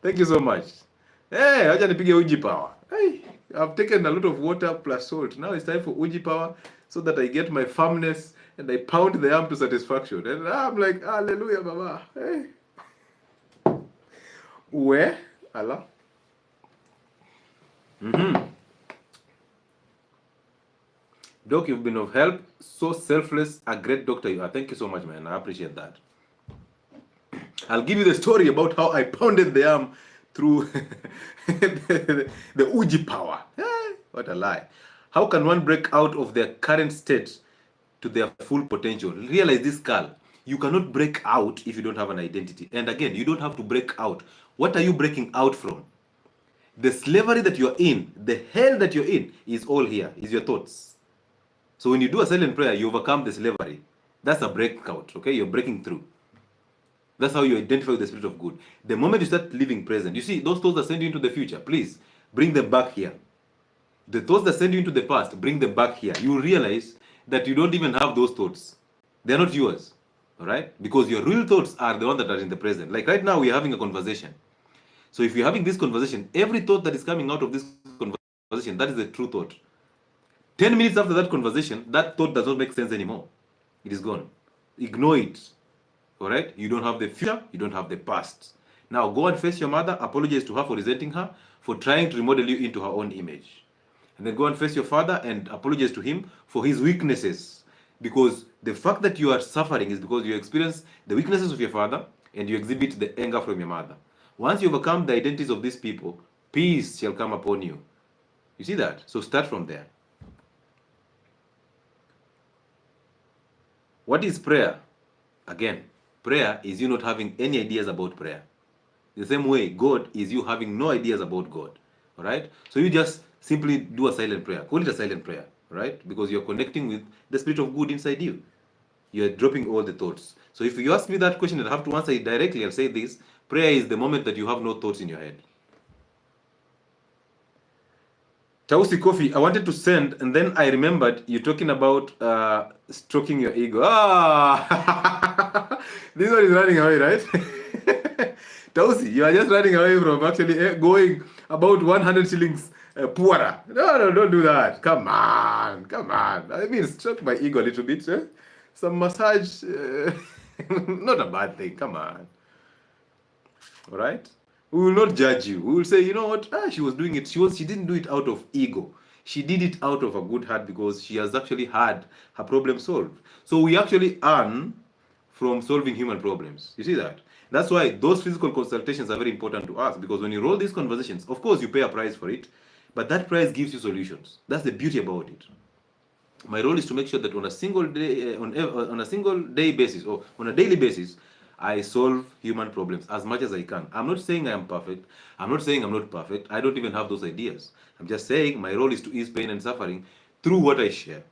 Thank you so much. Hey, acha nipige uji power. Hey, I've taken a lot of water plus salt. Now it's time for uji power so that I get my firmness and I pound the arm to satisfaction. And I'm like, hallelujah, Baba. Hey. Where? Allah. Doc, you've been of help. So selfless, a great doctor you are. Thank you so much, man. I appreciate that. I'll give you the story about how I pounded the arm through the uji power. What a lie. How can one break out of their current state to their full potential? Realize this, Carl. You cannot break out if you don't have an identity. And again, you don't have to break out. What are you breaking out from? The slavery that you're in, the hell that you're in, is all here, is your thoughts. So when you do a silent prayer, you overcome the slavery. That's a breakout, okay? You're breaking through. That's how you identify with the spirit of good. The moment you start living present, you see, those thoughts that send you into the future, please, bring them back here. The thoughts that send you into the past, bring them back here. You realize that you don't even have those thoughts. They're not yours, all right? Because your real thoughts are the ones that are in the present. Like right now, we're having a conversation. So if you're having this conversation, every thought that is coming out of this conversation, that is the true thought. 10 minutes after that conversation, that thought does not make sense anymore. It is gone. Ignore it. All right? You don't have the future, you don't have the past. Now go and face your mother, apologize to her for resenting her, for trying to remodel you into her own image. And then go and face your father and apologize to him for his weaknesses. Because the fact that you are suffering is because you experience the weaknesses of your father and you exhibit the anger from your mother. Once you overcome the identities of these people, peace shall come upon you. You see that? So start from there. What is prayer? Again, prayer is you not having any ideas about prayer. The same way, God is you having no ideas about God. All right? So you just simply do a silent prayer. Call it a silent prayer, right? Because you're connecting with the spirit of good inside you. You're dropping all the thoughts. So if you ask me that question and I have to answer it directly, I'll say this. Prayer is the moment that you have no thoughts in your head. Tausi Coffee, I wanted to send, and then I remembered you talking about stroking your ego. This one is running away, right? Tausi, you are just running away from actually going about 100 shillings poorer. No, don't do that. Come on. I mean, stroke my ego a little bit. Some massage, not a bad thing. Come on. All right? We will not judge you. We will say, you know what? She was doing it. She didn't do it out of ego. She did it out of a good heart because she has actually had her problem solved. So we actually earn from solving human problems. You see that? That's why those physical consultations are very important to us, because when you roll these conversations, of course you pay a price for it, but that price gives you solutions. That's the beauty about it. My role is to make sure that on a single day, on a single day basis, or on a daily basis, I solve human problems as much as I can. I'm not saying I am perfect. I'm not saying I'm not perfect. I don't even have those ideas. I'm just saying my role is to ease pain and suffering through what I share.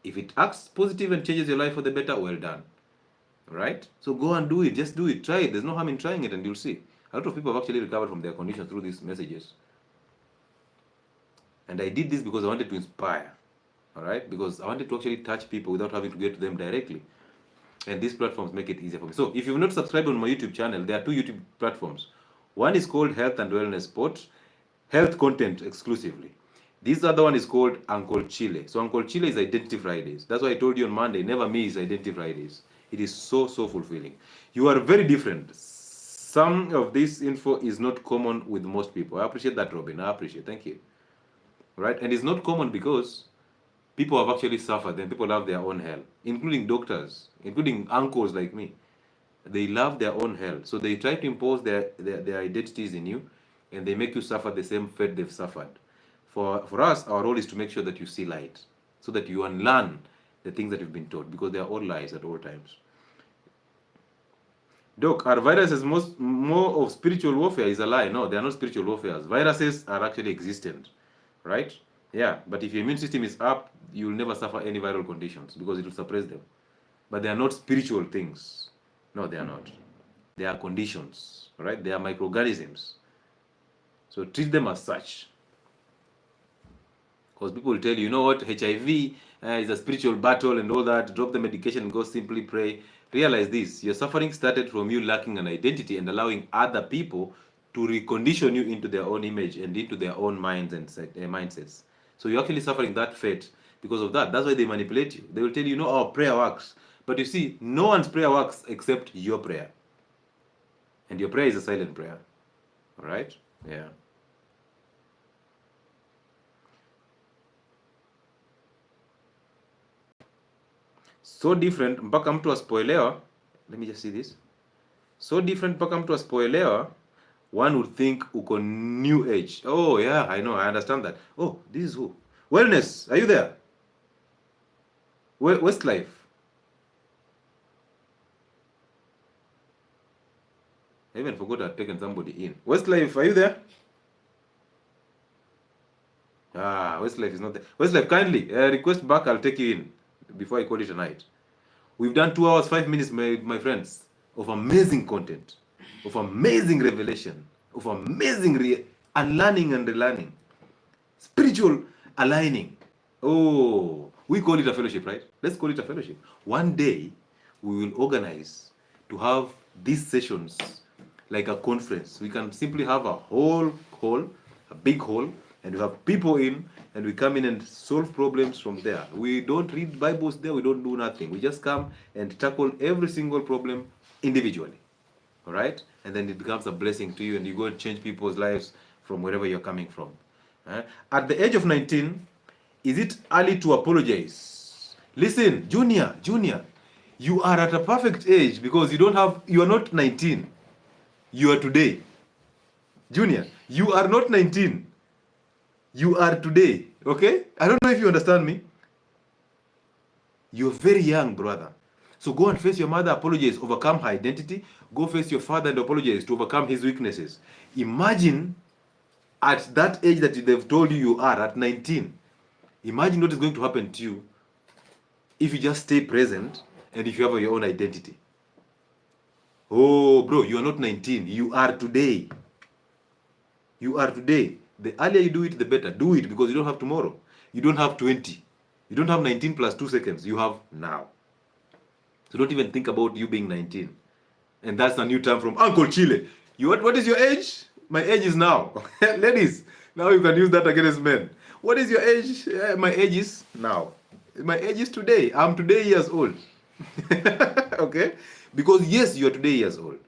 If it acts positive and changes your life for the better, well done. Right? So go and do it. Just do it. Try it. There's no harm in trying it, and you'll see. A lot of people have actually recovered from their condition through these messages. And I did this because I wanted to inspire. All right? Because I wanted to actually touch people without having to get to them directly. And these platforms make it easier for me. So if you've not subscribed on my YouTube channel, there are two YouTube platforms. One is called Health and Wellness Spot, health content exclusively. This other one is called Uncle Chile. So Uncle Chile is Identity Fridays. That's why I told you on Monday, never miss Identity Fridays. It is so fulfilling. You are very different. Some of this info is not common with most people. I appreciate that, Robin. I appreciate it. Thank you. Right? And it's not common because people have actually suffered and people have their own hell, including doctors, including uncles like me. They love their own hell. So they try to impose their identities in you, and they make you suffer the same fate they've suffered. For us, our role is to make sure that you see light, so that you unlearn the things that you've been taught, because they are all lies at all times. Doc, are viruses more of spiritual warfare? Is a lie. No, they are not spiritual warfare. Viruses are actually existent, right? Yeah, but if your immune system is up, you will never suffer any viral conditions because it will suppress them. But they are not spiritual things. No, they are not. They are conditions, right? They are microorganisms. So treat them as such. Because people will tell you, you know what, HIV is a spiritual battle and all that. Drop the medication and go simply pray. Realize this: your suffering started from you lacking an identity and allowing other people to recondition you into their own image and into their own minds and mindsets. So you're actually suffering that fate because of that. That's why they manipulate you. They will tell you, no, our prayer works. But you see, no one's prayer works except your prayer. And your prayer is a silent prayer. All right? Yeah. So different mpaka mtu aspoelewa. Let me just see this. So different mpaka mtu aspoelewa. One would think uko new age. Oh yeah, I know, I understand that. Oh, this is who? Wellness, are you there? Westlife. I even forgot I'd taken somebody in. Westlife, are you there? Ah, Westlife is not there. Westlife, kindly request back. I'll take you in before I call it a night. We've done 2 hours, 5 minutes, my friends, of amazing content, of amazing revelation, of amazing unlearning and relearning, spiritual aligning. Oh, we call it a fellowship, right? Let's call it a fellowship. One day, we will organize to have these sessions like a conference. We can simply have a whole hall, a big hall, and we have people in, and we come in and solve problems from there. We don't read Bibles there, we don't do nothing. We just come and tackle every single problem individually. All right? And then it becomes a blessing to you, and you go and change people's lives from wherever you're coming from. At the age of 19, is it early to apologize? Listen, junior, you are at a perfect age because you are not 19. You are today. Junior, you are not 19. You are today. Okay? I don't know if you understand me. You're very young, brother. So go and face your mother, apologize, overcome her identity. Go face your father and apologize to overcome his weaknesses. Imagine at that age that they've told you are, at 19, imagine what is going to happen to you if you just stay present and if you have your own identity. Oh, bro, you are not 19. You are today. You are today. The earlier you do it, the better. Do it because you don't have tomorrow. You don't have 20. You don't have 19 plus 2 seconds. You have now. So don't even think about you being 19. And that's a new term from Uncle Chile. What is your age? My age is now. Ladies, now you can use that against men. What is your age? My age is now. My age is today. I'm today years old. Okay? Because yes, you are today years old.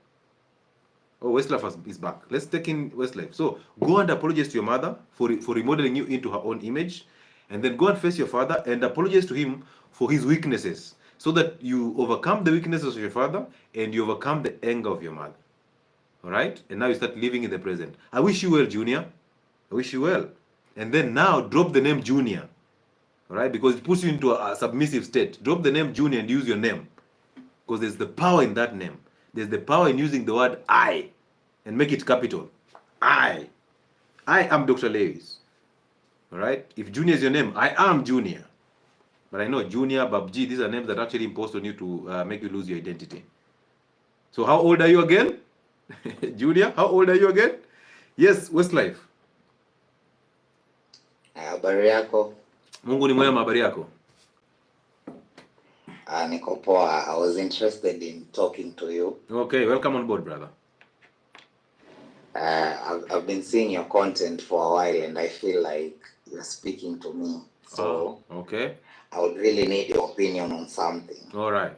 Oh, Westlife is back. Let's take in Westlife. So go and apologize to your mother for remodeling you into her own image. And then go and face your father and apologize to him for his weaknesses, so that you overcome the weaknesses of your father and you overcome the anger of your mother. All right? And now you start living in the present. I wish you well, Junior. I wish you well. And then now drop the name Junior. All right? Because it puts you into a submissive state. Drop the name Junior and use your name. Because there's the power in that name. There's the power in using the word I and make it capital. I am Dr. Lewis. All right? If Junior is your name, I am Junior. But I know Junior, Babji, these are names that are actually imposed on you to make you lose your identity. So how old are you again? Junior, how old are you again? Yes, Westlife. Habari yako? Mungu ni mwema, habari yako? Niko poa. I was interested in talking to you. Okay, welcome on board, brother. I've been seeing your content for a while and I feel like you're speaking to me. So okay. I would really need your opinion on something. All right.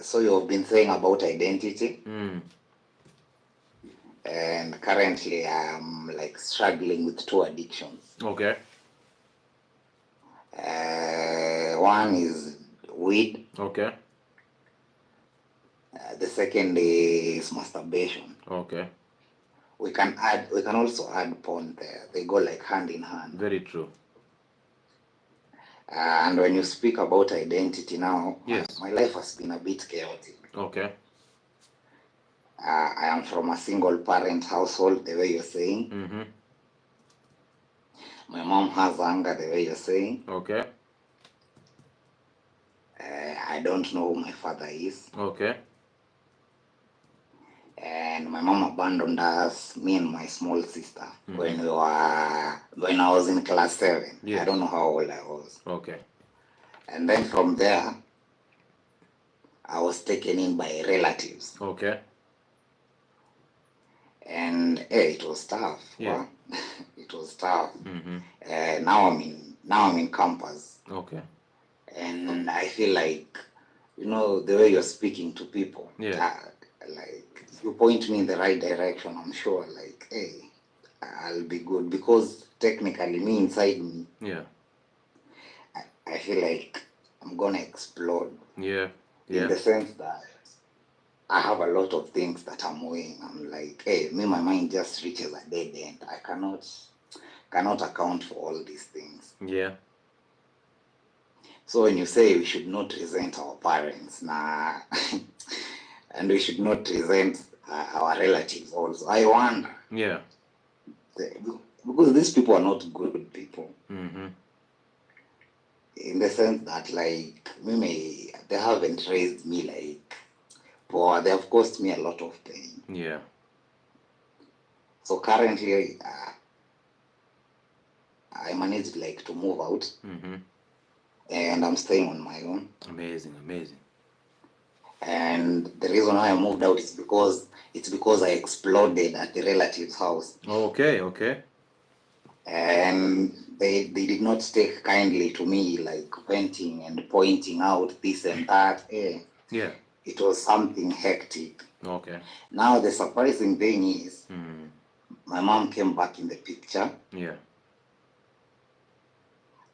So you've been saying about identity. And currently I'm like struggling with 2 addictions. Okay. One is weed. Okay. The second is masturbation. Okay. We can also add porn there. They go like hand in hand. Very true. And when you speak about identity now, yes, my life has been a bit chaotic. Okay. I am from a single parent household, the way you're saying. Mm-hmm. My mom has anger, the way you're saying. Okay. I don't know who my father is. Okay. and my mom abandoned us, me and my small sister, when I was in class 7. Yes. I don't know how old I was. Okay. And then from there, I was taken in by relatives. Okay. And it was tough. Yeah. Wow. It was tough. Mm-hmm. Now I'm in campus, Okay. and I feel like, the way you're speaking to people. Yeah. Like, you point me in the right direction. I'm sure, like, hey, I'll be good, because technically, me inside me, Yeah. I feel like I'm gonna explode. Yeah. In Yeah. the sense that I have a lot of things that I'm weighing. I'm like, hey, my mind just reaches a dead end. I cannot account for all these things. Yeah. So when you say we should not resent our parents, nah, and we should not resent our relatives also, I wonder. Yeah. Because these people are not good people. Mm-hmm. In the sense that, like, they haven't raised me like poor. They have caused me a lot of pain. Yeah. So currently, I managed like to move out, and I'm staying on my own. Amazing. And the reason why I moved out is because I exploded at the relative's house. Okay. And they did not take kindly to me, like venting and pointing out this and that. Yeah. It was something hectic. Okay. Now the surprising thing is, my mom came back in the picture. Yeah.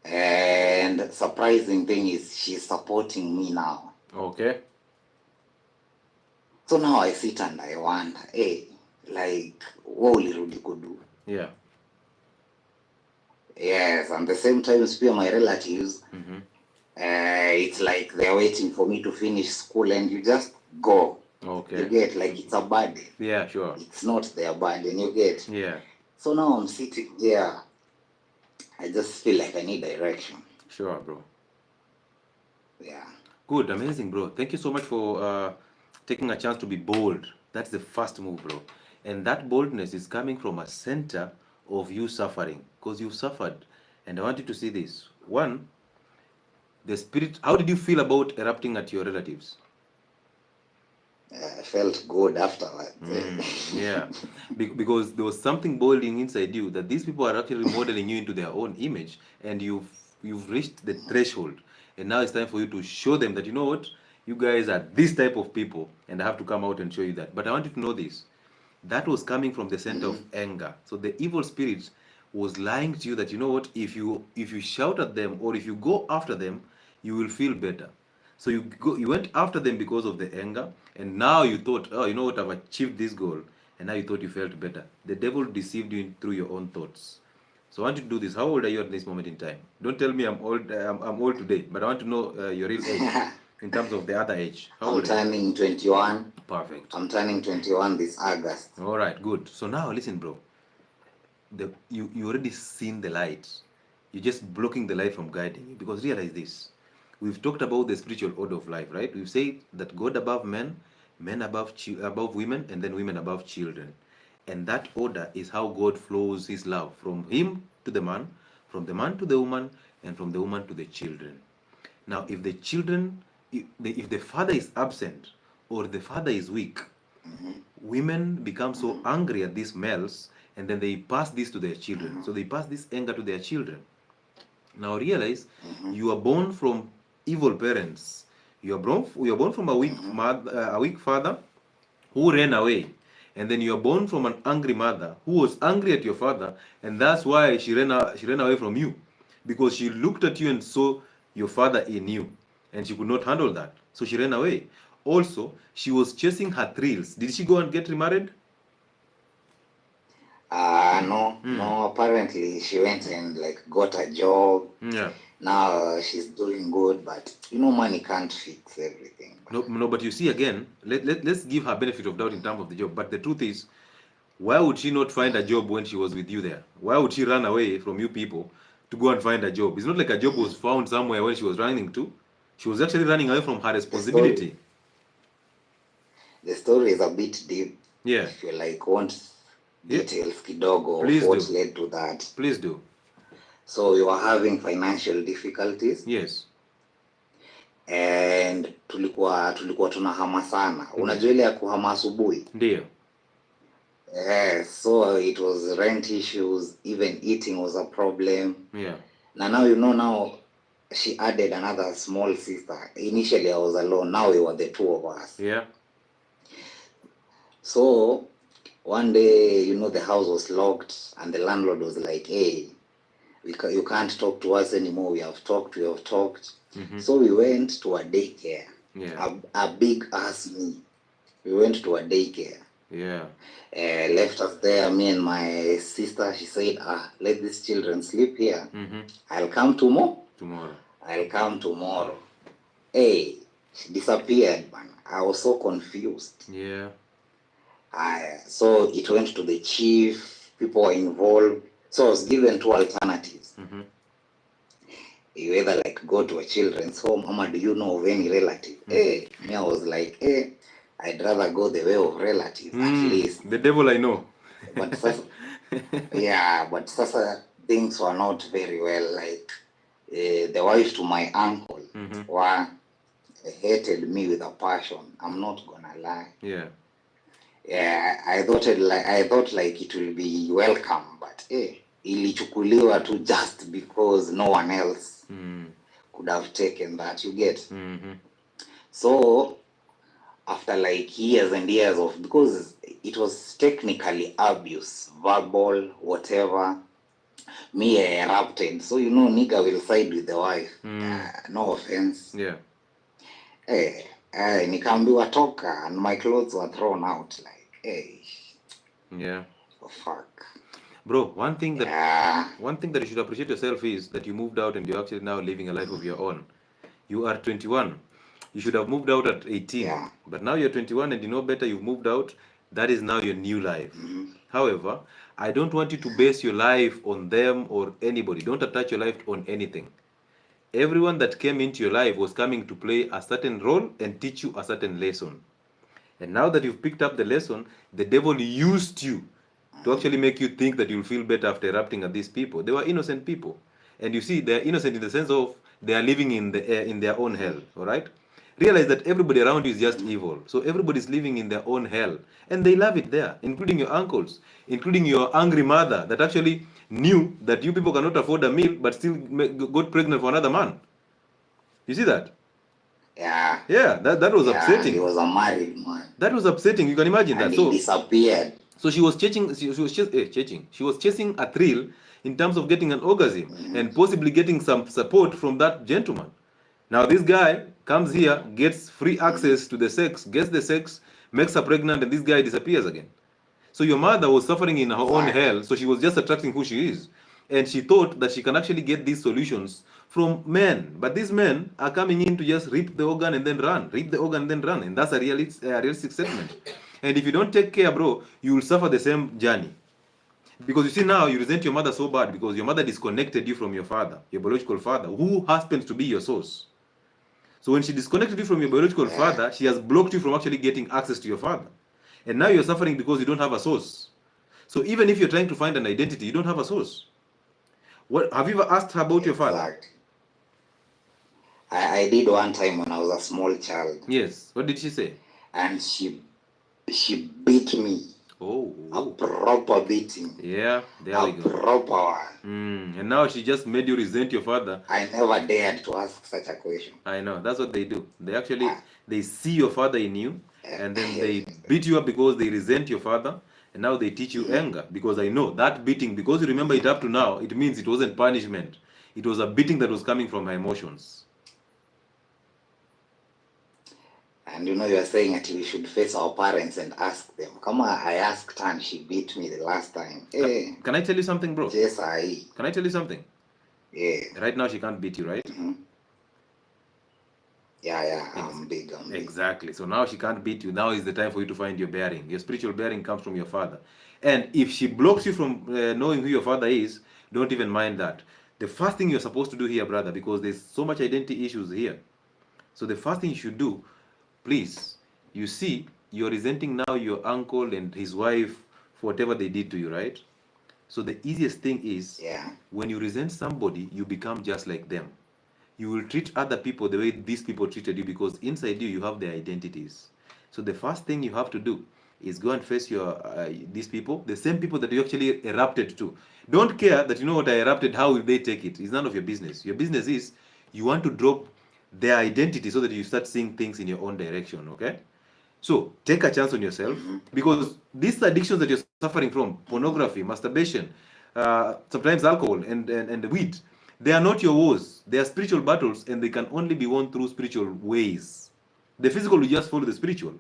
And surprising thing is, she's supporting me now. Okay. So now I sit and I wonder, hey, like, what will Rudy could do? Yeah. Yes, and the same time, spear my relatives, it's like they're waiting for me to finish school, and you just go. Okay. You get, like, it's a burden. Yeah, sure. It's not their burden, you get. Yeah. So now I'm sitting there. I just feel like I need direction. Sure, bro. Yeah. Good, amazing, bro. Thank you so much for taking a chance to be bold. That's the first move, bro. And that boldness is coming from a center of you suffering, because you suffered. And I want you to see this. One, the spirit. How did you feel about erupting at your relatives? I felt good afterwards. Yeah, because there was something boiling inside you, that these people are actually modeling you into their own image, and you've reached the threshold, and now it's time for you to show them that, you know what, you guys are this type of people, and I have to come out and show you that. But I want you to know this: that was coming from the center of anger. So the evil spirit was lying to you that, you know what, if you shout at them, or if you go after them, you will feel better. So you went after them because of the anger, and now you thought, oh, you know what, I've achieved this goal, and now you thought you felt better. The devil deceived you through your own thoughts. So I want you to do this. How old are you at this moment in time? Don't tell me I'm old. I'm old today, but I want to know your real age in terms of the other age. How I'm old are you? turning 21. Perfect. I'm turning 21 this August. All right, good. So now listen, bro. You already seen the light. You're just blocking the light from guiding you, because realize this. We've talked about the spiritual order of life, right? We've said that God above men, men above women, and then women above children. And that order is how God flows his love from him to the man, from the man to the woman, and from the woman to the children. Now, if the children, if the father is absent, or the father is weak, women become so angry at these males, and then they pass this to their children. So they pass this anger to their children. Now realize, you are born from evil parents. You are born from a weak mother, a weak father who ran away, and then you are born from an angry mother who was angry at your father, and that's why she ran away from you, because she looked at you and saw your father in you, and she could not handle that, so she ran away. Also, she was chasing her thrills. Did she go and get remarried? No. Apparently, she went and like got a job. Yeah. Now she's doing good, but money can't fix everything. No, but you see, again, let's give her benefit of doubt in terms of the job. But the truth is, why would she not find a job when she was with you there? Why would she run away from you people to go and find a job? It's not like a job was found somewhere when she was running to. She was actually running away from her responsibility. The story is a bit deep. Yeah. If you like want Yeah. details kidogo of Please what do. led to that. Please do. So you were having financial difficulties. Yes. And tulikuwa tunahama sana. Unajua ile ya kuhama asubuhi? Ndio. So it was rent issues, even eating was a problem. Yeah. Now now she added another small sister. Initially I was alone, now we were the two of us. Yeah. So one day, the house was locked and the landlord was like, hey, you can't talk to us anymore. We have talked. Mm-hmm. So we went to a daycare. Yeah. A big ass me. We went to a daycare. Yeah. Left us there, me and my sister. She said, let these children sleep here. Mm-hmm. I'll come tomorrow. I'll come tomorrow. Hey, she disappeared, man. I was so confused. Yeah. So it went to the chief. People were involved. So I was given two alternatives. Mm-hmm. You either like go to a children's home, or do you know of any relative? Mm-hmm. Me, I was like, I'd rather go the way of relatives, at least. The devil I know. But sasa things were not very well. Like the wife to my uncle hated me with a passion. I'm not gonna lie. Yeah. Yeah, I thought like it will be welcome, but ilichukuliwa to just because no one else could have taken that, you get. Mm-hmm. So after like years and years of, because it was technically abuse, verbal, whatever, me erupted. So nigga will side with the wife. No offense. Yeah. Nikaambiwa toka, and my clothes were thrown out. Like, yeah. Oh, fuck. Bro, one thing that you should appreciate yourself is that you moved out and you're actually now living a life of your own. You are 21. You should have moved out at 18. Yeah. But now you're 21 and you know better, you've moved out. That is now your new life. Mm-hmm. However, I don't want you to base your life on them or anybody. Don't attach your life on anything. Everyone that came into your life was coming to play a certain role and teach you a certain lesson. And now that you've picked up the lesson, the devil used you to actually make you think that you'll feel better after erupting at these people. They were innocent people. And you see, they're innocent in the sense of they are living in their own hell, all right? Realize that everybody around you is just evil. So everybody's living in their own hell. And they love it there, including your uncles, including your angry mother that actually knew that you people cannot afford a meal but still got pregnant for another man. You see that? Yeah. Yeah, that was upsetting. He was a married man. That was upsetting. You can imagine and that. He disappeared. So she was chasing. She was chasing a thrill in terms of getting an orgasm and possibly getting some support from that gentleman. Now this guy comes here, gets free access to the sex, gets the sex, makes her pregnant, and this guy disappears again. So your mother was suffering in her own hell, so she was just attracting who she is. And she thought that she can actually get these solutions from men. But these men are coming in to just rip the organ and then run. Rip the organ and then run. And that's a realistic statement. And if you don't take care, bro, you will suffer the same journey. Because you see now, you resent your mother so bad because your mother disconnected you from your father, your biological father, who happens to be your source. So when she disconnected you from your biological father, she has blocked you from actually getting access to your father. And now you're suffering because you don't have a source. So even if you're trying to find an identity, you don't have a source. What have you ever asked her about your father? I did one time when I was a small child. Yes. What did she say? And she beat me. Oh. A proper beating. Yeah, there we go. A proper one. And now she just made you resent your father. I never dared to ask such a question. I know. That's what they do. They actually, they see your father in you, and then they beat you up because they resent your father, and now they teach you anger. Because I know that beating, because you remember it up to now, it means it wasn't punishment. It was a beating that was coming from her emotions. And you are saying that we should face our parents and ask them. Come on, I asked her and she beat me the last time. Hey. Can I tell you something, bro? Yes, Can I tell you something? Yeah. Right now she can't beat you, right? Mm-hmm. Yeah, I'm big. Exactly. So now she can't beat you. Now is the time for you to find your bearing. Your spiritual bearing comes from your father. And if she blocks you from knowing who your father is, don't even mind that. The first thing you're supposed to do here, brother, because there's so much identity issues here. So the first thing you should do, please, you see, you're resenting now your uncle and his wife for whatever they did to you, right? So the easiest thing is, when you resent somebody, you become just like them. You will treat other people the way these people treated you, because inside you, you have their identities. So the first thing you have to do is go and face your these people, the same people that you actually erupted to. Don't care that, you know what, I erupted, how will they take it? It's none of your business. Your business is, you want to drop their identity so that you start seeing things in your own direction, okay? So take a chance on yourself, because these addictions that you're suffering from, pornography, masturbation, sometimes alcohol and weed, they are not your wars. They are spiritual battles, and they can only be won through spiritual ways. The physical will just follow the spiritual.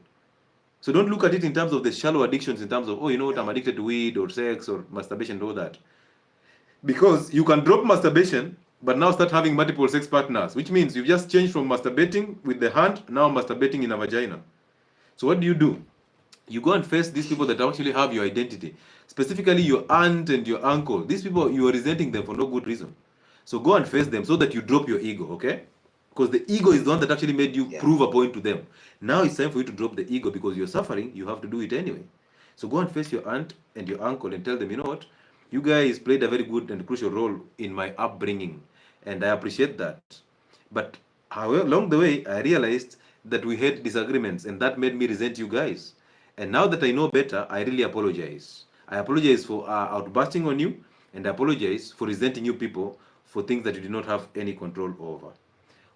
So don't look at it in terms of the shallow addictions, in terms of, oh, you know what, I'm addicted to weed or sex or masturbation and all that. Because you can drop masturbation, but now start having multiple sex partners, which means you've just changed from masturbating with the hand, now masturbating in a vagina. So what do? You go and face these people that actually have your identity, specifically your aunt and your uncle. These people, you are resenting them for no good reason. So go and face them so that you drop your ego, okay? Because the ego is the one that actually made you prove a point to them. Now it's time for you to drop the ego, because you're suffering, you have to do it anyway. So go and face your aunt and your uncle and tell them, you know what? You guys played a very good and crucial role in my upbringing, and I appreciate that. But however, along the way, I realized that we had disagreements, and that made me resent you guys. And now that I know better, I really apologize. I apologize for outbursting on you, and I apologize for resenting you people for things that you did not have any control over.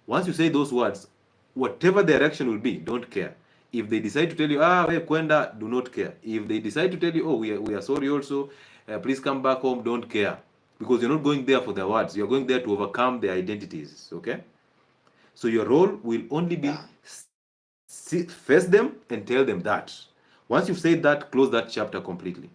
Once you say those words, whatever their reaction will be, don't care. If they decide to tell you, we kwenda, do not care. If they decide to tell you, oh, we are sorry also, please come back home, don't care. Because you're not going there for their words. You're going there to overcome their identities, okay? So your role will only be face them and tell them that. Once you've said that, close that chapter completely.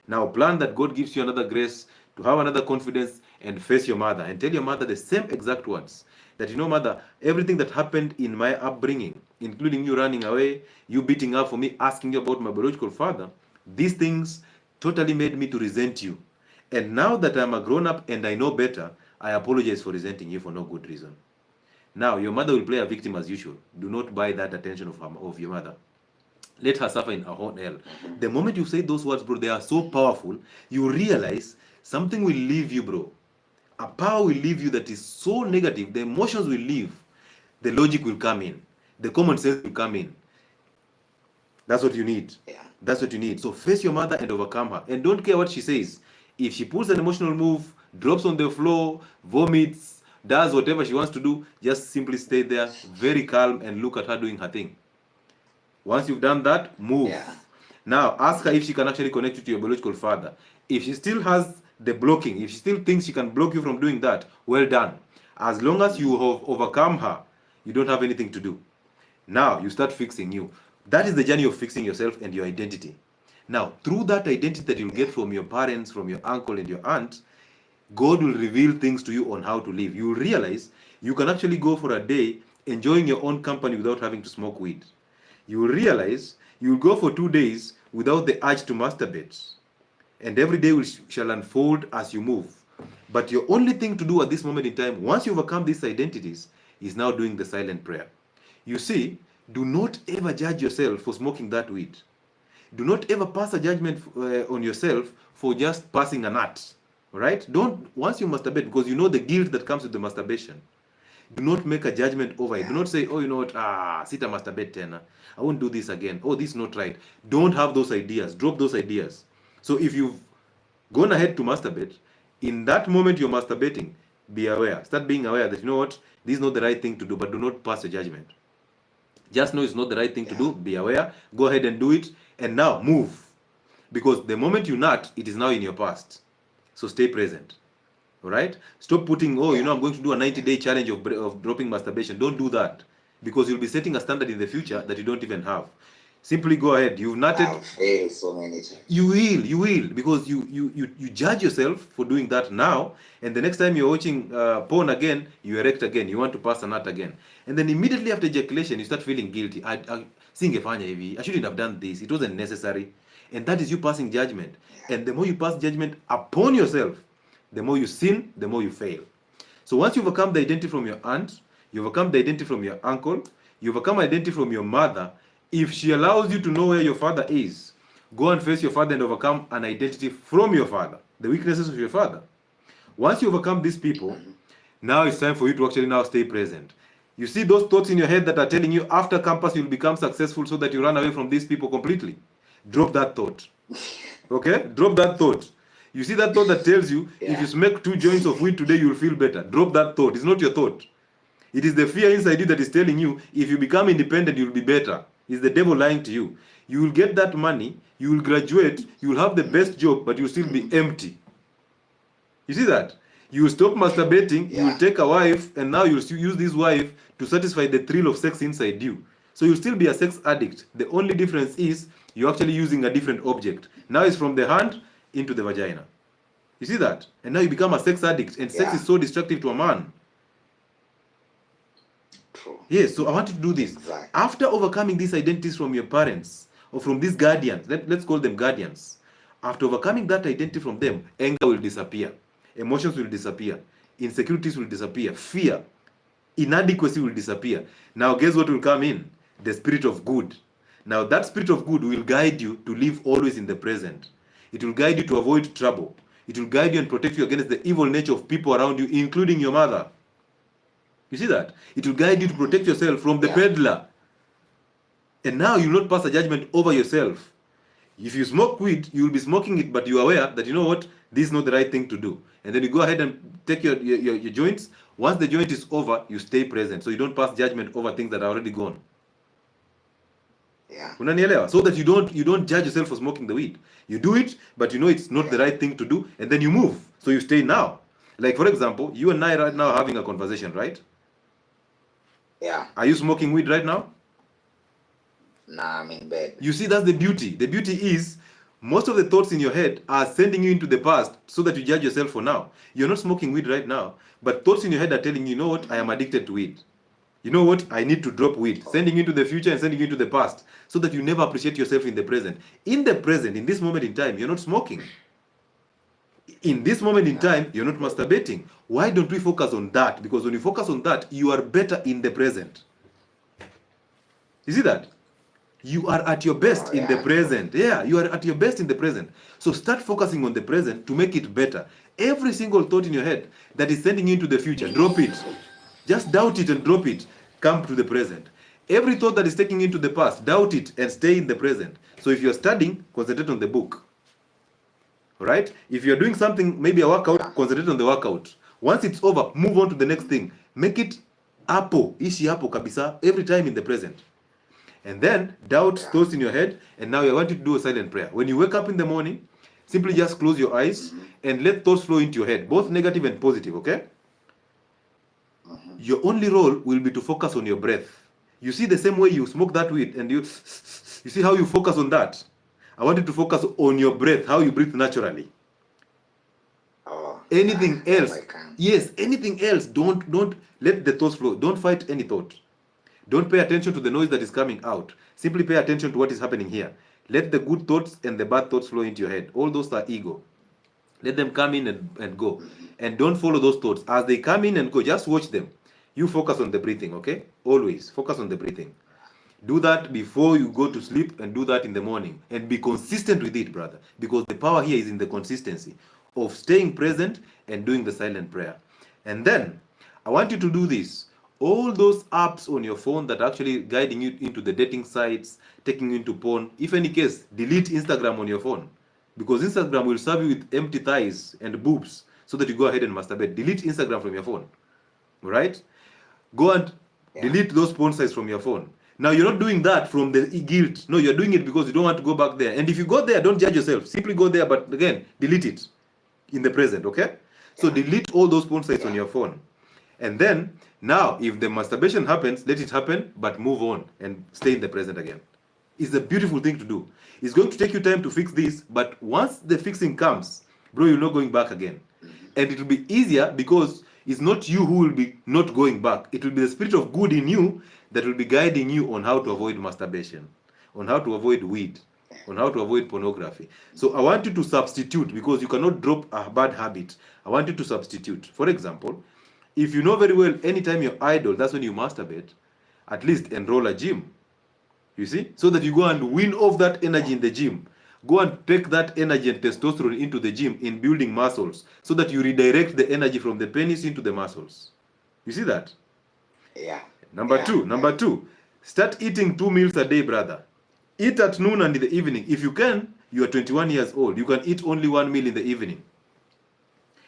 Now plan that God gives you another grace to have another confidence and face your mother and tell your mother the same exact words. That, you know, mother, everything that happened in my upbringing, including you running away, you beating up for me, asking you about my biological father, these things totally made me to resent you. And now that I'm a grown-up and I know better, I apologize for resenting you for no good reason. Now, your mother will play a victim as usual. Do not buy that attention of your mother. Let her suffer in her own hell. The moment you say those words, bro, they are so powerful, you realize something will leave you, bro. A power will leave you that is so negative. The emotions will leave. The logic will come in. The common sense will come in. That's what you need. That's what you need. So face your mother and overcome her. And don't care what she says. If she pulls an emotional move, drops on the floor, vomits, does whatever she wants to do, just simply stay there, very calm, and look at her doing her thing. Once you've done that, move. Now, ask her if she can actually connect you to your biological father. If she still has the blocking, if she still thinks she can block you from doing that, well done. As long as you have overcome her, you don't have anything to do. Now, you start fixing you. That is the journey of fixing yourself and your identity. Now, through that identity that you'll get from your parents, from your uncle and your aunt, God will reveal things to you on how to live. You will realize you can actually go for a day enjoying your own company without having to smoke weed. You will realize you will go for 2 days without the urge to masturbate. And every day shall unfold as you move. But your only thing to do at this moment in time, once you overcome these identities, is now doing the silent prayer. You see, do not ever judge yourself for smoking that weed. Do not ever pass a judgment on yourself for just passing a nut. Right? Don't, once you masturbate, because you know the guilt that comes with the masturbation, do not make a judgment over it. Do not say, oh, you know what, sita masturbate tena, I won't do this again. Oh, this is not right. Don't have those ideas. Drop those ideas. So if you've gone ahead to masturbate, in that moment you're masturbating, be aware. Start being aware that, you know what, this is not the right thing to do, but do not pass a judgment. Just know it's not the right thing to do. Be aware. Go ahead and do it. And now move. Because the moment you nut, it is now in your past. So stay present. All right? Stop putting, oh, you know, I'm going to do a 90-day challenge of dropping masturbation. Don't do that. Because you'll be setting a standard in the future that you don't even have. Simply go ahead. You've nutted. I've failed so many times. You will. Because you judge yourself for doing that now. And the next time you're watching porn again, you erect again. You want to pass a nut again. And then immediately after ejaculation, you start feeling guilty. I shouldn't have done this. It wasn't necessary. And that is you passing judgment. And the more you pass judgment upon yourself, the more you sin, the more you fail. So once you overcome the identity from your aunt, you overcome the identity from your uncle, you overcome identity from your mother, If she allows you to know where your father is, go and face your father and overcome an identity from your father, the weaknesses of your father. Once you overcome these people, now it's time for you to actually now stay present. You see those thoughts in your head that are telling you after campus you'll become successful so that you run away from these people completely. Drop that thought. Okay? Drop that thought. You see that thought that tells you if you smoke 2 joints of weed today, you'll feel better. Drop that thought. It's not your thought. It is the fear inside you that is telling you if you become independent, you'll be better. It's the devil lying to you. You will get that money, you will graduate, you will have the best job, but you'll still be empty. You see that? You will stop masturbating, you will take a wife, and now you'll use this wife to satisfy the thrill of sex inside you. So you'll still be a sex addict. The only difference is you're actually using a different object. Now it's from the hand into the vagina. You see that? And now you become a sex addict, and sex is so destructive to a man. True. Yes, so I want you to do this. Exactly. After overcoming these identities from your parents, or from these guardians, let's call them guardians. After overcoming that identity from them, anger will disappear. Emotions will disappear. Insecurities will disappear. Fear, inadequacy will disappear. Now guess what will come in? The spirit of good. Now that spirit of good will guide you to live always in the present. It will guide you to avoid trouble. It will guide you and protect you against the evil nature of people around you, including your mother. You see that? It will guide you to protect yourself from the peddler. And now you will not pass a judgment over yourself. If you smoke weed, you will be smoking it, but you are aware that, you know what, this is not the right thing to do. And then you go ahead and take your joints. Once the joint is over, you stay present. So you don't pass judgment over things that are already gone. Yeah. Unanielewa? So that you don't judge yourself for smoking the weed. You do it, but you know it's not the right thing to do, and then you move. So you stay now. Like, for example, you and I right now are having a conversation, right? Yeah. Are you smoking weed right now? Nah, I'm in bed. You see, that's the beauty. The beauty is most of the thoughts in your head are sending you into the past so that you judge yourself for now. You're not smoking weed right now, but thoughts in your head are telling you, you know what, I am addicted to weed. You know what, I need to drop weed. Sending you into the future and sending you into the past so that you never appreciate yourself in the present. In the present, in this moment in time, you're not smoking. In this moment in time, you're not masturbating. Why don't we focus on that? Because when you focus on that, you are better in the present. You see that? You are at your best in the present. Yeah, you are at your best in the present. So start focusing on the present to make it better. Every single thought in your head that is sending you into the future, drop it. Just doubt it and drop it. Come to the present. Every thought that is taking you into the past, doubt it and stay in the present. So if you're studying, concentrate on the book. All right? If you're doing something, maybe a workout, concentrate on the workout. Once it's over, move on to the next thing. Make it ishi hapo kabisa, every time in the present. And then doubt thoughts in your head, and now I want you to do a silent prayer. When you wake up in the morning, simply just close your eyes and let thoughts flow into your head, both negative and positive, okay? Your only role will be to focus on your breath. You see the same way you smoke that weed and you see how you focus on that? I want you to focus on your breath, how you breathe naturally. Anything else, yes, anything else, don't let the thoughts flow. Don't fight any thought. Don't pay attention to the noise that is coming out. Simply pay attention to what is happening here. Let the good thoughts and the bad thoughts flow into your head. All those are ego. Let them come in and go. And don't follow those thoughts. As they come in and go, just watch them. You focus on the breathing, okay? Always focus on the breathing. Do that before you go to sleep and do that in the morning. And be consistent with it, brother. Because the power here is in the consistency of staying present and doing the silent prayer. And then, I want you to do this. All those apps on your phone that are actually guiding you into the dating sites, taking you into porn, if any case, delete Instagram on your phone. Because Instagram will serve you with empty thighs and boobs so that you go ahead and masturbate. Delete Instagram from your phone. Right? Go and delete those porn sites from your phone. Now, you're not doing that from the guilt. No, you're doing it because you don't want to go back there. And if you go there, don't judge yourself. Simply go there, but again, delete it in the present, okay? So delete all those porn sites on your phone. And then, now, if the masturbation happens, let it happen, but move on and stay in the present again. It's a beautiful thing to do. It's going to take you time to fix this, but once the fixing comes, bro, you're not going back again. And it will be easier because it's not you who will be not going back. It will be the spirit of good in you that will be guiding you on how to avoid masturbation, on how to avoid weed, on how to avoid pornography. So I want you to substitute, because you cannot drop a bad habit. I want you to substitute. For example, if you know very well anytime you're idle, that's when you masturbate, at least enroll a gym. You see? So that you go and win off that energy in the gym. Go and take that energy and testosterone into the gym in building muscles so that you redirect the energy from the penis into the muscles. You see that? Yeah. Number two, start eating 2 meals a day, brother. Eat at noon and in the evening. If you can, you are 21 years old. You can eat only 1 meal in the evening.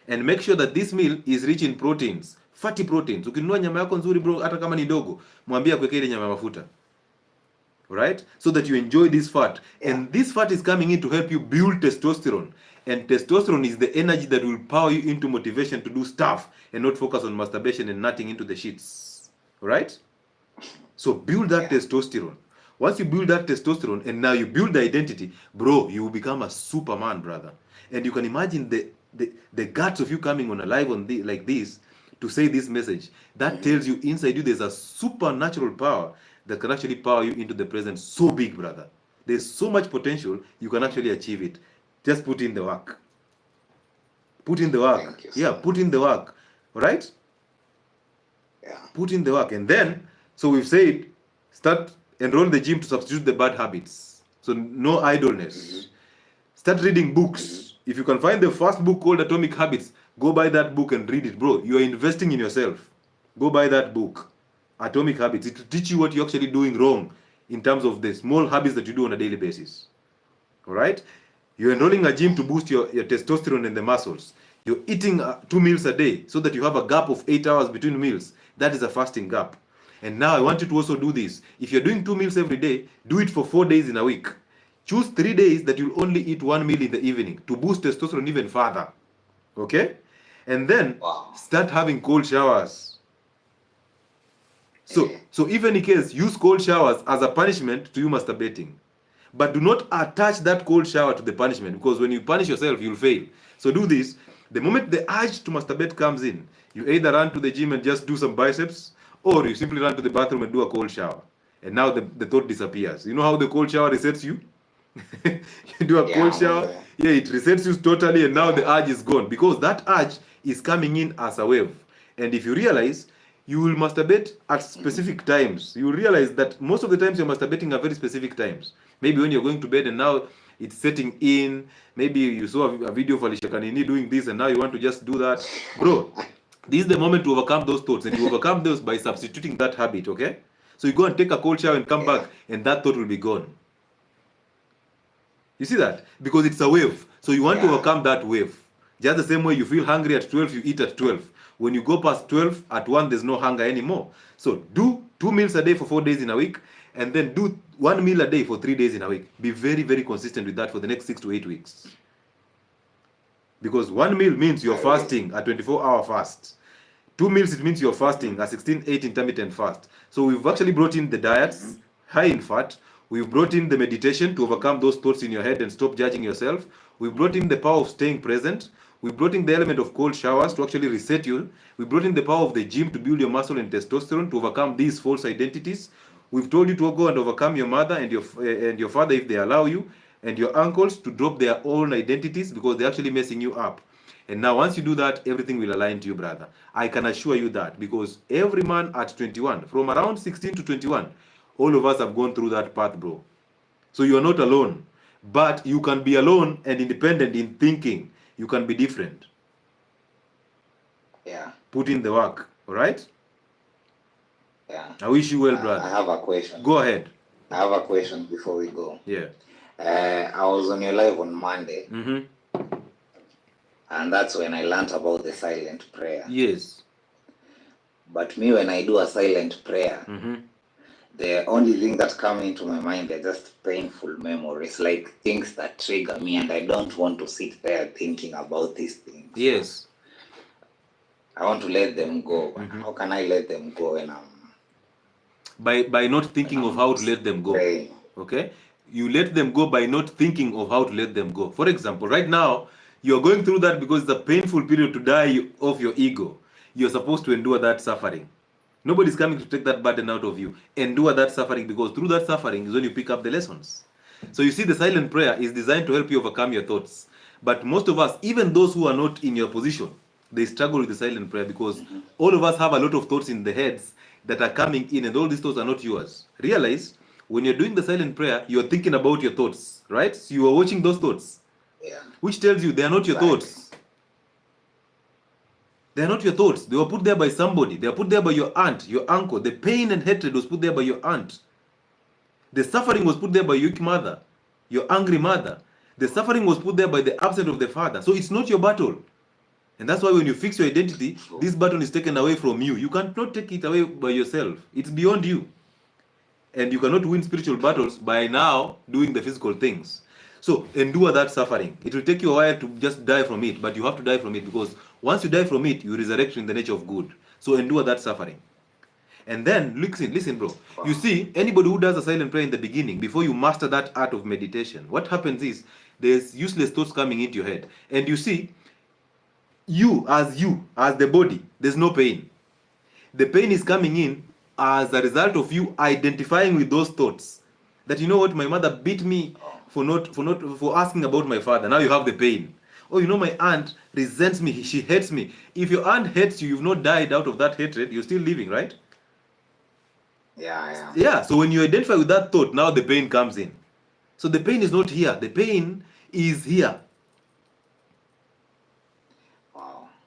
And make sure that this meal is rich in proteins, fatty proteins. Ukinunua nyama yako nzuri bro, hata kama ni dogo, mwambie akuweke ile nyama ya mafuta. Right? So that you enjoy this fat. And this fat is coming in to help you build testosterone. And testosterone is the energy that will power you into motivation to do stuff and not focus on masturbation and nutting into the sheets. Right? So build that testosterone. Once you build that testosterone and now you build the identity, bro, you will become a superman, brother. And you can imagine the guts of you coming on a live on like this to say this message. That tells you inside you there's a supernatural power that can actually power you into the present so big, brother. There's so much potential, you can actually achieve it. Just put in the work. Put in the work. Yeah, put in the work. All right? Yeah. Put in the work. And then, so we've said, start enroll the gym to substitute the bad habits. So no idleness. Start reading books. If you can find the first book called Atomic Habits, go buy that book and read it, bro. You are investing in yourself. Go buy that book, Atomic Habits. It will teach you what you're actually doing wrong in terms of the small habits that you do on a daily basis. All right? You're enrolling a gym to boost your testosterone and the muscles. You're eating 2 meals a day so that you have a gap of 8 hours between meals. That is a fasting gap. And now I want you to also do this. If you're doing 2 meals every day, do it for 4 days in a week. Choose 3 days that you'll only eat 1 meal in the evening to boost testosterone even further. Okay? And then start having cold showers. So even in case, use cold showers as a punishment to you masturbating. But do not attach that cold shower to the punishment, because when you punish yourself, you'll fail. So do this. The moment the urge to masturbate comes in, you either run to the gym and just do some biceps, or you simply run to the bathroom and do a cold shower. And now the thought disappears. You know how the cold shower resets you? You do a cold shower, it resets you totally, and now the urge is gone, because that urge is coming in as a wave. And if you realize, you will masturbate at specific times. You will realize that most of the times you're masturbating at very specific times. Maybe when you're going to bed and now it's setting in. Maybe you saw a video of Alicia Kanini doing this and now you want to just do that. Bro, this is the moment to overcome those thoughts, and you overcome those by substituting that habit, okay? So you go and take a cold shower and come back, and that thought will be gone. You see that? Because it's a wave. So you want to overcome that wave. Just the same way you feel hungry at 12, you eat at 12. When you go past 12, at 1, there's no hunger anymore. So do 2 meals a day for 4 days in a week, and then do 1 meal a day for 3 days in a week. Be very, very consistent with that for the next 6 to 8 weeks. Because 1 meal means you're fasting a 24-hour fast. 2 meals, it means you're fasting a 16-8 intermittent fast. So we've actually brought in the diets, high in fat. We've brought in the meditation to overcome those thoughts in your head and stop judging yourself. We've brought in the power of staying present. We brought in the element of cold showers to actually reset you. We brought in the power of the gym to build your muscle and testosterone to overcome these false identities. We've told you to go and overcome your mother and your father if they allow you, and your uncles to drop their own identities because they're actually messing you up. And now once you do that, everything will align to you, brother. I can assure you that, because every man at 21, from around 16 to 21, all of us have gone through that path, bro. So you're not alone. But you can be alone and independent in thinking. You can be different. Yeah. Put in the work, all right? Yeah. I wish you well, brother. I have a question. Go ahead. I have a question before we go. Yeah. I was on your live on Monday. Mm-hmm. And that's when I learned about the silent prayer. Yes. But me, when I do a silent prayer, the only thing that comes into my mind are just painful memories, like things that trigger me, and I don't want to sit there thinking about these things. Yes. I want to let them go. How can I let them go when I'm... By not thinking of how to let them go. Praying. Okay? You let them go by not thinking of how to let them go. For example, right now, you're going through that because it's a painful period to die of your ego. You're supposed to endure that suffering. Nobody's coming to take that burden out of you. Endure that suffering, because through that suffering is when you pick up the lessons. So you see, the silent prayer is designed to help you overcome your thoughts. But most of us, even those who are not in your position, they struggle with the silent prayer, because all of us have a lot of thoughts in the heads that are coming in, and all these thoughts are not yours. Realize, when you're doing the silent prayer, you're thinking about your thoughts, right? So you are watching those thoughts, which tells you they are not your thoughts. They are not your thoughts. They were put there by somebody. They are put there by your aunt, your uncle. The pain and hatred was put there by your aunt. The suffering was put there by your mother, your angry mother. The suffering was put there by the absence of the father. So it's not your battle. And that's why when you fix your identity, this battle is taken away from you. You cannot take it away by yourself. It's beyond you. And you cannot win spiritual battles by now doing the physical things. So endure that suffering. It will take you a while to just die from it, but you have to die from it, because once you die from it, you resurrect in the nature of good. So endure that suffering. And then listen, bro. You see, anybody who does a silent prayer in the beginning, before you master that art of meditation, what happens is there's useless thoughts coming into your head. And you see, you as the body, there's no pain. The pain is coming in as a result of you identifying with those thoughts. That, you know what, my mother beat me for asking about my father. Now you have the pain. Oh, you know, my aunt resents me. She hates me. If your aunt hates you, you've not died out of that hatred. You're still living, right? Yeah. So when you identify with that thought, now the pain comes in. So the pain is not here. The pain is here.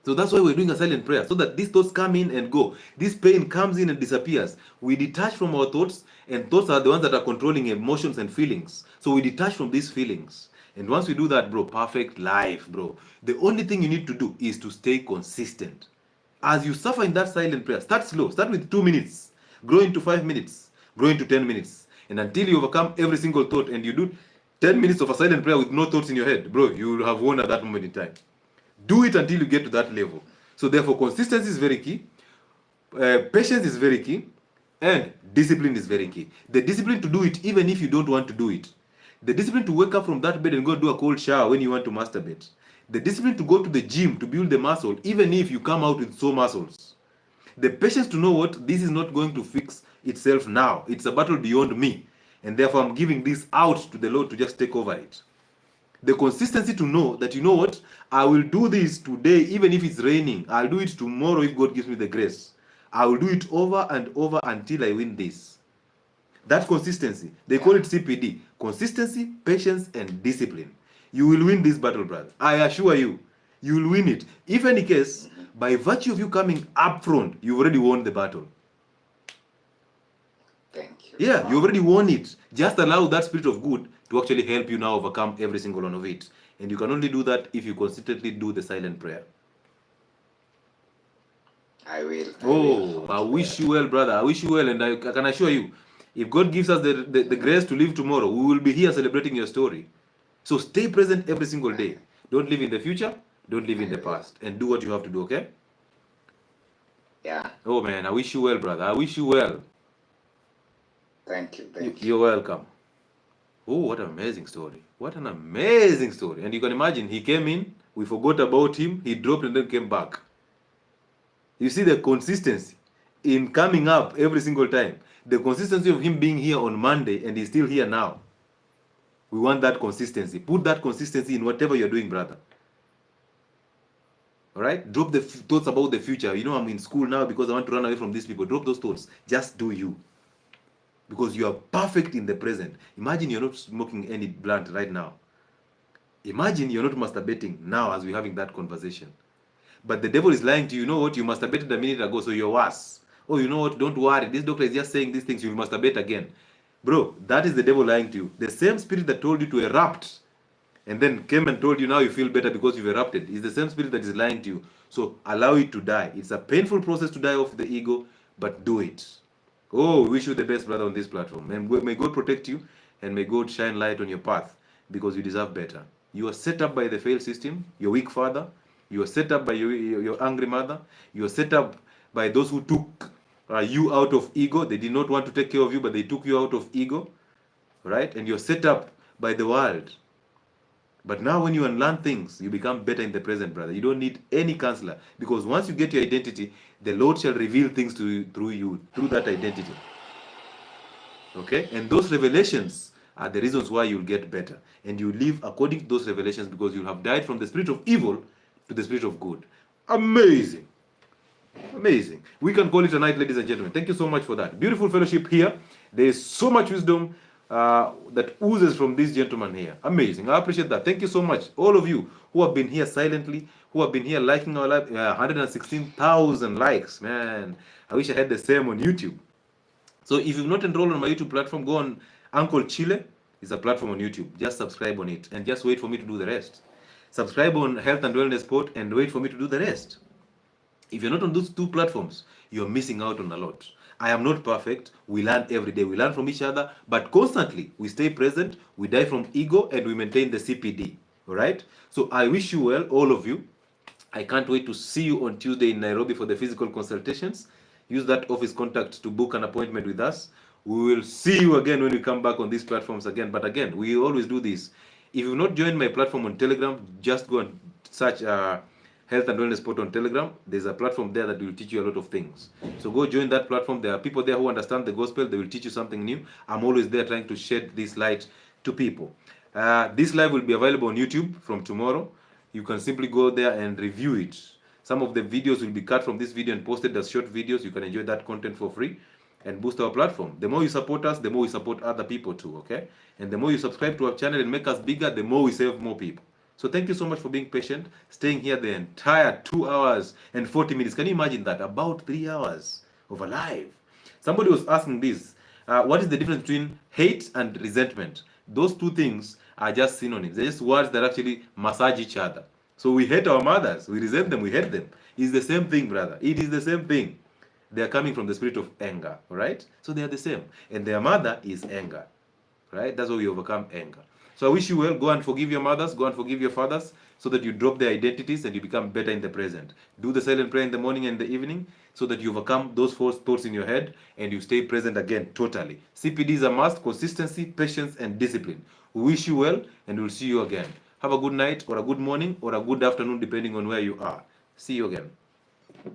So that's why we're doing a silent prayer, so that these thoughts come in and go. This pain comes in and disappears. We detach from our thoughts, and thoughts are the ones that are controlling emotions and feelings. So we detach from these feelings. And once we do that, bro, perfect life, bro. The only thing you need to do is to stay consistent. As you suffer in that silent prayer, start slow. Start with 2 minutes. Grow into 5 minutes. Grow into 10 minutes. And until you overcome every single thought, and you do 10 minutes of a silent prayer with no thoughts in your head, bro, you will have won at that moment in time. Do it until you get to that level. So therefore, consistency is very key. Patience is very key. And discipline is very key. The discipline to do it even if you don't want to do it. The discipline to wake up from that bed and go do a cold shower when you want to masturbate. The discipline to go to the gym to build the muscle even if you come out with sore muscles. The patience to know what, this is not going to fix itself now. It's a battle beyond me. And therefore, I'm giving this out to the Lord to just take over it. The consistency to know that, you know what, I will do this today even if it's raining. I'll do it tomorrow if God gives me the grace. I will do it over and over until I win this. That consistency, they call it CPD. Consistency, patience, and discipline. You will win this battle, brother. I assure you, you will win it. If any case, by virtue of you coming up front, you've already won the battle. Thank you. Yeah, you already won it. Just allow that spirit of good to actually help you now overcome every single one of it. And you can only do that if you consistently do the silent prayer. I will. I wish you well, brother. I wish you well, and I can assure you, if God gives us the grace to live tomorrow, we will be here celebrating your story. So stay present every single day. Don't live in the future. Don't live in the past. And do what you have to do, okay? Yeah. Oh, man, I wish you well, brother. I wish you well. Thank you. You're welcome. Oh, what an amazing story. What an amazing story. And you can imagine, he came in, we forgot about him, he dropped and then came back. You see the consistency in coming up every single time. The consistency of him being here on Monday and he's still here now. We want that consistency. Put that consistency in whatever you're doing, brother. All right? Drop the thoughts about the future. You know, I'm in school now because I want to run away from these people. Drop those thoughts. Just do you. Because you are perfect in the present. Imagine you're not smoking any blunt right now. Imagine you're not masturbating now as we're having that conversation. But the devil is lying to you. You know what? You masturbated a minute ago, so you're worse. Oh, you know what? Don't worry. This doctor is just saying these things. You'll masturbate again. Bro, that is the devil lying to you. The same spirit that told you to erupt and then came and told you now you feel better because you've erupted is the same spirit that is lying to you. So allow it to die. It's a painful process to die off the ego, but do it. Oh, we wish you the best, brother, on this platform. And may God protect you and may God shine light on your path because you deserve better. You are set up by the failed system, your weak father. You are set up by your angry mother. You are set up by those who took you out of ego. They did not want to take care of you, but they took you out of ego. Right? And you're set up by the world. But now when you unlearn things, you become better in the present, brother. You don't need any counselor. Because once you get your identity, the Lord shall reveal things to you through that identity. Okay? And those revelations are the reasons why you'll get better. And you live according to those revelations because you have died from the spirit of evil to the spirit of good. Amazing. Amazing. We can call it a night, ladies and gentlemen. Thank you so much for that. Beautiful fellowship here. There is so much wisdom that oozes from this gentleman here. Amazing. I appreciate that. Thank you so much. All of you who have been here silently, who have been here liking our live, 116,000 likes. Man, I wish I had the same on YouTube. So if you've not enrolled on my YouTube platform, go on Uncle Chile. It's a platform on YouTube. Just subscribe on it and just wait for me to do the rest. Subscribe on Health and Wellness Sport and wait for me to do the rest. If you're not on those two platforms, you're missing out on a lot. I am not perfect. We learn every day. We learn from each other, but constantly we stay present, we die from ego, and we maintain the CPD. All right? So I wish you well, all of you. I can't wait to see you on Tuesday in Nairobi for the physical consultations. Use that office contact to book an appointment with us. We will see you again when we come back on these platforms again. But again, we always do this. If you've not joined my platform on Telegram, just go and search Health and Wellness Sport on Telegram. There's a platform there that will teach you a lot of things. So go join that platform. There are people there who understand the gospel. They will teach you something new. I'm always there trying to shed this light to people. This live will be available on YouTube from tomorrow. You can simply go there and review it. Some of the videos will be cut from this video and posted as short videos. You can enjoy that content for free and boost our platform. The more you support us, the more we support other people too, okay? And the more you subscribe to our channel and make us bigger, the more we serve more people. So thank you so much for being patient, staying here the entire 2 hours and 40 minutes. Can you imagine that? About 3 hours of a live. Somebody was asking this, what is the difference between hate and resentment? Those two things are just synonyms. They're just words that actually massage each other. So we hate our mothers, we resent them, we hate them. It's the same thing, brother. It is the same thing. They are coming from the spirit of anger, right? So they are the same. And their mother is anger, right? That's how we overcome anger. So I wish you well. Go and forgive your mothers, go and forgive your fathers, so that you drop their identities and you become better in the present. Do the silent prayer in the morning and the evening, so that you overcome those false thoughts in your head and you stay present again totally. CPD is a must: consistency, patience, and discipline. We wish you well, and we'll see you again. Have a good night, or a good morning, or a good afternoon, depending on where you are. See you again.